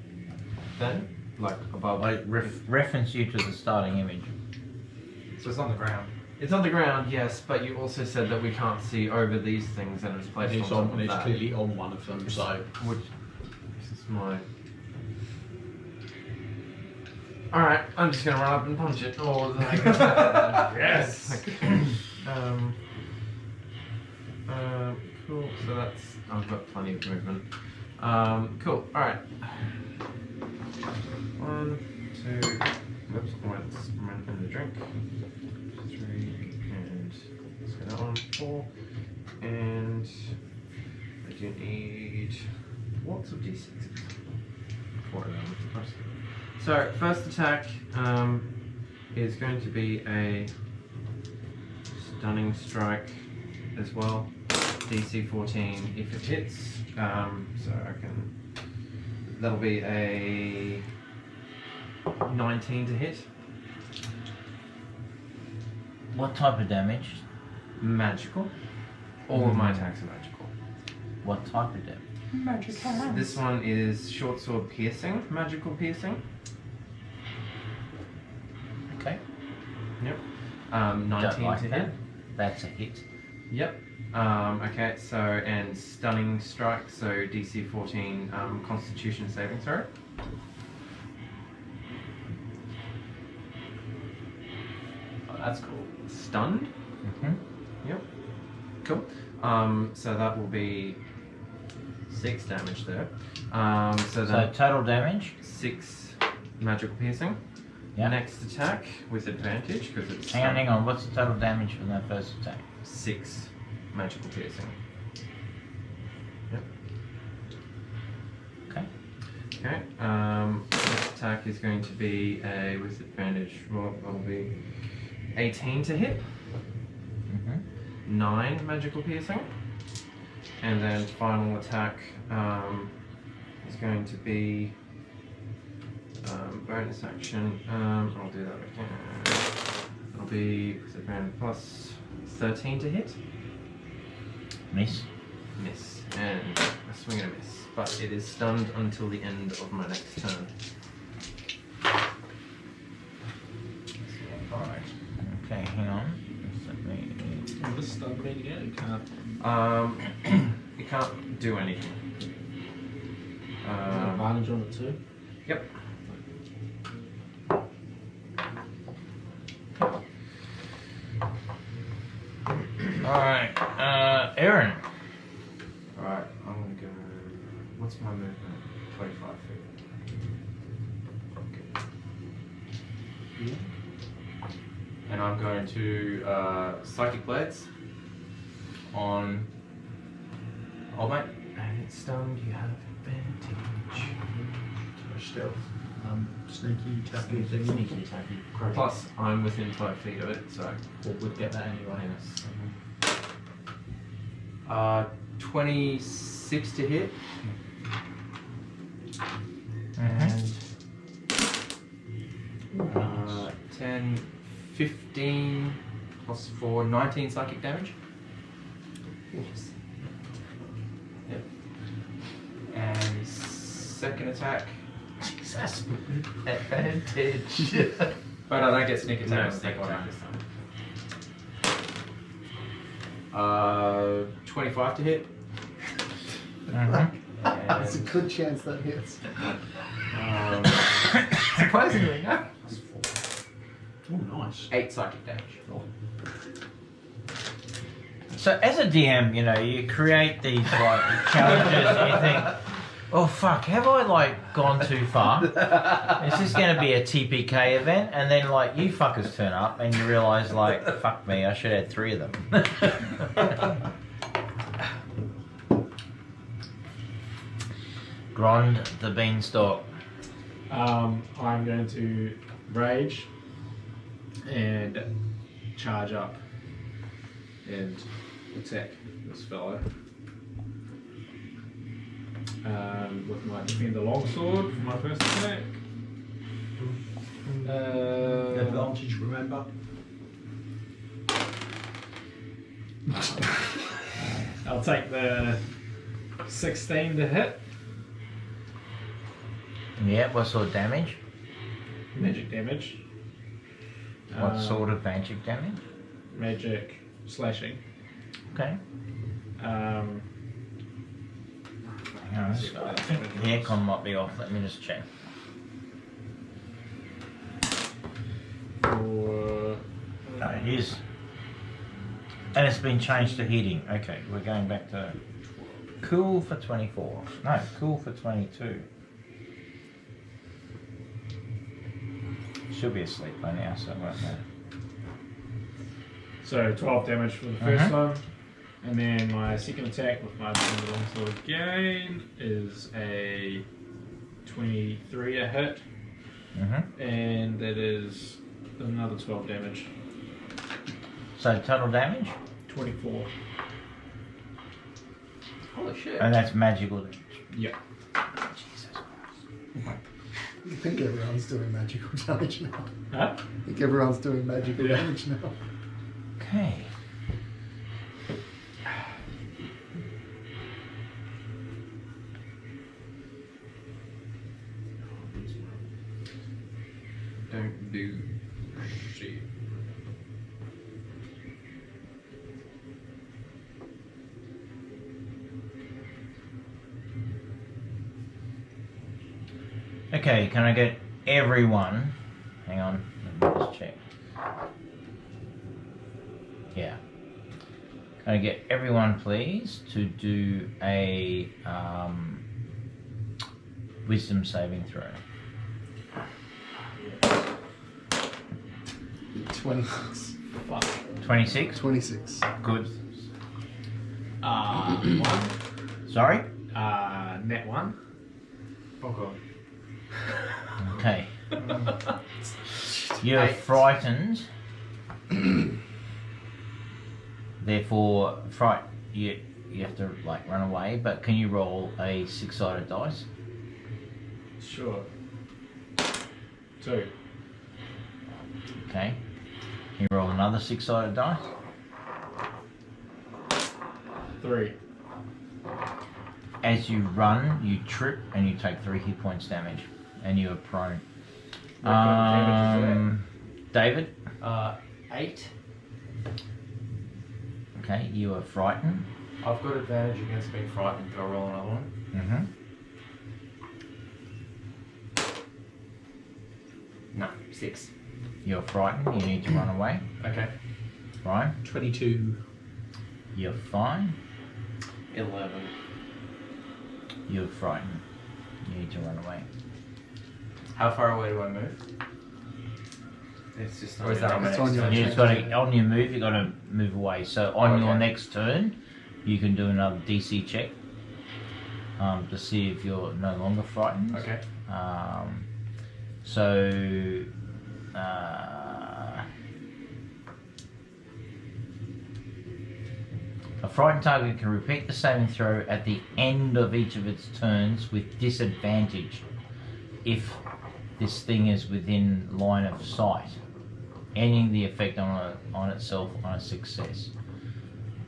S3: Then, like above?
S4: I reference you to the starting image.
S5: So it's on the ground.
S3: It's on the ground, yes, but you also said that we can't see over these things, and it's placed
S1: It's
S3: on top
S1: on.
S3: of
S1: It's
S3: that.
S1: clearly on one of them. So
S3: Which this is my. All right, I'm just gonna run up and punch it. Or like,
S5: Yes.
S3: Cool. So that's I've got plenty of movement. Cool. All right. 1, 2. Oops. Let's run in the drink. 3 and let's go that one. 4 and I do need lots of d6s. 4 of them. So first attack is going to be a stunning strike as well. DC 14 if it hits. So I can. That'll be a 19 to hit.
S4: What type of damage?
S3: Magical. All of my attacks are magical.
S4: What type of damage?
S3: This one is short sword piercing, magical piercing.
S4: Okay.
S3: Yep.
S4: Don't
S3: 19
S4: like
S3: to
S4: that.
S3: hit.
S4: That's a hit.
S3: Yep. Okay, so, and stunning strike, so DC 14 Constitution saving throw.
S5: Oh, that's cool.
S3: Stunned. Yep. Cool. So that will be 6 damage there. So
S4: So
S3: that
S4: total damage.
S3: 6 magical piercing.
S4: Yeah.
S3: Next attack with advantage because it's
S4: Hang on. What's the total damage from that first attack?
S3: 6 magical piercing. Yep.
S4: Okay.
S3: Okay. Next attack is going to be a with advantage. Well, that'll be 18 to hit. 9 magical piercing, and then final attack is going to be bonus action. I'll do that again. It'll be with advantage plus 13 to hit.
S4: Miss.
S3: Miss, and a swing and a miss, but it is stunned until the end of my next turn.
S4: Alright. Okay, hang on.
S2: Well, this stuff ready to go. You can't.
S3: You can't do anything.
S2: Advantage on it too.
S3: Yep.
S4: Alright, Aaron.
S5: Alright, I'm gonna go. What's my movement? 25 feet. Okay. And I'm going to Psychic Blades on Old Mate.
S3: And it's stunned, you have advantage.
S1: Stealth. Sneaky, tacky,
S5: Sneaky attacky. Crochet.
S3: Plus, I'm within 5 feet of it, so.
S5: Well, we'd get that anyway.
S3: Yes.
S5: 26 to hit. And 10, 15 plus 4, 19 psychic damage. Yes. Yep. And second attack.
S3: Jesus. Advantage.
S5: But I don't get sneak attack.
S3: No
S5: on the
S3: sneak
S5: second
S3: attack
S5: one.
S3: this time.
S5: 25 to hit.
S7: There's a
S5: And,
S7: good chance that hits.
S3: Surprisingly, no.
S5: plus 4.
S1: Oh, nice.
S5: 8 psychic damage.
S4: So as a DM, you know, you create these like challenges and you think, oh fuck, have I like gone too far? Is this going to be a TPK event? And then like you fuckers turn up and you realise like, fuck me, I should have had 3 of them. Grond the Beanstalk.
S2: I'm going to rage and charge up and attack this fellow. With my defender longsword for my first attack.
S1: Advantage, remember.
S2: I'll take the 16 to hit.
S4: Yeah, what sort of damage?
S2: Magic damage.
S4: What sort of magic damage?
S2: Magic slashing.
S4: Okay.
S2: Um,
S4: Hang on, I think the aircon might be off. Let me just check.
S2: for
S4: No, it is. And it's been changed to heating. Okay, we're going back to cool for 24. No, cool for 22. She'll be asleep by now, so it won't matter.
S2: so 12 damage for the first one, and then my second attack with my longsword again is a 23 a hit, and that is another 12 damage.
S4: So total damage?
S2: 24.
S5: Holy shit.
S4: And that's magical damage.
S2: Yep.
S4: Jesus Christ.
S7: I think everyone's doing magical damage now.
S2: Huh?
S7: I think everyone's doing magical
S2: Yeah.
S7: damage now.
S4: Okay.
S5: Don't do shit.
S4: Okay, can I get everyone? Hang on, let me just check. Yeah. Can I get everyone, please, to do a wisdom saving throw?
S7: 26.
S2: Fuck.
S4: 26?
S7: 26.
S4: Good.
S2: 1.
S4: Sorry?
S2: Net 1. Oh god.
S4: Okay. You're frightened. Therefore, you have to like run away, but can you roll a 6-sided dice?
S2: Sure. 2.
S4: Okay. Can you roll another 6-sided dice?
S2: 3.
S4: As you run, you trip and you take 3 hit points damage, and you are prone.
S2: What kind of damage
S4: David?
S5: 8.
S4: Okay, you are frightened.
S5: I've got advantage against being frightened. Do I roll another one? No, 6.
S4: You're frightened. You need to run away.
S5: Okay.
S4: Ryan?
S1: 22.
S4: You're fine.
S3: 11.
S4: You're frightened. You need to run away.
S5: How far away do I move?
S3: It's just
S5: Or is that on my
S7: It's
S5: next
S7: on your
S5: turn?
S4: You just got to on your move. You got to move away. So on your
S5: Okay.
S4: next turn, you can do another DC check to see if you're no longer frightened.
S5: Okay.
S4: So a frightened target can repeat the saving throw at the end of each of its turns with disadvantage if this thing is within line of sight, ending the effect on itself on a success.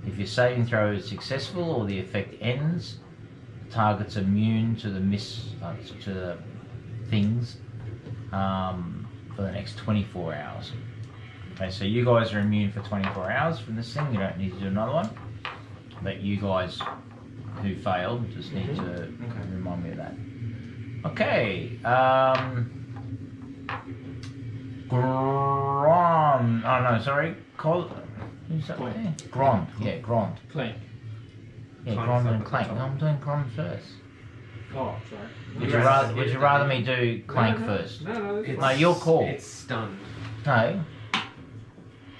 S4: If your saving throw is successful or the effect ends, the target's immune to the to the things for the next 24 hours. Okay, so you guys are immune for 24 hours from this thing. You don't need to do another one. But you guys who failed just need to remind me of that. Okay. Gron. Oh no, sorry. Who's that there? Grond. Yeah, Grond.
S2: Clank.
S4: Yeah,
S2: Clank's
S4: Grond
S2: up
S4: and
S2: at the
S4: Clank.
S2: top.
S4: No, I'm doing Grond first.
S2: Oh, sorry.
S4: Would you rather me do Clank first?
S2: No, that's
S4: No, your call.
S3: It's stunned.
S4: No.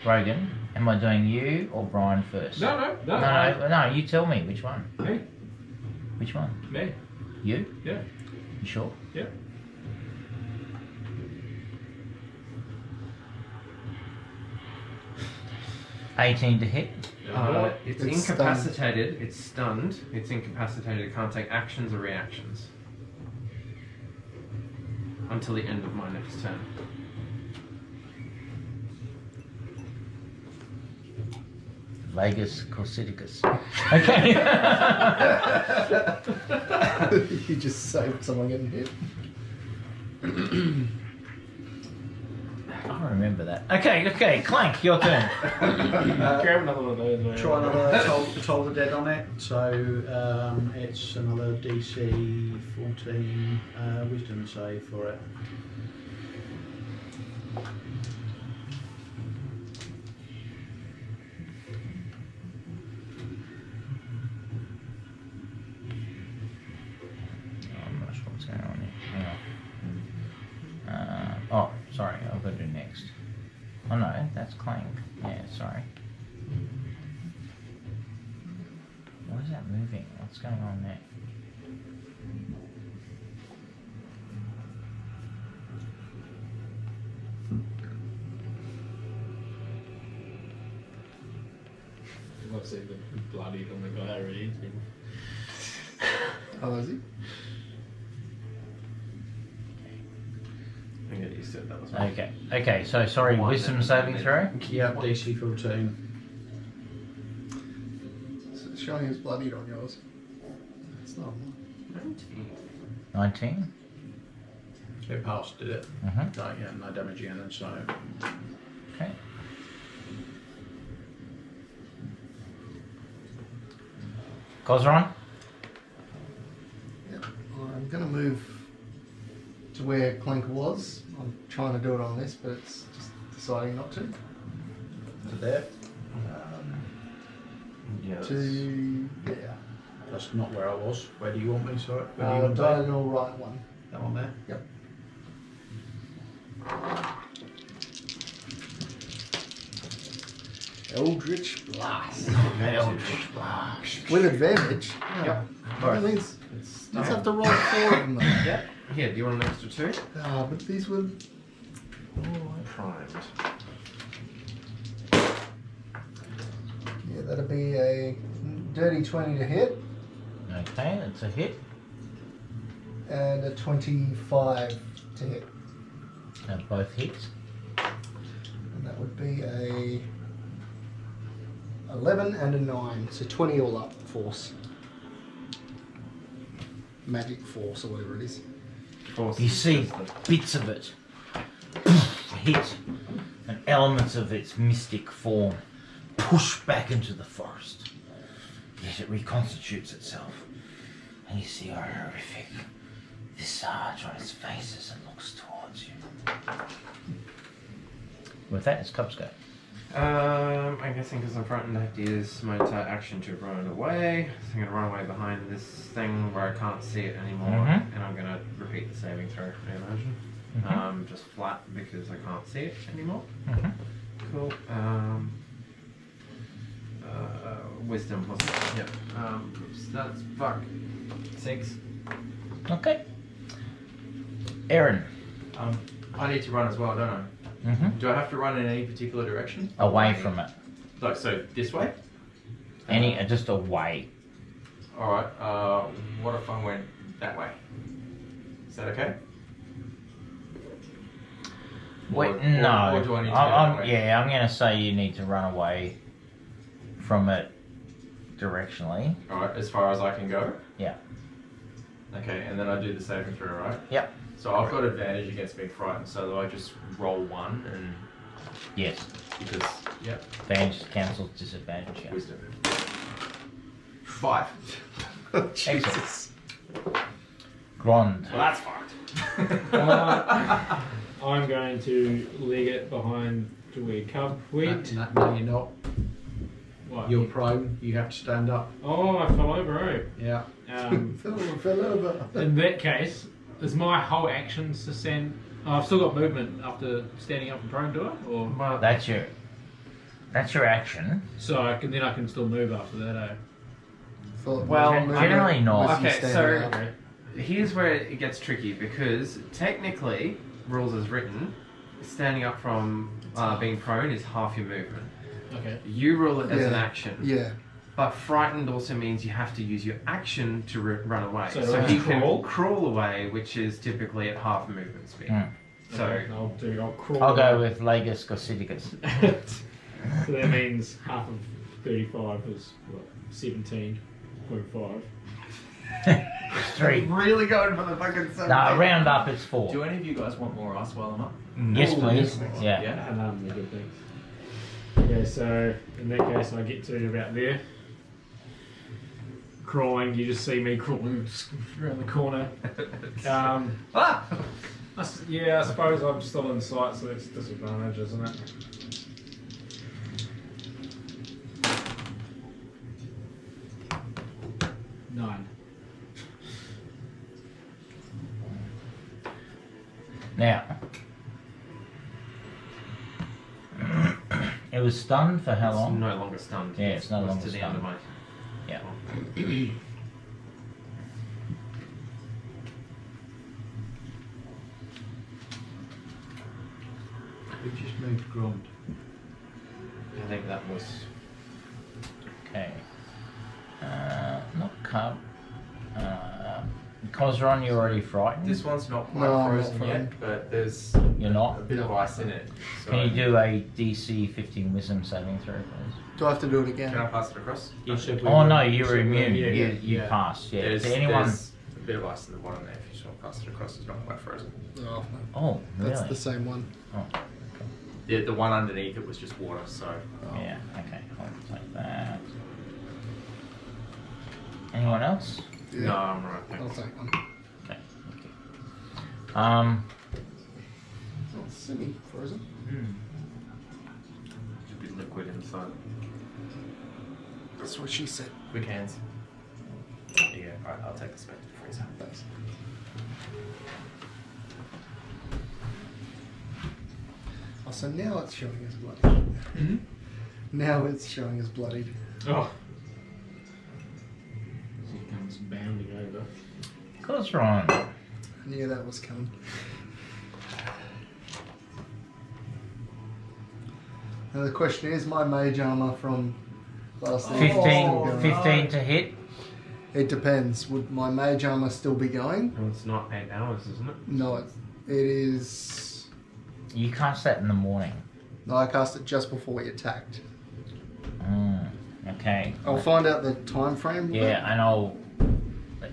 S4: Rogan, am I doing you or Brian first?
S2: No.
S4: No, you tell me which one.
S2: Me.
S4: Which one?
S2: Me.
S4: You?
S2: Yeah.
S4: You sure?
S2: Yeah.
S4: $18 to hit.
S3: It's
S7: It's
S3: incapacitated. It's stunned. It's incapacitated. It can't take actions or reactions until the end of my next turn.
S4: Vegas Corsiticus. Okay.
S7: You just saved someone getting hit.
S4: I remember that. Okay, Clank, your turn.
S2: Grab another one of those. man.
S1: Try another toll the dead on it. So it's another DC 14 wisdom save for it.
S4: I'm not sure what's going on here. Hang on. Oh, sorry, I've got to do next. Oh no, that's Clank. Yeah, sorry. Why is that moving? What's going on there?
S2: I've seen the bloody on the guy already. It's been-
S7: Oh, is he?
S3: I get used to it. That was fine.
S4: Okay, so sorry,
S3: One
S4: wisdom
S3: and
S4: saving
S3: then-
S4: throw?
S1: Yep, DC 14.
S7: So it's showing it's bloodied on yours. It's not.
S4: 19?
S1: It passed, did it?
S4: Mm-hmm.
S1: No, yeah, no damage again, and so.
S4: Okay. Cosron?
S7: Yep. I'm gonna move to where Clink was. I'm trying to do it on this, but it's just deciding not to.
S1: To there.
S3: Yeah.
S7: To yeah,
S1: That's not where I was. Where do you want me? Sorry. Where do you want me?
S7: diagonal right one.
S1: That one there.
S7: Yep. Eldritch Blast.
S4: Eldritch Blast.
S7: With advantage.
S3: Yep.
S7: That means
S3: It's
S7: let's have to roll 4 of them though.
S3: Yep. Here, do you want an extra 2?
S7: But these were.
S3: Primed.
S7: Yeah, that'd be a dirty 20 to hit
S4: Okay, that's a hit.
S7: and a 25 to hit.
S4: Both hits.
S7: And that would be a 11 and a 9. So 20 all up, force. Magic force or whatever it is.
S4: You see bits of it hit and elements of its mystic form push back into the forest. Yet it reconstitutes itself. And you see a horrific visage on its faces and looks towards you. With that, it's Cubs go.
S3: I'm guessing because I'm frightened, I have to use my entire action to run away. So I'm going to run away behind this thing where I can't see it anymore.
S4: Mhm.
S3: And I'm going to repeat the saving throw, I imagine.
S4: Mhm.
S3: Just flat because I can't see it anymore.
S4: Mhm.
S3: Cool. Wisdom, wasn't it? Yep. Oops, that's fuck. 6.
S4: Okay. Aaron.
S5: I need to run as well, don't I?
S4: Mm-hmm.
S5: Do I have to run in any particular direction?
S4: Away from it.
S5: Like, so this way?
S4: Just away.
S5: Alright, what if I went that way? Is that okay?
S4: Wait,
S5: Or-
S4: no.
S5: or do I need to go that way?
S4: Yeah, I'm going to say you need to run away from it directionally.
S5: Alright, as far as I can go?
S4: Yeah.
S5: Okay, and then I do the saving throw, right?
S4: Yep.
S5: So I've got advantage against being frightened, so do I just roll 1 and
S4: Yes.
S5: because yep,
S4: Advantage cancels disadvantage. Yeah.
S5: wisdom. 5.
S7: Jesus.
S4: Grond.
S5: Well, that's fucked.
S2: I'm going to leg it behind to where Cub went.
S1: No, you're not.
S2: What?
S1: You're prone. You have to stand up.
S2: Oh, I fell over,
S1: Yeah.
S7: Fell over.
S2: In that case, is my whole actions to stand... Oh, I've still got movement after standing up and prone, do I? Or
S4: That's your action.
S2: so I can still move after that, eh?
S3: Well,
S4: generally not.
S3: Okay, so
S2: Okay.
S3: here's where it gets tricky because technically, rules as written, standing up from being prone is half your movement.
S2: Okay.
S3: You rule it as an
S7: Yeah.
S3: action.
S7: Yeah.
S3: But frightened also means you have to use your action to run away.
S2: So
S3: So
S2: do I
S3: he
S2: crawl?
S3: can crawl away, which is typically at half movement speed.
S4: Mm.
S3: So
S2: Okay, I'll crawl.
S4: I'll go with Lagus Gositicus.
S2: So that means half of 35 is what, 17.5.
S4: 3.
S5: Really going for the fucking 7.
S4: No, round up it's 4.
S5: Do any of you guys want more ice while I'm up?
S4: Yes, please. Yeah.
S5: Yeah.
S2: And good things. Okay, so in that case, I get to about there. Crawling, you just see me crawling around the corner.
S5: Ah!
S2: Yeah, I suppose I'm still in sight, so that's a disadvantage, isn't it? Nine.
S4: Now, it was stunned for how
S3: it's
S4: long?
S3: no longer stunned.
S4: Yeah, it's no
S3: It was
S4: longer
S3: to the end of
S4: stunned.
S3: my.
S4: Yeah.
S1: We just moved Grond.
S3: I think that was.
S4: Okay. Not Cub. Cosron, you're already frightened.
S5: This one's not quite
S7: No, I'm not
S5: frozen
S7: frightened.
S5: yet, but there's
S4: You're
S5: a
S4: not.
S5: bit of ice in it. So
S4: Can you do a DC 15 Wisdom saving throw, please?
S7: Do I have to do it again?
S5: Can I pass it across?
S1: You said we
S4: Oh
S1: were-
S4: no, you were
S1: said we-
S4: immune.
S1: yeah,
S4: You
S1: yeah.
S4: passed. Yeah.
S5: There's,
S4: To anyone?
S5: there's a bit of ice in the bottom there. If you just want to pass it across, it's not quite frozen.
S7: Oh,
S4: Oh, really?
S7: that's the same one.
S4: Oh,
S5: The one underneath it was just water, so.
S4: yeah. Okay. I'll take that. Anyone else?
S7: Yeah.
S5: No, I'm right.
S7: I'll
S5: Thanks.
S7: take one.
S4: Okay. Thank you.
S7: It's not semi-frozen.
S3: Should be liquid inside.
S7: That's what she said.
S5: Quick hands. Yeah, alright, I'll take the spectre freezer.
S7: Thanks. Oh, so now it's showing as bloodied. Now it's showing as bloodied.
S2: Oh. She comes bounding over.
S4: What's wrong?
S7: I knew that was coming. Now the question is, my mage armor from last evening
S4: 15,
S7: still going?
S4: 15 to hit.
S7: It depends. Would my mage armor still be going?
S3: Well, it's not 8 hours, isn't it?
S7: No, it is.
S4: You cast that in the morning.
S7: No, I cast it just before we attacked.
S4: Okay.
S7: I'll find out the time frame. of it.
S4: Yeah, and I'll.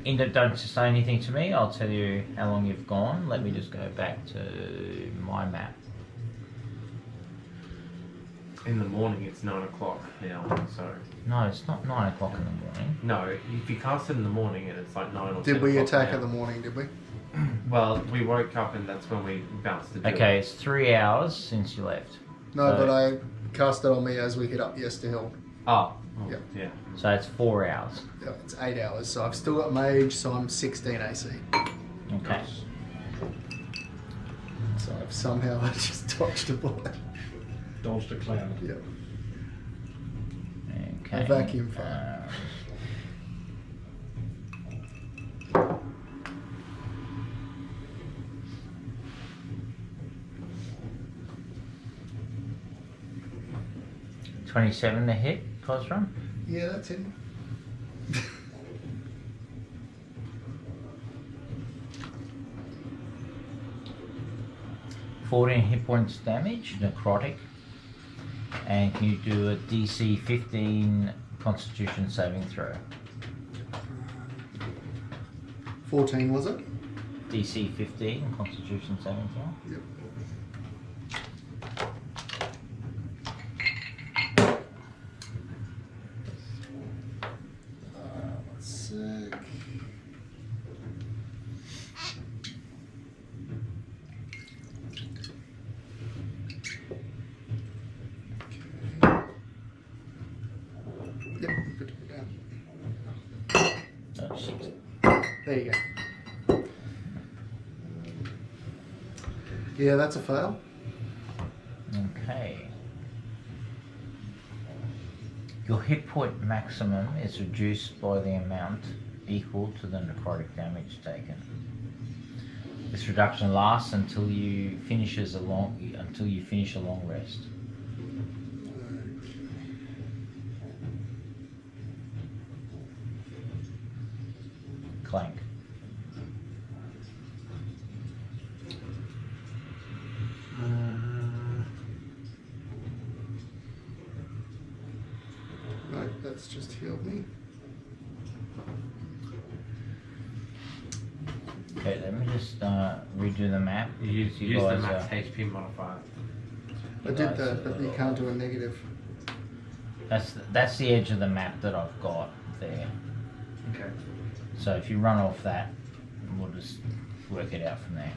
S4: Don't say anything to me. I'll tell you how long you've gone. Let me just go back to my map.
S3: In the morning, it's 9 o'clock now, so.
S4: No, it's not 9 o'clock in the morning.
S3: No, if you cast it in the morning and it's like 9 or 10
S7: Did we
S3: o'clock
S7: attack
S3: now.
S7: in the morning? Did we?
S3: Well, we woke up and that's when we bounced the deal.
S4: Okay, it's 3 hours since you left.
S7: No,
S4: So-
S7: but I cast it on me as we hit up Yester Hill.
S3: Oh,
S7: Yeah.
S3: yeah.
S4: So it's 4 hours.
S7: Yeah, it's 8 hours, so I've still got mage, so I'm 16 AC.
S4: Okay.
S7: So I've somehow just dodged a bullet.
S1: Dodged a cloud.
S7: Yeah.
S4: Okay.
S7: A vacuum fire.
S4: 27 to hit, Cosram.
S7: Yeah, that's it.
S4: 14 hit points damage, necrotic. And can you do a DC 15 Constitution saving throw?
S7: 14 was it?
S4: DC 15 Constitution saving throw.
S7: Yep. One sec. Yep, good to go down.
S4: Oh, 6.
S7: There you go. Yeah, that's a fail.
S4: Okay. Your hit point maximum is reduced by the amount equal to the necrotic damage taken. This reduction lasts until you finish a long rest. Clank.
S7: No, that's just healed me.
S4: Okay, let me just redo the map.
S3: You use the
S4: guys
S3: max
S4: are-
S3: HP modifier.
S7: I did that, but you can't do a negative.
S4: That's the edge of the map that I've got there.
S3: Okay.
S4: So if you run off that, we'll just work it out from there.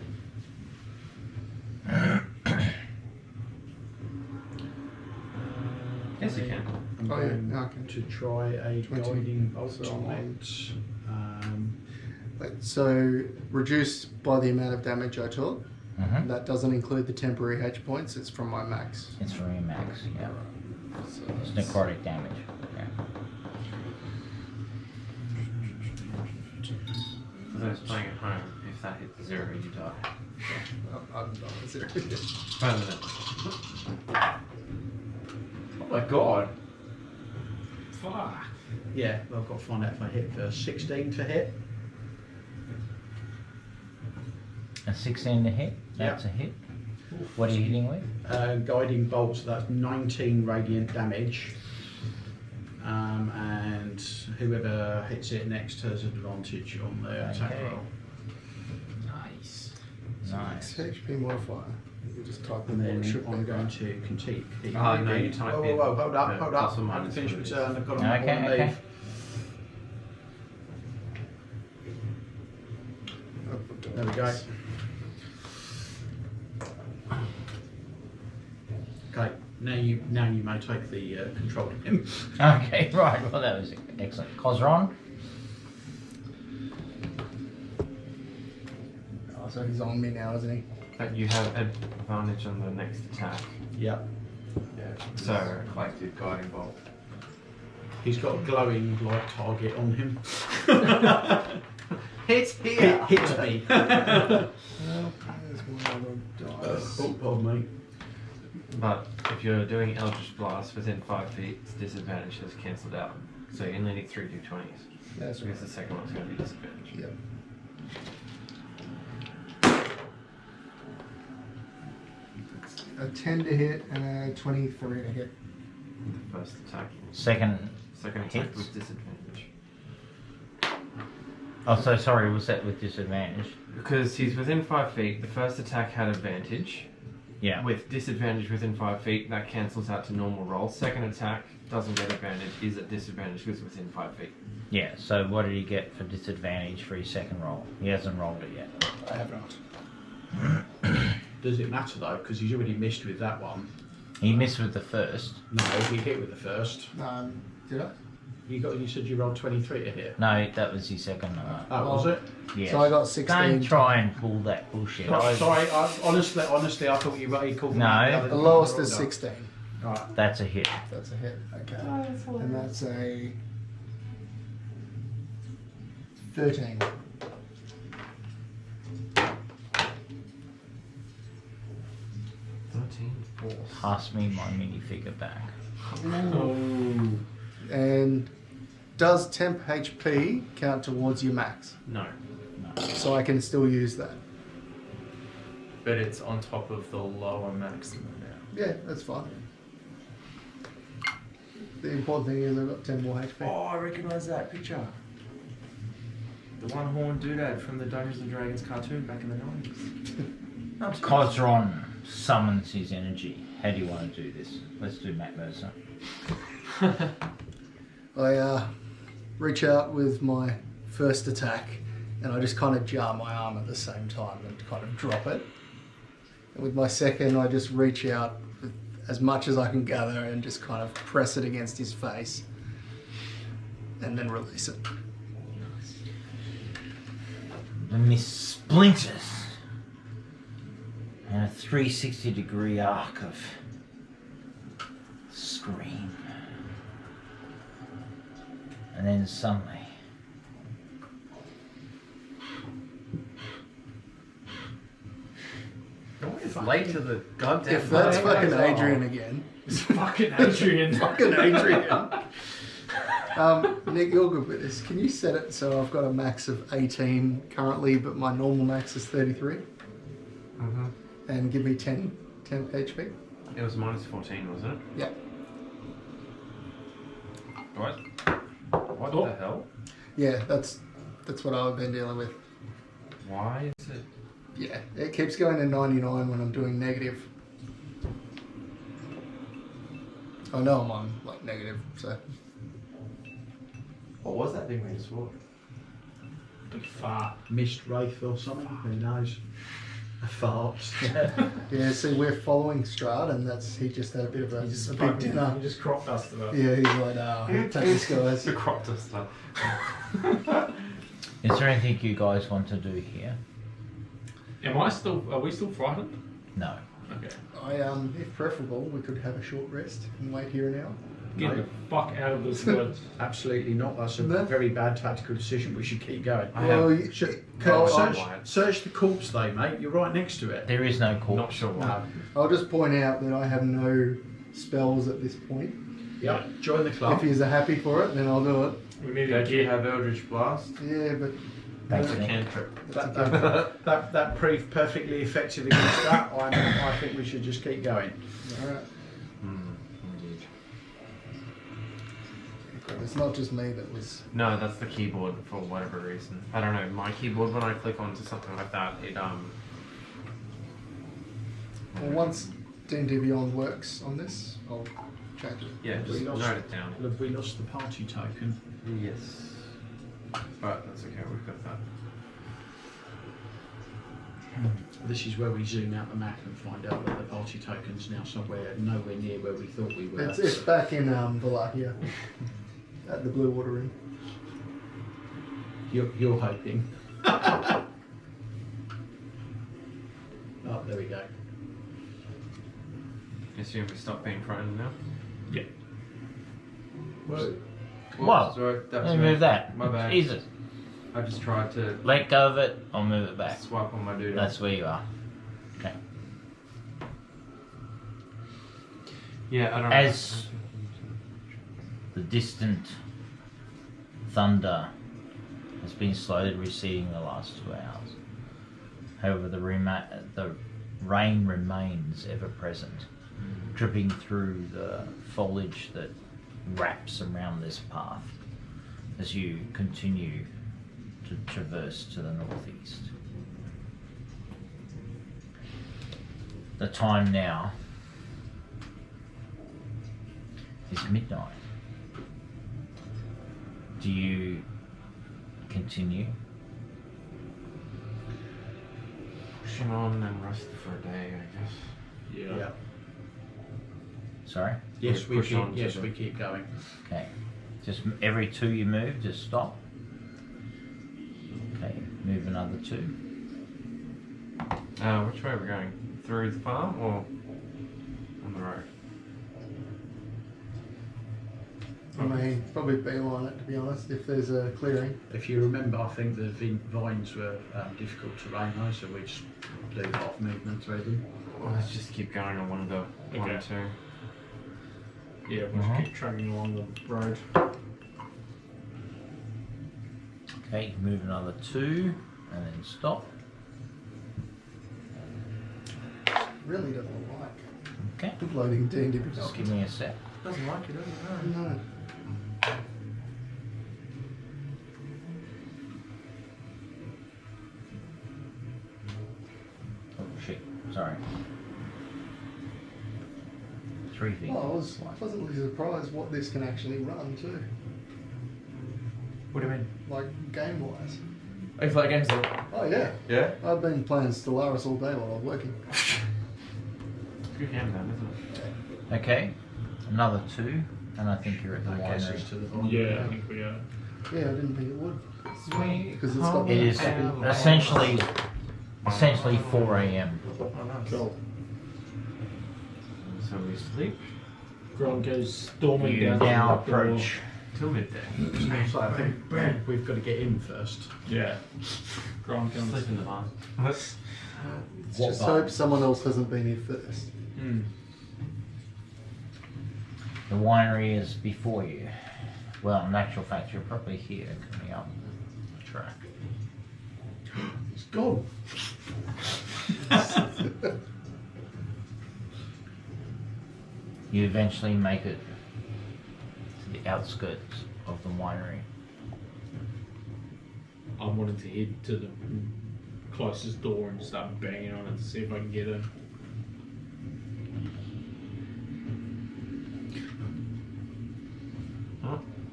S3: Yes, you can.
S1: I'm
S7: Oh, yeah,
S1: going
S7: no, I can.
S1: to try a
S7: 20.
S1: guiding bolt
S7: So
S1: on
S7: I'm
S1: it.
S7: Wait, so reduced by the amount of damage I took.
S4: Mm-hmm.
S7: That doesn't include the temporary H points. It's from my max.
S4: It's from your max, yeah.
S7: So
S4: It's
S7: that's-
S4: necrotic damage. Yeah.
S3: For those playing at home, if that hits 0, you die.
S7: I'm not zero.
S3: Permanent.
S2: Oh my god. Fuck.
S1: Yeah, well, I've got to find out if I hit first. 16 to hit.
S4: A 16 to hit. That's a hit. What are you hitting with?
S1: Guiding bolt, so that's 19 radiant damage. And whoever hits it next has advantage on the attack
S4: Okay.
S1: roll.
S2: Nice.
S4: Nice.
S7: HP modifier. You just type in
S1: And
S7: what it
S1: then
S7: should
S1: I'm
S7: be.
S1: going to continue.
S3: Oh, no, you type in
S1: Whoa, hold up,
S3: the
S1: hold
S3: plus
S1: up.
S3: or
S1: I haven't
S3: minus
S1: finished my
S3: what it is.
S1: turn. I've got to
S4: Okay, okay.
S1: leave. There we go. Now you may take the control of him.
S4: Okay, right. Well, that was excellent. Cosron.
S7: Oh, so he's on me now, isn't he?
S3: But you have advantage on the next attack.
S1: Yep.
S3: So, collective guiding bolt.
S1: He's got a glowing light target on him.
S3: Hit here!
S1: Hit me.
S7: Well, there's one other dice.
S1: Oh, pardon me.
S3: But if you're doing Eldritch Blast within 5 feet, its disadvantage has cancelled out. So you only need 3 d20s.
S7: That's right.
S3: Because the second one's going to be disadvantage.
S7: Yep. A 10 to hit and a 23 to hit.
S3: The first attack.
S4: Second
S3: Second attack
S4: hits.
S3: with disadvantage.
S4: Oh, so sorry. Was that with disadvantage?
S3: Because he's within 5 feet, the first attack had advantage.
S4: Yeah.
S3: With disadvantage within 5 feet, that cancels out to normal roll. Second attack doesn't get advantage, is at disadvantage because it's within 5 feet.
S4: Yeah. So what did he get for disadvantage for his second roll? He hasn't rolled it yet.
S7: I have not.
S1: Does it matter though? Because he's already missed with that one.
S4: He missed with the first.
S1: No, he hit with the first.
S7: Did I?
S1: You said you rolled 23 to hit.
S4: No, that was his second.
S1: Oh, was it?
S4: Yeah.
S7: So I got 16.
S4: Don't try and pull that bullshit.
S1: Sorry, honestly, I thought you called
S4: No.
S1: me
S7: The lowest is 16.
S1: Right.
S4: That's a hit.
S7: That's a hit. Okay. And that's a 13.
S4: Pass me my minifigure back.
S7: And does temp HP count towards your max?
S3: No.
S7: So I can still use that.
S5: But it's on top of the lower maximum now.
S7: Yeah, that's fine. The important thing is I've got 10 more HP.
S5: Oh, I recognise that picture. The one horned doodad from the Dungeons and Dragons cartoon back in the 90s.
S4: Cosron summons his energy. How do you want to do this? Let's do Matt Mercer.
S7: I reach out with my first attack and I just kind of jar my arm at the same time and kind of drop it. And with my second, I just reach out with as much as I can gather and just kind of press it against his face and then release it.
S4: The mist splinters and a 360-degree arc of scream. And then suddenly,
S3: It's late to the goddamn
S7: If that's
S3: party.
S7: fucking Adrian again.
S2: Fucking Adrian.
S7: Fucking Adrian. Nick, you're good with this. Can you set it so I've got a max of 18 currently, but my normal max is 33?
S3: Mm-hmm.
S7: And give me 10 HP?
S3: It was minus 14, wasn't it?
S7: Yeah.
S3: What? What
S2: Oh.
S3: the hell?
S7: Yeah, that's what I've been dealing with.
S3: Why is it?
S7: Yeah, it keeps going to 99 when I'm doing negative. I know I'm on like negative, so.
S5: What was that thing we just fought?
S1: Big fart mist wraith or something. Who knows? A fart.
S7: Yeah, see, we're following Strahd, and he just had a bit of a big dinner.
S2: You just crop dusted it.
S7: Yeah, he's like, take this, guys.
S3: The crop duster.
S4: is there anything you guys want to do here?
S2: Are we still frightened?
S4: No.
S2: Okay.
S7: If preferable, we could have a short rest and wait here an hour.
S2: Get
S1: No.
S2: the fuck out of this woods.
S1: Absolutely not. That's a
S7: No.
S1: very bad tactical decision. We should keep going.
S7: Well,
S1: Search the corpse though, mate. You're right next to it.
S4: There is no corpse.
S3: Not sure why.
S1: No.
S7: I'll just point out that I have no spells at this point.
S1: Yep. Join the club.
S7: If you're happy for it, then I'll do it.
S2: We need to
S5: Don't you
S2: get.
S5: have Eldritch Blast?
S7: Yeah, but
S4: Thanks,
S3: It's a
S4: Nick.
S3: cantrip.
S7: that's a good
S1: That proved perfectly effective against that. I think we should just keep going.
S7: Alright.
S3: Indeed.
S7: It's not just me that was.
S3: No, that's the keyboard for whatever reason. I don't know. My keyboard, when I click onto something like that, it
S7: Well, once D&D Beyond works on this, I'll change it.
S3: yeah, just
S1: We lost-
S3: note it down.
S1: Have we lost the party token?
S3: Yes. But that's okay. We've got that.
S1: This is where we zoom out the map and find out that the party token's now somewhere nowhere near where we thought we were.
S7: It's back in Wallachia, at the Blue Water Inn.
S1: You're hoping. Oh, there we go.
S3: Assume we stop being frightened now.
S4: Whoa.
S5: Sorry, that was
S4: Let me
S5: me.
S4: move that.
S5: My bad.
S4: Jesus.
S5: I just tried to
S4: Let go of it, I'll move it back.
S5: swipe on my dude.
S4: That's where you are. Okay.
S3: Yeah, I don't know.
S4: As the distant thunder has been slowly receding the last 2 hours. However, the rain remains ever present, dripping through the foliage that wraps around this path as you continue to traverse to the northeast. The time now is midnight. Do you continue?
S3: Pushing on and rest for a day, I guess.
S1: Yeah.
S4: Sorry?
S1: Yes, we
S3: Push
S1: keep.
S3: on to
S1: Yes,
S3: the-
S1: we keep going.
S4: Okay. Just every 2 you move, just stop. Okay, move another 2.
S3: Which way are we going? Through the farm or on the road?
S7: I mean, probably beeline it, to be honest, if there's a clearing.
S1: If you remember, I think the vines were difficult terrain though, so we just do half movement through them.
S3: Well, let's just keep going on one of the one
S2: Okay.
S3: or two.
S2: Yeah, we'll just keep trudging along the road.
S4: Okay, move another 2 and then stop.
S7: Really doesn't like
S4: Okay,
S7: loading D&D
S4: just
S7: because
S4: give me a sec.
S5: Doesn't like it, doesn't it?
S7: no.
S4: Oh shit, sorry. 3 feet.
S7: Well, I was pleasantly surprised what this can actually run too,
S5: What do you mean?
S7: like game-wise.
S5: Oh, you play games though?
S7: Oh yeah,
S5: Yeah?
S7: I've been playing Stellaris all day while I was working.
S3: Good game then, isn't it?
S4: Okay, another 2, and I think you're at the
S1: That gets us
S4: winery.
S1: to the vine.
S2: Yeah, I think we are.
S7: Yeah, I didn't think it would.
S3: Sweet
S7: Because it's got
S4: It is essentially 4 a.m.
S3: Oh, nice.
S2: Cool.
S3: So we sleep
S2: Gron goes storming
S4: You
S2: down. to
S4: now
S2: the door.
S4: approach.
S3: till midday.
S1: So I think we've got to get in first.
S2: Yeah. Gron comes.
S3: Sleep in the barn.
S7: Let's
S1: What
S7: just
S1: barn?
S7: hope someone else hasn't been here first.
S2: Hmm.
S4: The winery is before you. Well, in actual fact, you're probably here coming up the track.
S1: It's gone.
S4: You eventually make it to the outskirts of the winery.
S2: I'm wanting to head to the closest door and start banging on it to see if I can get in.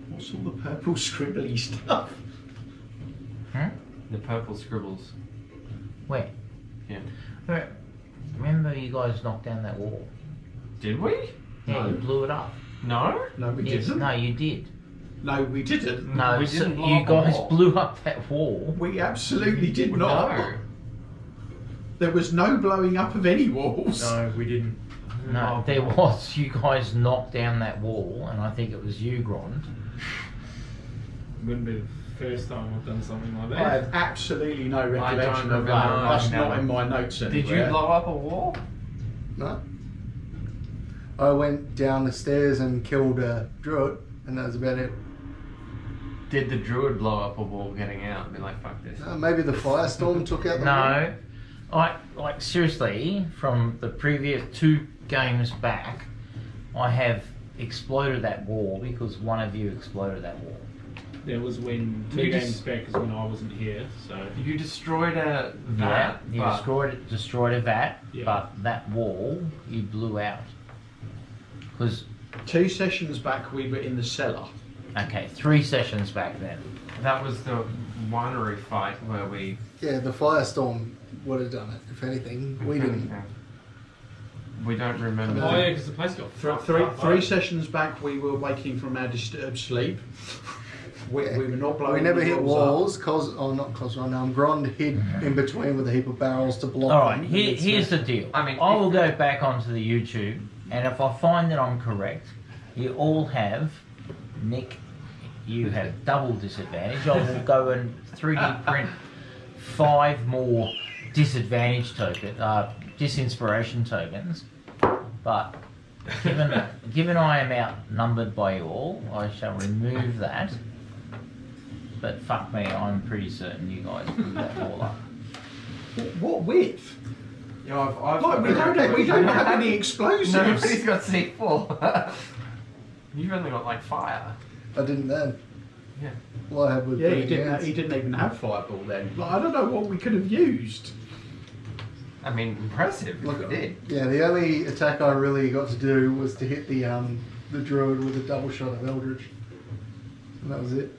S1: What's all the purple scribbly stuff?
S3: The purple scribbles.
S4: Where?
S3: Yeah.
S4: Remember you guys knocked down that wall?
S3: Did we?
S4: Yeah, you blew it up.
S3: No?
S1: No, we
S4: Yes,
S1: didn't.
S4: no, you did.
S1: No, we didn't.
S4: No,
S3: We
S4: so
S3: didn't blow
S4: you
S3: up a
S4: guys
S3: wall.
S4: blew up that wall.
S1: We absolutely did not.
S3: No.
S1: There was no blowing up of any walls.
S5: No, we didn't.
S4: No, there was. You guys knocked down that wall, and I think it was you, Grond.
S2: Wouldn't be the first time I've done something like
S1: I
S2: that.
S1: have absolutely no recollection
S3: don't
S1: of that.
S3: remember
S1: That's
S3: knocking
S1: not
S3: down
S1: in my notes anywhere.
S3: Did you blow up a wall?
S7: No. I went down the stairs and killed a druid, and that was about it.
S3: Did the druid blow up a wall getting out and be like, fuck this?
S7: Maybe the firestorm took out the wall.
S4: No, like seriously, from the previous 2 games back, I have exploded that wall because one of you exploded that wall.
S2: That was when 2
S3: You
S2: games
S3: just-
S2: back is when I wasn't here, so
S3: You destroyed a
S4: Yeah,
S3: vat,
S4: you
S3: but
S4: destroyed a vat,
S2: Yeah.
S4: but that wall you blew out. Because
S1: 2 sessions back, we were in the cellar.
S4: Okay, 3 sessions back then.
S3: That was the winery fight where we.
S7: Yeah, the firestorm would have done it. If anything, we didn't.
S3: We don't remember.
S2: Oh yeah, because the place got
S1: Three sessions back, we were waking from our disturbed sleep. We were not blowing.
S7: We never
S1: the
S7: hit
S1: walls up.
S7: walls. Grond hid in between with a heap of barrels to block.
S4: All right,
S7: them.
S4: here's the deal.
S3: I mean,
S4: I will go back onto the YouTube, and if I find that I'm correct, you all have, Nick, you have double disadvantage. I will go and 3D print 5 more disadvantage disinspiration tokens. But given I am outnumbered by you all, I shall remove that. But fuck me, I'm pretty certain you guys blew that all up.
S1: What width?
S5: You know, I've
S1: Like, we don't have any explosives.
S3: Nobody's got C4. You've only got like fire.
S7: I didn't then.
S3: Yeah.
S7: All I had was
S1: Yeah, he
S7: burning
S1: didn't.
S7: hands.
S1: He didn't even have fireball then. Like, I don't know what we could have used.
S3: I mean, impressive if
S7: Look,
S3: we did.
S7: yeah, the only attack I really got to do was to hit the druid with a double shot of Eldritch. And that was it.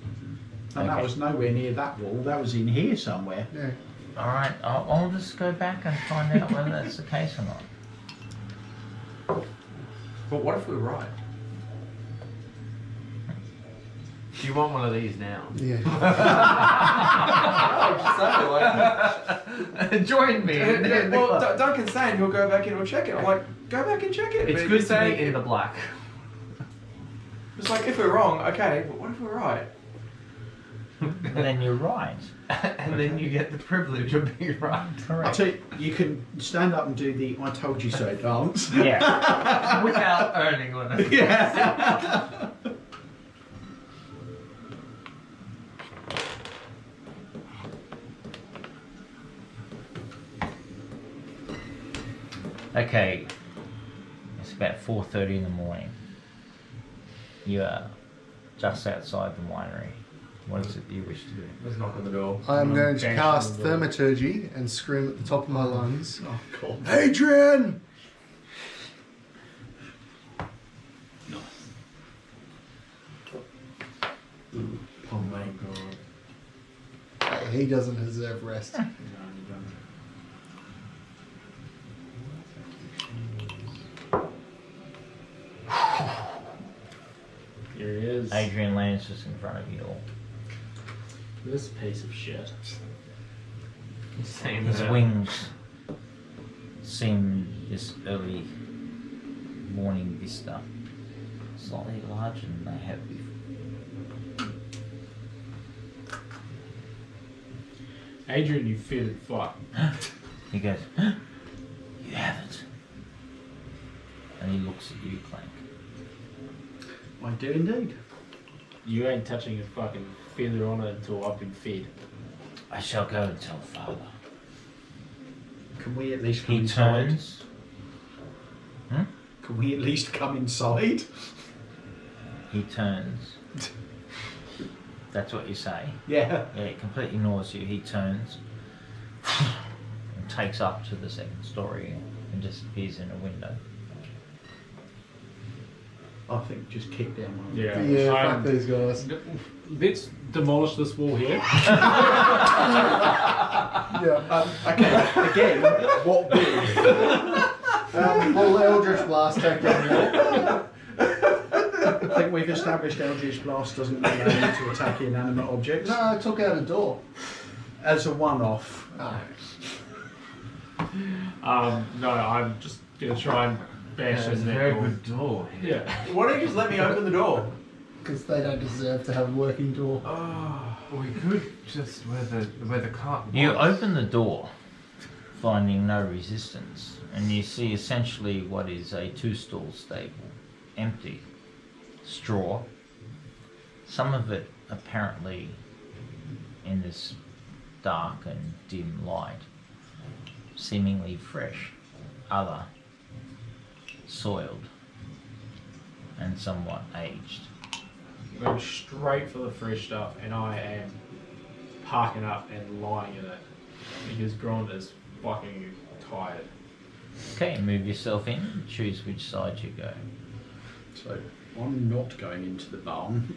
S1: And that
S4: Okay.
S1: was nowhere near that wall. That was in here somewhere.
S7: Yeah.
S4: Alright, I'll just go back and find out whether that's the case or not.
S5: But what if we were right?
S3: Do you want one of these now?
S7: Yeah.
S3: Join me.
S5: Well, Duncan's saying he'll go back in and check it. I'm like, go back and check it.
S3: It's
S5: But
S3: good
S5: he's
S3: to
S5: saying
S3: be in the black.
S5: It's like, if we're wrong, okay, but what if we're right?
S4: And then you're right.
S3: And then you get the privilege of being right.
S1: I
S4: Correct.
S1: tell you, you can stand up and do the "I told you so" dance.
S4: Yeah.
S3: Without earning one.
S1: Yeah.
S4: Okay. It's about 4:30 in the morning. You are just outside the winery. What is it you wish to do?
S5: Let's knock on the door.
S7: I am going to
S2: Dash
S7: cast
S2: on the door.
S7: Thaumaturgy and scream at the top of my lungs.
S1: Oh God.
S7: Adrian!
S1: Oh my God.
S7: Hey, he doesn't deserve rest.
S2: Here he is.
S4: Adrian lands just in front of you all.
S2: This piece of shit.
S3: Same
S4: His
S3: as
S4: wings seem this early morning vista slightly larger than they have before.
S2: Adrian, you feared fight.
S4: He goes, "You haven't." And he looks at you, Clank.
S1: I do indeed.
S2: You ain't touching a fucking feather on it until I've been fed.
S4: I shall go and tell father.
S1: Can we at least come
S4: He
S1: inside?
S4: turns.
S1: Can we at least come inside?
S4: He turns. That's what you say.
S1: Yeah.
S4: Yeah, he completely ignores you. He turns and takes up to the second story and disappears in a window.
S1: I think just kick down one.
S2: Yeah.
S7: Yeah, fuck these guys.
S2: Let's demolish this wall here.
S7: Yeah.
S1: Okay, again, what with?
S7: Will Eldritch Blast take down the
S1: I think we've established Eldritch Blast doesn't allow you to attack inanimate objects.
S7: No, I took out a door.
S1: As a one-off.
S7: Oh.
S2: No, I'm just gonna try and bash his neck off.
S3: door.
S2: Yeah.
S5: Why don't you just let me open the door?
S7: Because they don't deserve to have a working door.
S3: We could just where the cart was.
S4: You open the door, finding no resistance, and you see essentially what is a 2-stall stable, empty, straw, some of it apparently in this dark and dim light, seemingly fresh, other soiled and somewhat aged.
S2: I'm going straight for the fresh stuff, and I am parking up and lying in it because Grond is fucking tired.
S4: Okay, move yourself in, choose which side you go.
S1: So I'm not going into the barn.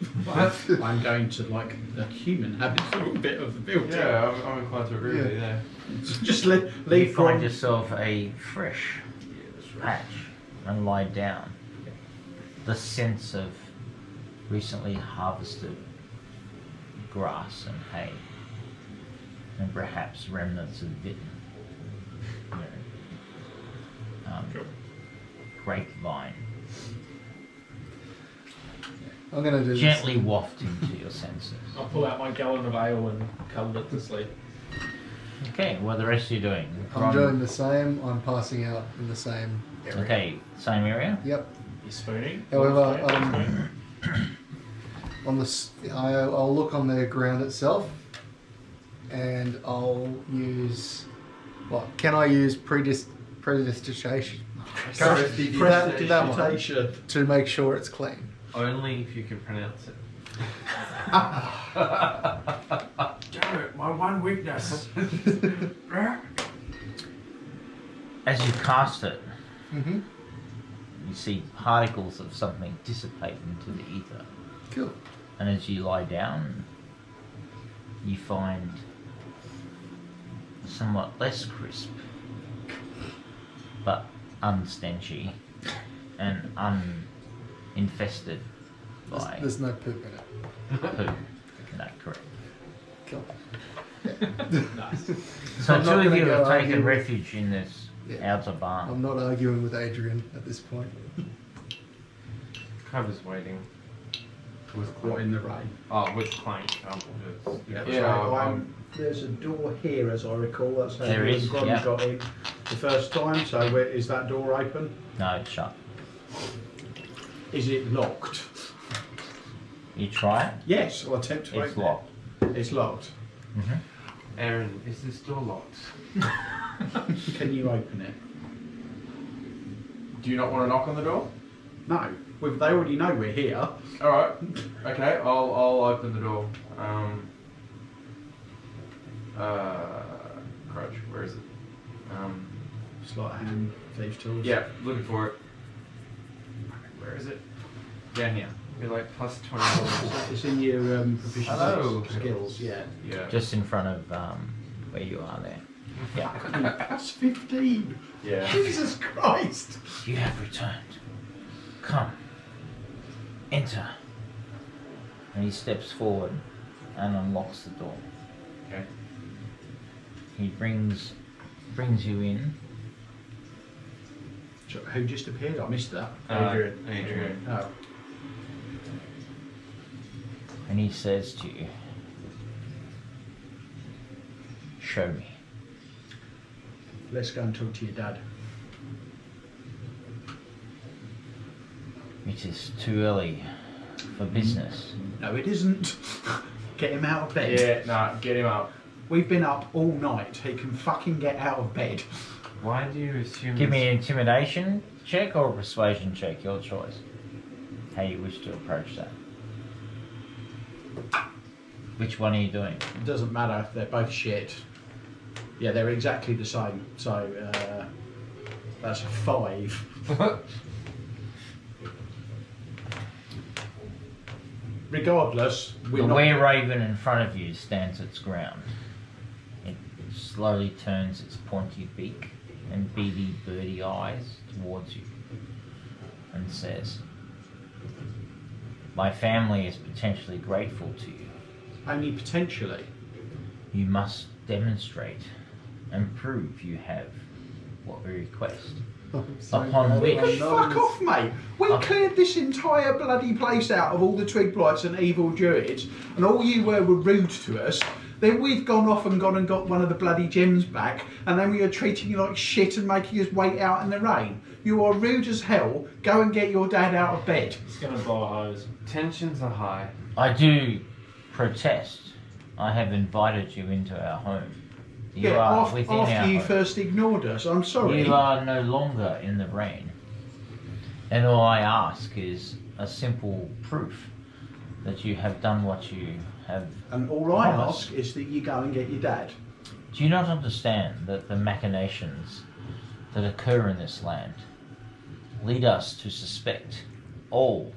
S1: I'm going to like the human habitable bit of the building.
S3: Yeah, I'm inclined to agree with you there.
S1: Just
S4: You
S1: leave
S4: find yourself a fresh
S3: Yeah, that's right.
S4: patch and lie down. The sense of recently harvested grass and hay, and perhaps remnants of vitten, grapevine,
S7: I'm gonna do
S4: gently
S7: this.
S4: waft into your senses.
S2: I'll pull out my gallon of ale and cuddle it to sleep.
S4: Okay, what are the rest of you doing?
S7: I'm doing the same. I'm passing out in the same area.
S4: Okay, same area.
S7: Yep.
S2: You spooning?
S7: However,
S2: Spoon?
S7: on the I'll look on the ground itself, and I'll use what? Can I use prestidigitation that one
S1: Prestidigitation.
S7: to make sure it's clean?
S3: Only if you can pronounce it.
S2: Damn it, my one weakness.
S4: As you cast it,
S7: Mm-hmm.
S4: you see particles of something dissipate into the ether.
S7: Cool.
S4: And as you lie down, you find somewhat less crisp, but unstenchy and uninfested by
S7: There's no poop in it.
S4: poo. No, correct.
S7: Cool.
S2: Nice.
S4: So
S7: I'm
S4: two
S7: not
S4: of
S7: gonna
S4: you
S7: go
S4: have
S7: argue
S4: taken
S7: with-
S4: refuge in this
S7: Yeah.
S4: outer barn.
S7: I'm not arguing with Adrian at this point.
S3: Cover's waiting. With
S1: What in
S3: Clank.
S1: the rain?
S3: Oh, with Clank.
S1: There's a door here, as I recall. That's how
S4: There
S1: you
S4: is,
S1: and Gron
S4: yeah.
S1: got in the first time. So is that door open?
S4: No, it's shut.
S1: Is it locked?
S4: You try it.
S1: Yes, I'll attempt to
S4: It's
S1: open
S4: locked.
S1: it. It's locked.
S4: Mm-hmm.
S3: Aaron, is this door locked?
S1: Can you open it?
S5: Do you not want to knock on the door?
S1: No. They already know we're here.
S5: All right. Okay, I'll open the door. Crouch. Where is it?
S1: Sleight of hand, thieves' tools.
S5: Yeah, looking for it. Where is it? Down here.
S3: You're like plus 20
S1: It's in your proficiency
S5: Hello.
S1: skills. Yeah.
S5: Yeah.
S4: Just in front of where you are there. Yeah.
S1: That's 15.
S5: Yeah.
S1: Jesus Christ.
S4: You have returned. Come. Enter. And he steps forward and unlocks the door.
S5: Okay.
S4: He brings you in.
S1: So, who just appeared? I missed that.
S3: Adrian.
S1: Oh.
S4: And he says to you, show me.
S1: Let's go and talk to your dad.
S4: It is too early for business.
S1: No, it isn't. Get him out of bed.
S5: Yeah, nah, get him up.
S1: We've been up all night. He can fucking get out of bed.
S3: Why do you assume
S4: Give me
S3: this-
S4: an intimidation check or a persuasion check, your choice. How you wish to approach that. Which one are you doing?
S1: It doesn't matter. They're both shit. Yeah, they're exactly the same. So that's a 5. Regardless,
S4: The
S1: we're not.
S4: were-raven in front of you stands its ground. It slowly turns its pointy beak and beady birdie eyes towards you and says, my family is potentially grateful to you.
S1: Only potentially.
S4: You must demonstrate and prove you have what we request. Upon which-
S1: Fuck off, mate. We cleared this entire bloody place out of all the twig blights and evil druids, and all you were rude to us. Then we've gone and got one of the bloody gems back, and then we are treating you like shit and making us wait out in the rain. You are rude as hell. Go and get your dad out of bed.
S2: It's gonna blow a hose.
S3: Tensions are high.
S4: I do protest. I have invited you into our home. You are within our
S1: after you
S4: home.
S1: first ignored us. I'm sorry.
S4: You are no longer in the rain. And all I ask is a simple proof that you have done what you have.
S1: And all I
S4: promised.
S1: ask is that you go and get your dad.
S4: Do you not understand that the machinations that occur in this land lead us to suspect all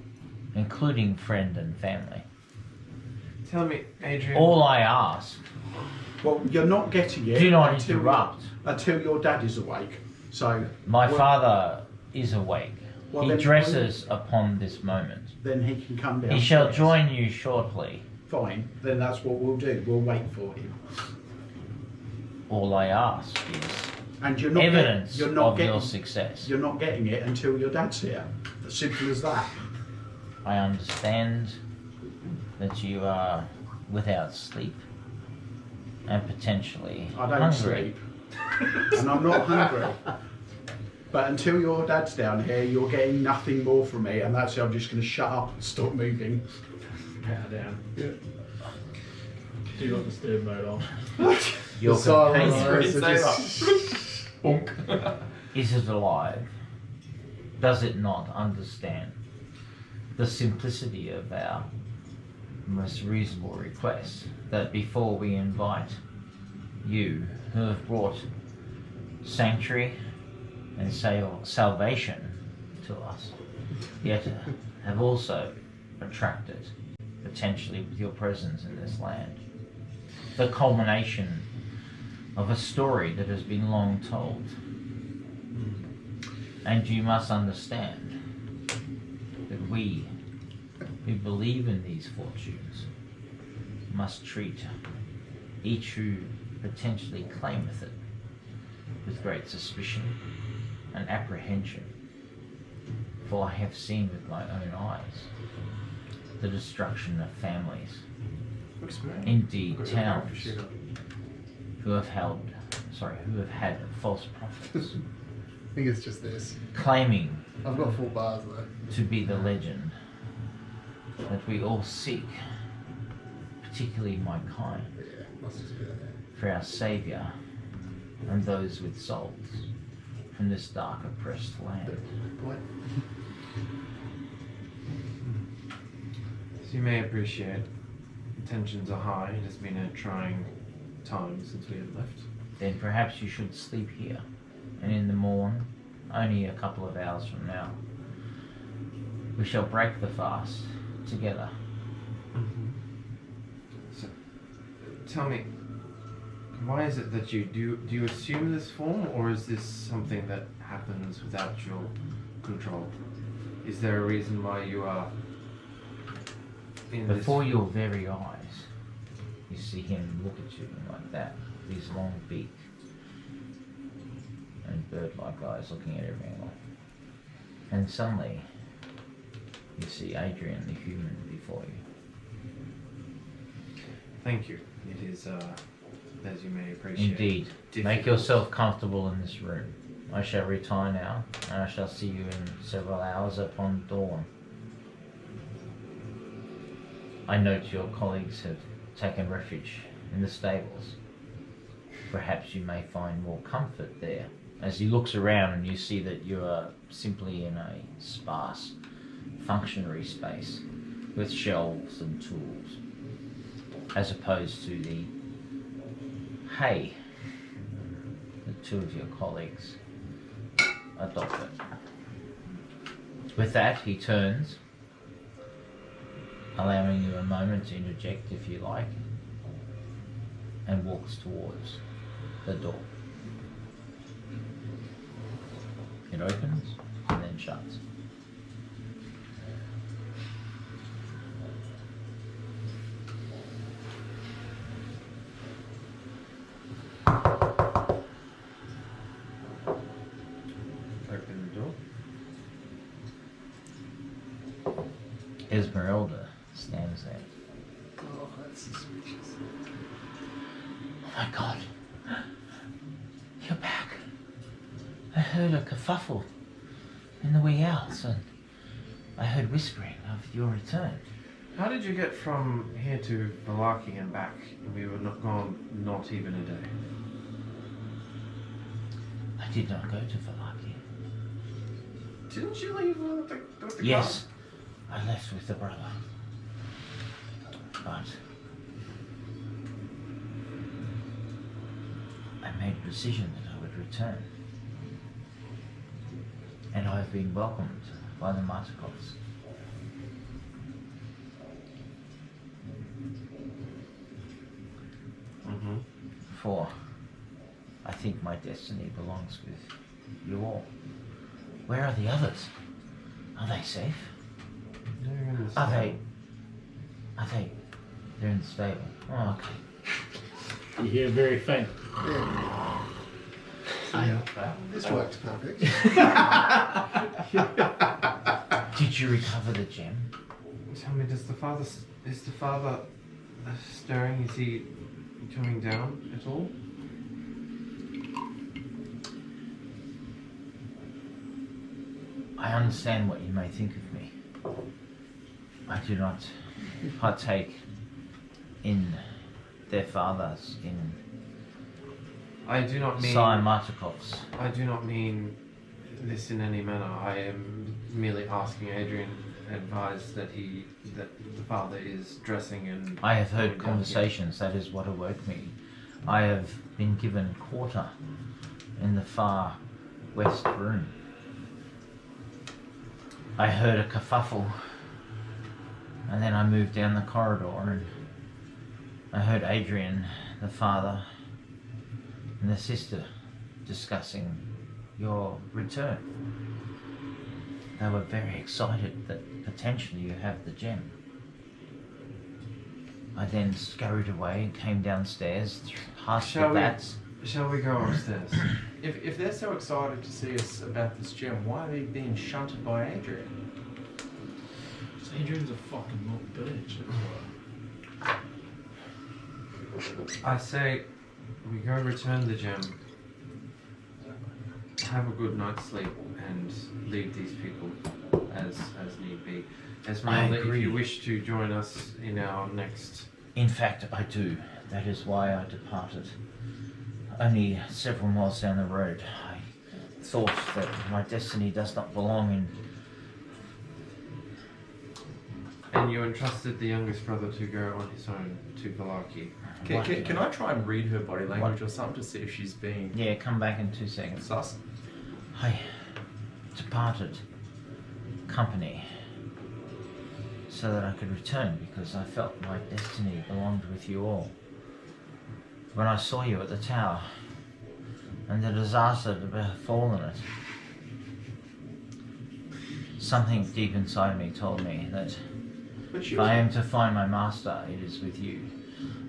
S4: including friend and family.
S3: Tell me, Adrian.
S4: All I ask,
S1: Well, you're not getting it.
S4: do not
S1: until-
S4: interrupt.
S1: Until your dad is awake. So.
S4: My
S1: well,
S4: father is awake.
S1: Well,
S4: He
S1: then-
S4: dresses upon this moment.
S1: Then he can come down.
S4: He shall join you shortly.
S1: Fine. Then that's what we'll do. We'll wait for him.
S4: All I ask is
S1: And you're not
S4: evidence
S1: you're not
S4: of
S1: getting,
S4: your success.
S1: You're not getting it until your dad's here. As simple as that.
S4: I understand that you are without sleep and potentially
S1: I don't
S4: hungry.
S1: sleep. And I'm not hungry. But until your dad's down here, you're getting nothing more from me, and that's it. I'm just going to shut up and stop moving.
S2: Power down. Yeah. Do not disturb mode on.
S4: Your
S7: The silent
S4: companion
S7: eyes are just-
S2: Bonk.
S4: is it alive? Does it not understand the simplicity of our most reasonable request that before we invite you who have brought sanctuary and salvation to us, yet have also attracted, potentially with your presence in this land, the culmination of a story that has been long told. And you must understand that we who believe in these fortunes must treat each who potentially claimeth it with great suspicion and apprehension. For I have seen with my own eyes the destruction of families, indeed towns, who have had false prophets
S7: I think it's just this.
S4: claiming
S7: I've got 4 bars though.
S4: to be the legend that we all seek, particularly my kind,
S7: Yeah, must just be that.
S4: for our saviour and those with souls from this dark oppressed land.
S7: Point.
S3: As you may appreciate, tensions are high. It has been a trying time since we have left.
S4: Then perhaps you should sleep here, and in the morn, only a couple of hours from now, we shall break the fast together.
S3: So, tell me, why is it that do you assume this form, or is this something that happens without your control? Is there a reason why you are in
S4: Before
S3: this?
S4: your very eyes, you see him look at you like that, with his long beak and bird-like eyes looking at every angle. And suddenly, you see Adrian the human before you.
S3: Thank you. It is, as you may appreciate.
S4: Indeed. Make
S3: difficult.
S4: yourself comfortable in this room. I shall retire now, and I shall see you in several hours upon dawn. I note your colleagues have taken refuge in the stables. Perhaps you may find more comfort there. As he looks around and you see that you are simply in a sparse functionary space with shelves and tools, as opposed to the hay that 2 of your colleagues adopted. With that, he turns, allowing you a moment to interject if you like, and walks towards the door. It opens and then shuts.
S3: Open the door.
S4: Esmeralda stands there.
S7: Oh, that's suspicious.
S4: Oh my God, you're back. I heard a kerfuffle in the wee hours, and I heard whispering of your return.
S3: How did you get from here to Valaki and back? We were not gone not even a day.
S4: I did not go to Valaki.
S3: Didn't you leave with the
S4: Yes, I left with the brother. But I made a decision that I would return. And I have been welcomed by the Martikovs. before. I think my destiny belongs with you all. Where are the others? Are they safe?
S3: They're in the
S4: Are
S3: stable.
S4: they? They're in the stable. Oh, okay.
S2: You hear very faint.
S7: This works perfect.
S4: Did you recover the gem?
S3: Tell me, is the father stirring? Is he coming down at all?
S4: I understand what you may think of me. I do not partake in their fathers, in
S3: I do not mean.
S4: Sire Martikovs.
S3: I do not mean this in any manner. I am merely asking Adrian advised that the father is dressing and.
S4: I have heard
S3: going down
S4: conversations, that is what awoke me. I have been given quarter in the far west room. I heard a kerfuffle, and then I moved down the corridor and I heard Adrian, the father, and the sister discussing your return. They were very excited that potentially you have the gem. I then scurried away and came downstairs, past the bats.
S3: Shall we go upstairs?
S5: If they're so excited to see us about this gem, why are they being shunted by Adrian?
S2: Adrian's a fucking little bitch.
S3: I say we go return the gem, have a good night's sleep, and leave these people as need be. Esmeralda, if
S4: agree.
S3: you wish to join us in our next.
S4: In fact, I do. That is why I departed. Only several miles down the road, I thought that my destiny does not belong in.
S3: And you entrusted the youngest brother to go on his own to Valaki.
S5: Can I try and read her body language or something to see if she's being
S4: Yeah, come back in 2 seconds.
S5: sus?
S4: I departed company so that I could return because I felt my destiny belonged with you all. When I saw you at the tower and the disaster that had befallen it, something deep inside me told me that if I am to find my master, it is with you.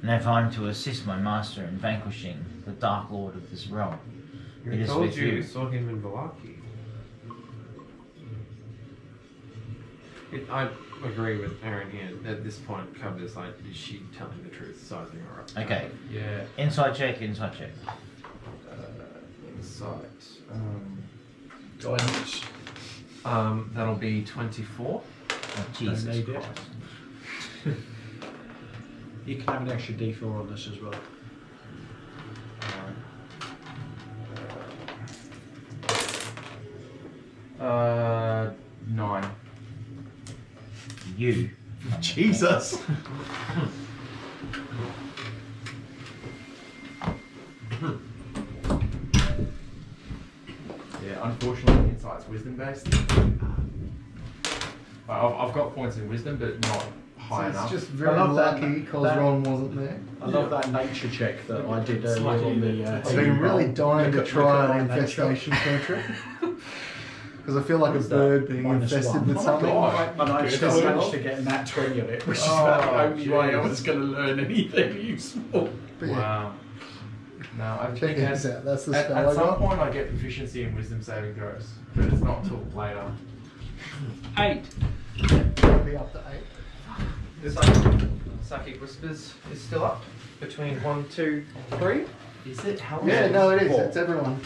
S4: And if I am to assist my master in vanquishing the Dark Lord of this realm, it is with you.
S3: Saw him in Valaki. I agree with Aaron here. At this point, Covers like, is she telling the truth, sizing her up?
S4: Okay,
S5: Yeah.
S4: inside check, inside check.
S5: Insight.
S1: Guidance.
S3: That'll be 24.
S4: Oh, Jesus
S1: need it.
S4: Christ.
S1: You can have an extra D4 on this as well.
S5: Alright. 9.
S4: You.
S1: Jesus!
S5: Yeah, unfortunately, insight's wisdom based. I've got points in wisdom, but not high
S7: It's
S5: enough.
S7: just very
S1: I love that-
S7: lucky because
S1: that-
S7: Ron wasn't there.
S1: I love that nature check that I did
S2: It's
S1: earlier
S2: lucky
S1: on the
S2: that-
S7: I've
S1: team
S7: been really
S1: roll.
S7: dying to
S1: Look at
S7: try
S1: my
S7: an
S1: nature.
S7: infestation cantrip. Because I feel like a
S1: What's that?
S7: bird being
S1: Minus
S7: infested
S1: one.
S7: with
S1: Oh my
S7: something.
S1: God. And I still
S7: Good.
S1: managed to get in that 20 on it, which is
S5: Oh,
S1: about the only way I
S5: jeez.
S1: was going to learn anything useful.
S7: But yeah,
S3: Wow.
S5: No, I
S7: check
S5: think
S7: this out. That's the
S5: at
S7: spell I
S5: some
S7: got.
S5: point I get proficiency in wisdom saving throws, but it's not until later.
S2: 8.
S7: Be up to 8.
S3: Psychic Whispers is still up between 1, 2, 3.
S5: Is it? How
S7: Yeah, no, it is.
S5: 4?
S7: It's everyone.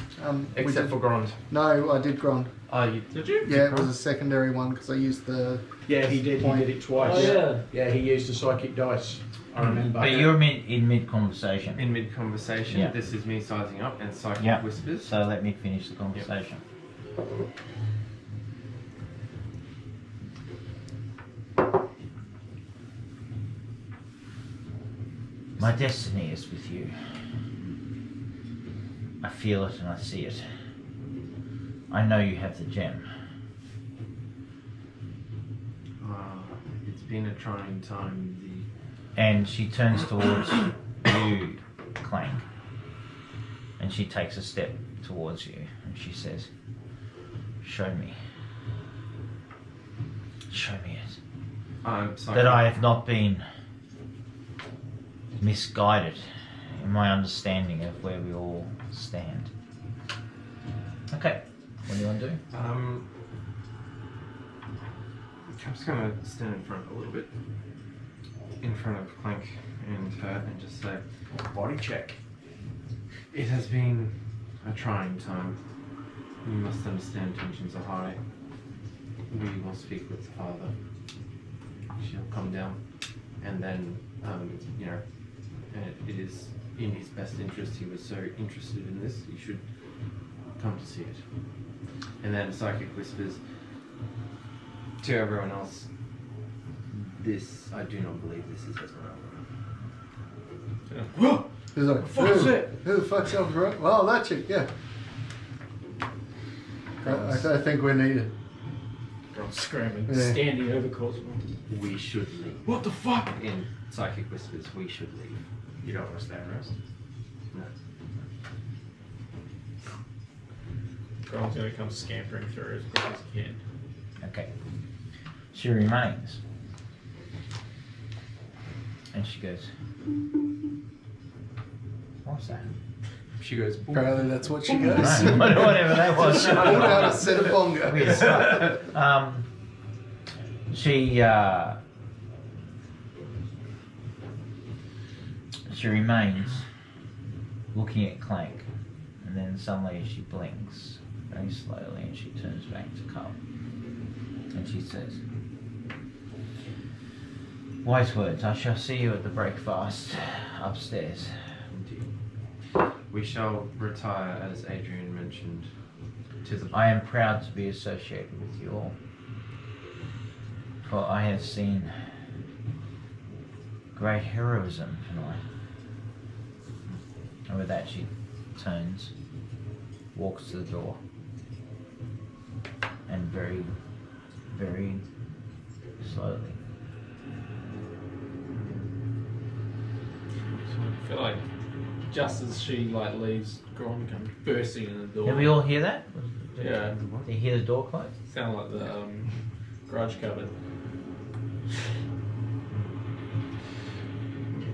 S7: We
S5: Except
S7: did-
S5: for Grond.
S7: No, I did Grond.
S3: Oh, you
S2: Did you?
S7: Yeah, it was a secondary one because I used the.
S1: Yeah, he did. He did it twice.
S2: Oh, yeah.
S1: Yeah, he used the psychic dice. I remember.
S4: But you're in mid conversation,
S3: in mid conversation.
S4: Yeah.
S3: This is me sizing up and Psychic
S4: Yeah.
S3: Whispers.
S4: so let me finish the conversation. My destiny is with you. I feel it and I see it. I know you have the gem.
S3: It's been a trying time.
S4: And she turns towards you, Clank. And she takes a step towards you and she says, "Show me. Show me it.
S3: I'm sorry.
S4: That I have not been misguided in my understanding of where we all stand." Okay, what do you want to do?
S3: I'm just gonna stand in front a little bit, in front of Clank and her, and just say,
S5: Body check.
S3: "It has been a trying time. You must understand tensions are high. We will speak with the father. She'll come down, and then, you know, it is in his best interest. He was so interested in this. You should come to see it." And then Psychic whispers to everyone else, "This, I do not believe this is Esmeralda."
S7: He's like, who the fuck's Esmeralda? Well, that chick, yeah. I think we're needed.
S2: I'm screaming,
S7: Yeah.
S2: standing over Cosmo.
S3: "We should leave."
S2: What the fuck?
S3: In Psychic whispers, "We should leave."
S5: You don't want to stay and rest.
S3: No.
S2: Grom's gonna come scampering through as quick as he can.
S4: Okay. She remains. And she goes, "What's that?"
S5: She goes, "Boom."
S7: Apparently that's what she goes.
S4: No, whatever that was.
S7: She pulled out a set of bongo.
S4: Weird stuff. She remains looking at Clank, and then suddenly she blinks very slowly and she turns back to Carl. And she says, "Wise words, I shall see you at the breakfast upstairs."
S3: Indeed. We shall retire, as Adrian mentioned, to the...
S4: I am proud to be associated with you all, for I have seen great heroism tonight. And with that she turns, walks to the door, and very, very slowly.
S2: I feel like just as she leaves, Grom comes bursting in the door.
S4: Did we all hear that?
S2: Yeah,
S4: Did you hear the door close?
S2: sound like the garage cupboard.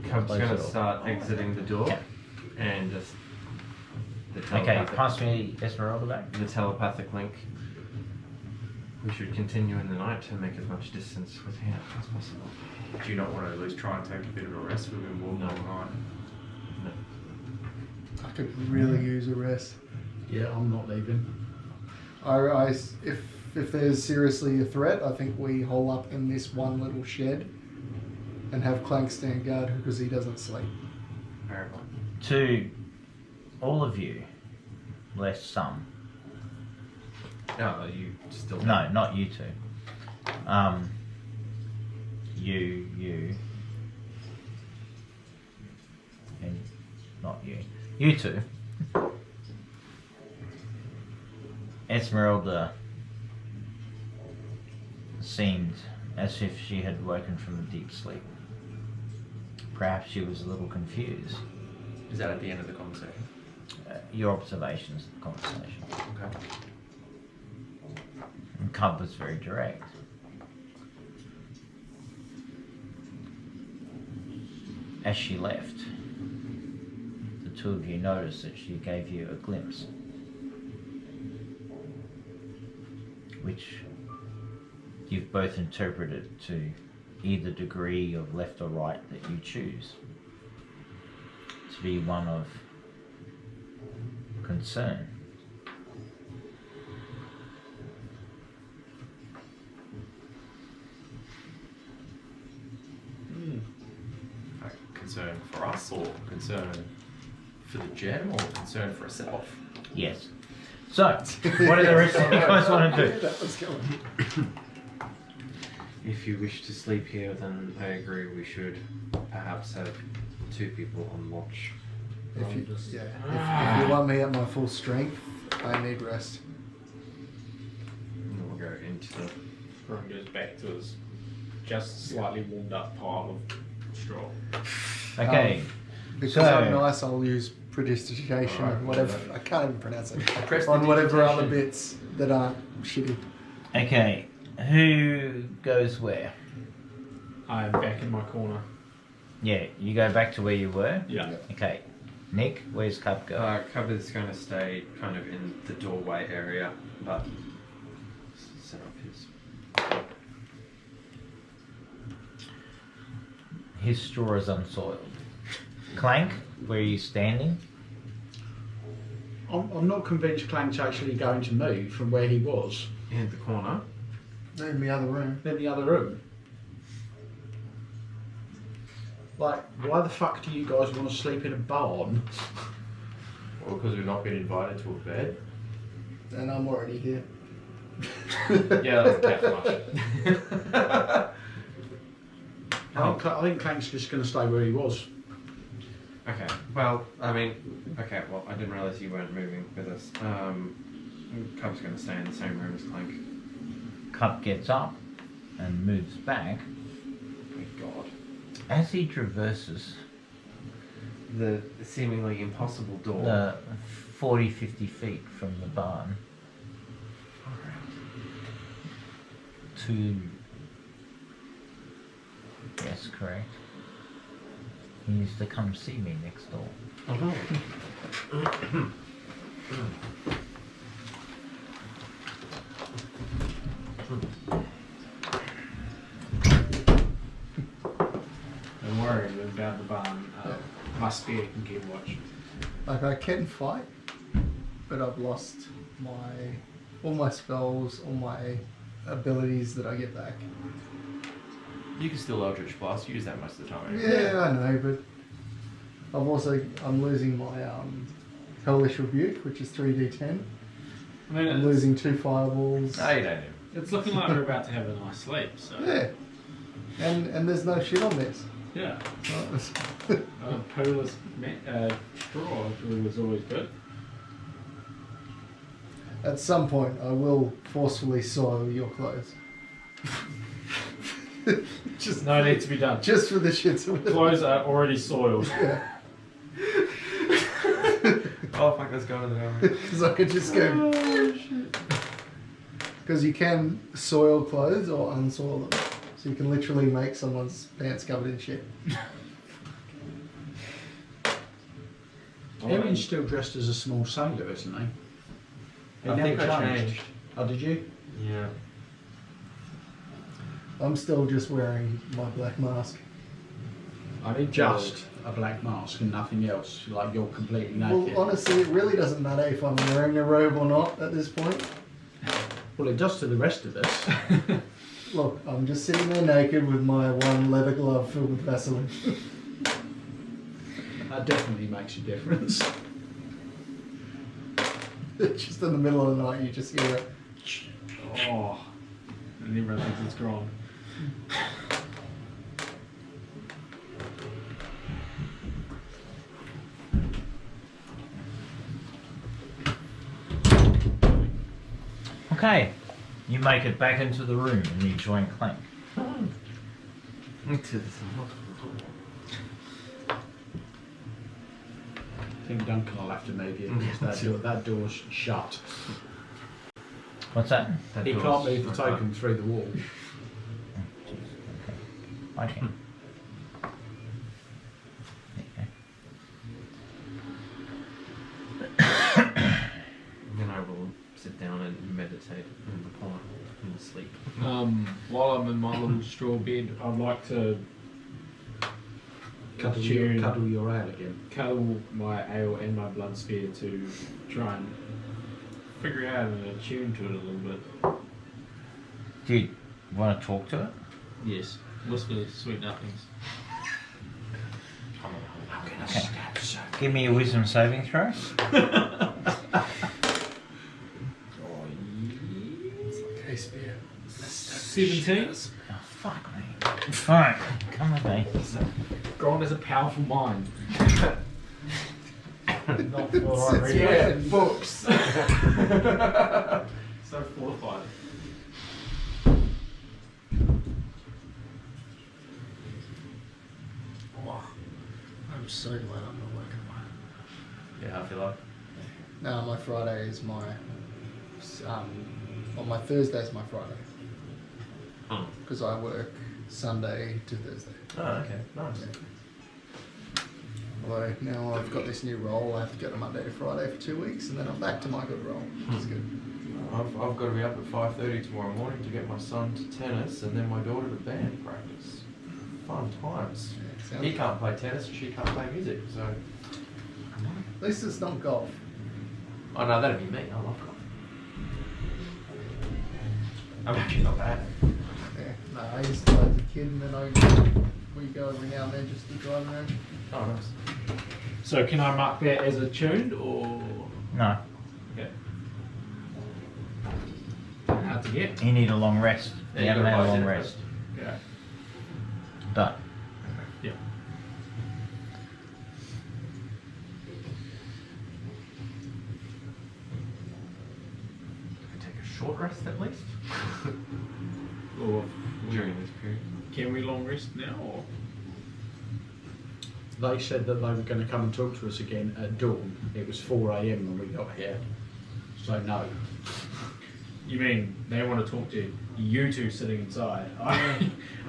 S3: Cub's
S4: Close
S3: going
S4: it
S3: to
S4: all.
S3: start exiting the door,
S4: Yeah.
S3: and just... The
S4: Okay,
S3: telepathic,
S4: pass me Esmeralda back.
S3: the telepathic link. We should continue in the night and make as much distance with him as possible.
S5: Do you not want to at least try and take a bit of a rest? We've been walking all night.
S3: No.
S7: I could really use a rest.
S1: Yeah, I'm not leaving.
S7: If there's seriously a threat, I think we hole up in this one little shed and have Clank stand guard because he doesn't sleep.
S3: Very well.
S4: To all of you, less some.
S3: No, you still...
S4: No, not you two. You, and not you. You two. Esmeralda seemed as if she had woken from a deep sleep. Perhaps she was a little confused.
S5: Is that at the end of the conversation?
S4: Your observations of the conversation.
S5: Okay.
S4: And Cub was very direct. As she left, the two of you noticed that she gave you a glimpse, which you've both interpreted to either degree of left or right that you choose, to be one of concern.
S5: Like, concern for us, or concern for the gem, or concern for herself?
S4: Yes. So, what do the rest of you guys want to do?
S7: That was going.
S3: If you wish to sleep here, then I agree we should perhaps have two people on watch.
S7: If you,
S2: just-
S7: yeah, if you want me at my full strength, I need rest.
S3: And we'll go into the...
S2: Grom goes back to his just slightly warmed up pile of straw.
S4: Okay.
S7: Because
S4: So-
S7: I'm nice, I'll use prestidigitation,
S5: Alright,
S7: whatever.
S5: whatever.
S7: I can't even pronounce it.
S5: Prestidigitation.
S7: On whatever other bits that aren't shitty.
S4: Okay, who goes where?
S2: I am back in my corner.
S4: Yeah, you go back to where you were.
S2: Yeah.
S4: Okay, Nick, where's Cup go?
S3: Cupboard's going to stay kind of in the doorway area, but set up his.
S4: His straw is unsoiled. Clank, where are you standing?
S1: I'm not convinced Clank's actually going to move from where he was
S3: In the corner.
S7: In the other room.
S1: in the other room. Like, why the fuck do you guys want to sleep in a barn?
S5: Well, because we've not been invited to a bed.
S7: And I'm already here.
S5: Yeah, that doesn't count much.
S1: I think Clank's just going to stay where he was.
S3: Okay. Well, I mean, okay. Well, I didn't realise you weren't moving with us. Cub's going to stay in the same room as Clank.
S4: Cup gets up and moves back.
S3: Thank God.
S4: As he traverses
S3: The seemingly impossible door.
S4: the 40-50 feet from the barn to... Yes, correct. He needs to come see me next door.
S2: Don't worry about the barn. My spear can keep watch.
S7: Like, I can fight, but I've lost all my spells, all my abilities that I get back.
S5: You can still Eldritch Blast. You use that most of the time.
S7: Yeah, I know, but I'm losing my Hellish Rebuke, which is 3d10.
S2: I mean,
S7: I'm losing 2 fireballs.
S5: No, you don't.
S2: it's looking like we're about to have a nice sleep. So
S7: Yeah, and there's no shit on this.
S2: yeah.
S7: Right.
S2: Polar's straw was always good.
S7: At some point, I will forcefully soil your clothes. Just
S2: No need to be done.
S7: just for the shits of it.
S2: Clothes are already soiled.
S7: Yeah.
S3: Oh fuck! Let's go to the room.
S7: Because I could just go. Because you can soil clothes or unsoil them. So you can literally make someone's pants covered in shit.
S1: Erin's still dressed as a small sailor, isn't he?
S3: I
S1: He
S3: think
S1: never
S3: I
S1: changed.
S3: changed.
S1: Oh, did you?
S3: Yeah.
S7: I'm still just wearing my black mask.
S1: I need just a black mask and nothing else. Like, you're completely naked.
S7: Well, honestly, it really doesn't matter if I'm wearing a robe or not at this point.
S1: Well, it does to the rest of us.
S7: Look, I'm just sitting there naked with my one leather glove filled with Vaseline.
S1: That definitely makes a difference.
S7: Just in the middle of the night, you just hear it.
S2: Oh, and everyone thinks it's gone.
S4: Okay, you make it back into the room and you join Clank.
S1: I think Duncan will have to move you because that door's shut.
S4: What's that?
S1: He can't move the token through the wall.
S4: Okay.
S3: Then I will sit down and meditate in the corner and sleep.
S2: While I'm in my little straw bed, I'd like to
S1: Cuddle
S2: tune-
S1: your ale again.
S2: cuddle my ale and my blood spear to try and figure out and attune to it a little bit.
S4: Do you want to talk to it?
S2: Yes, whisper sweet nothings.
S4: Okay. Give me a wisdom saving throw.
S7: Okay, spear.
S2: 17.
S4: Oh, fuck me. Alright, come with me.
S2: Gron is a powerful mind. Not for the right reason.
S7: Yeah,
S5: books.
S2: So fortified. Oh, I'm so glad I'm not working
S3: Yeah, I feel like.
S7: No, my Friday is my. On my Thursday is my Friday. Because I work Sunday to Thursday.
S3: Oh, okay, nice.
S7: Although now I've got this new role, I have to go to Monday to Friday for 2 weeks, and then I'm back to my good role. It's good.
S5: I've got to be up at 5:30 tomorrow morning to get my son to tennis and then my daughter to band practice. Fun times.
S7: Yeah, sounds
S5: He can't play tennis and she can't play music, so.
S7: At least it's not golf.
S5: Oh no, that'd be me. I love golf. I'm actually not bad.
S7: Yeah. No, I used to play as a kid, and then we go every now and then just to drive around.
S5: Oh, nice.
S2: So can I mark that as a tuned or?
S4: No,
S2: Okay. Hard to get.
S4: you need a long rest. You haven't had a long rest.
S2: Okay.
S4: Done.
S2: Yeah.
S3: Take a short rest at least
S2: Or
S3: during this period.
S2: can we long rest now or?
S1: They said that they were going to come and talk to us again at dawn. It was 4 a.m. when we got here. So no.
S2: You mean they want to talk to you two sitting inside?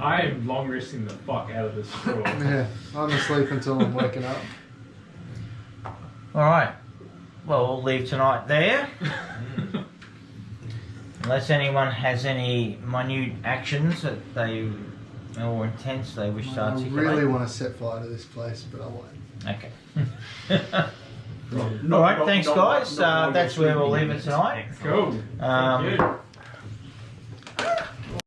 S2: I am long resting the fuck out of this straw.
S7: Yeah, I'm asleep until I'm waking up.
S4: All right. Well, we'll leave tonight there. Unless anyone has any minute actions that they or intents they wish to
S7: I
S4: articulate.
S7: really want to set fire to this place, but I won't.
S4: Okay. All right. Thanks, guys. That's where we'll leave it tonight.
S2: Cool. Thank you.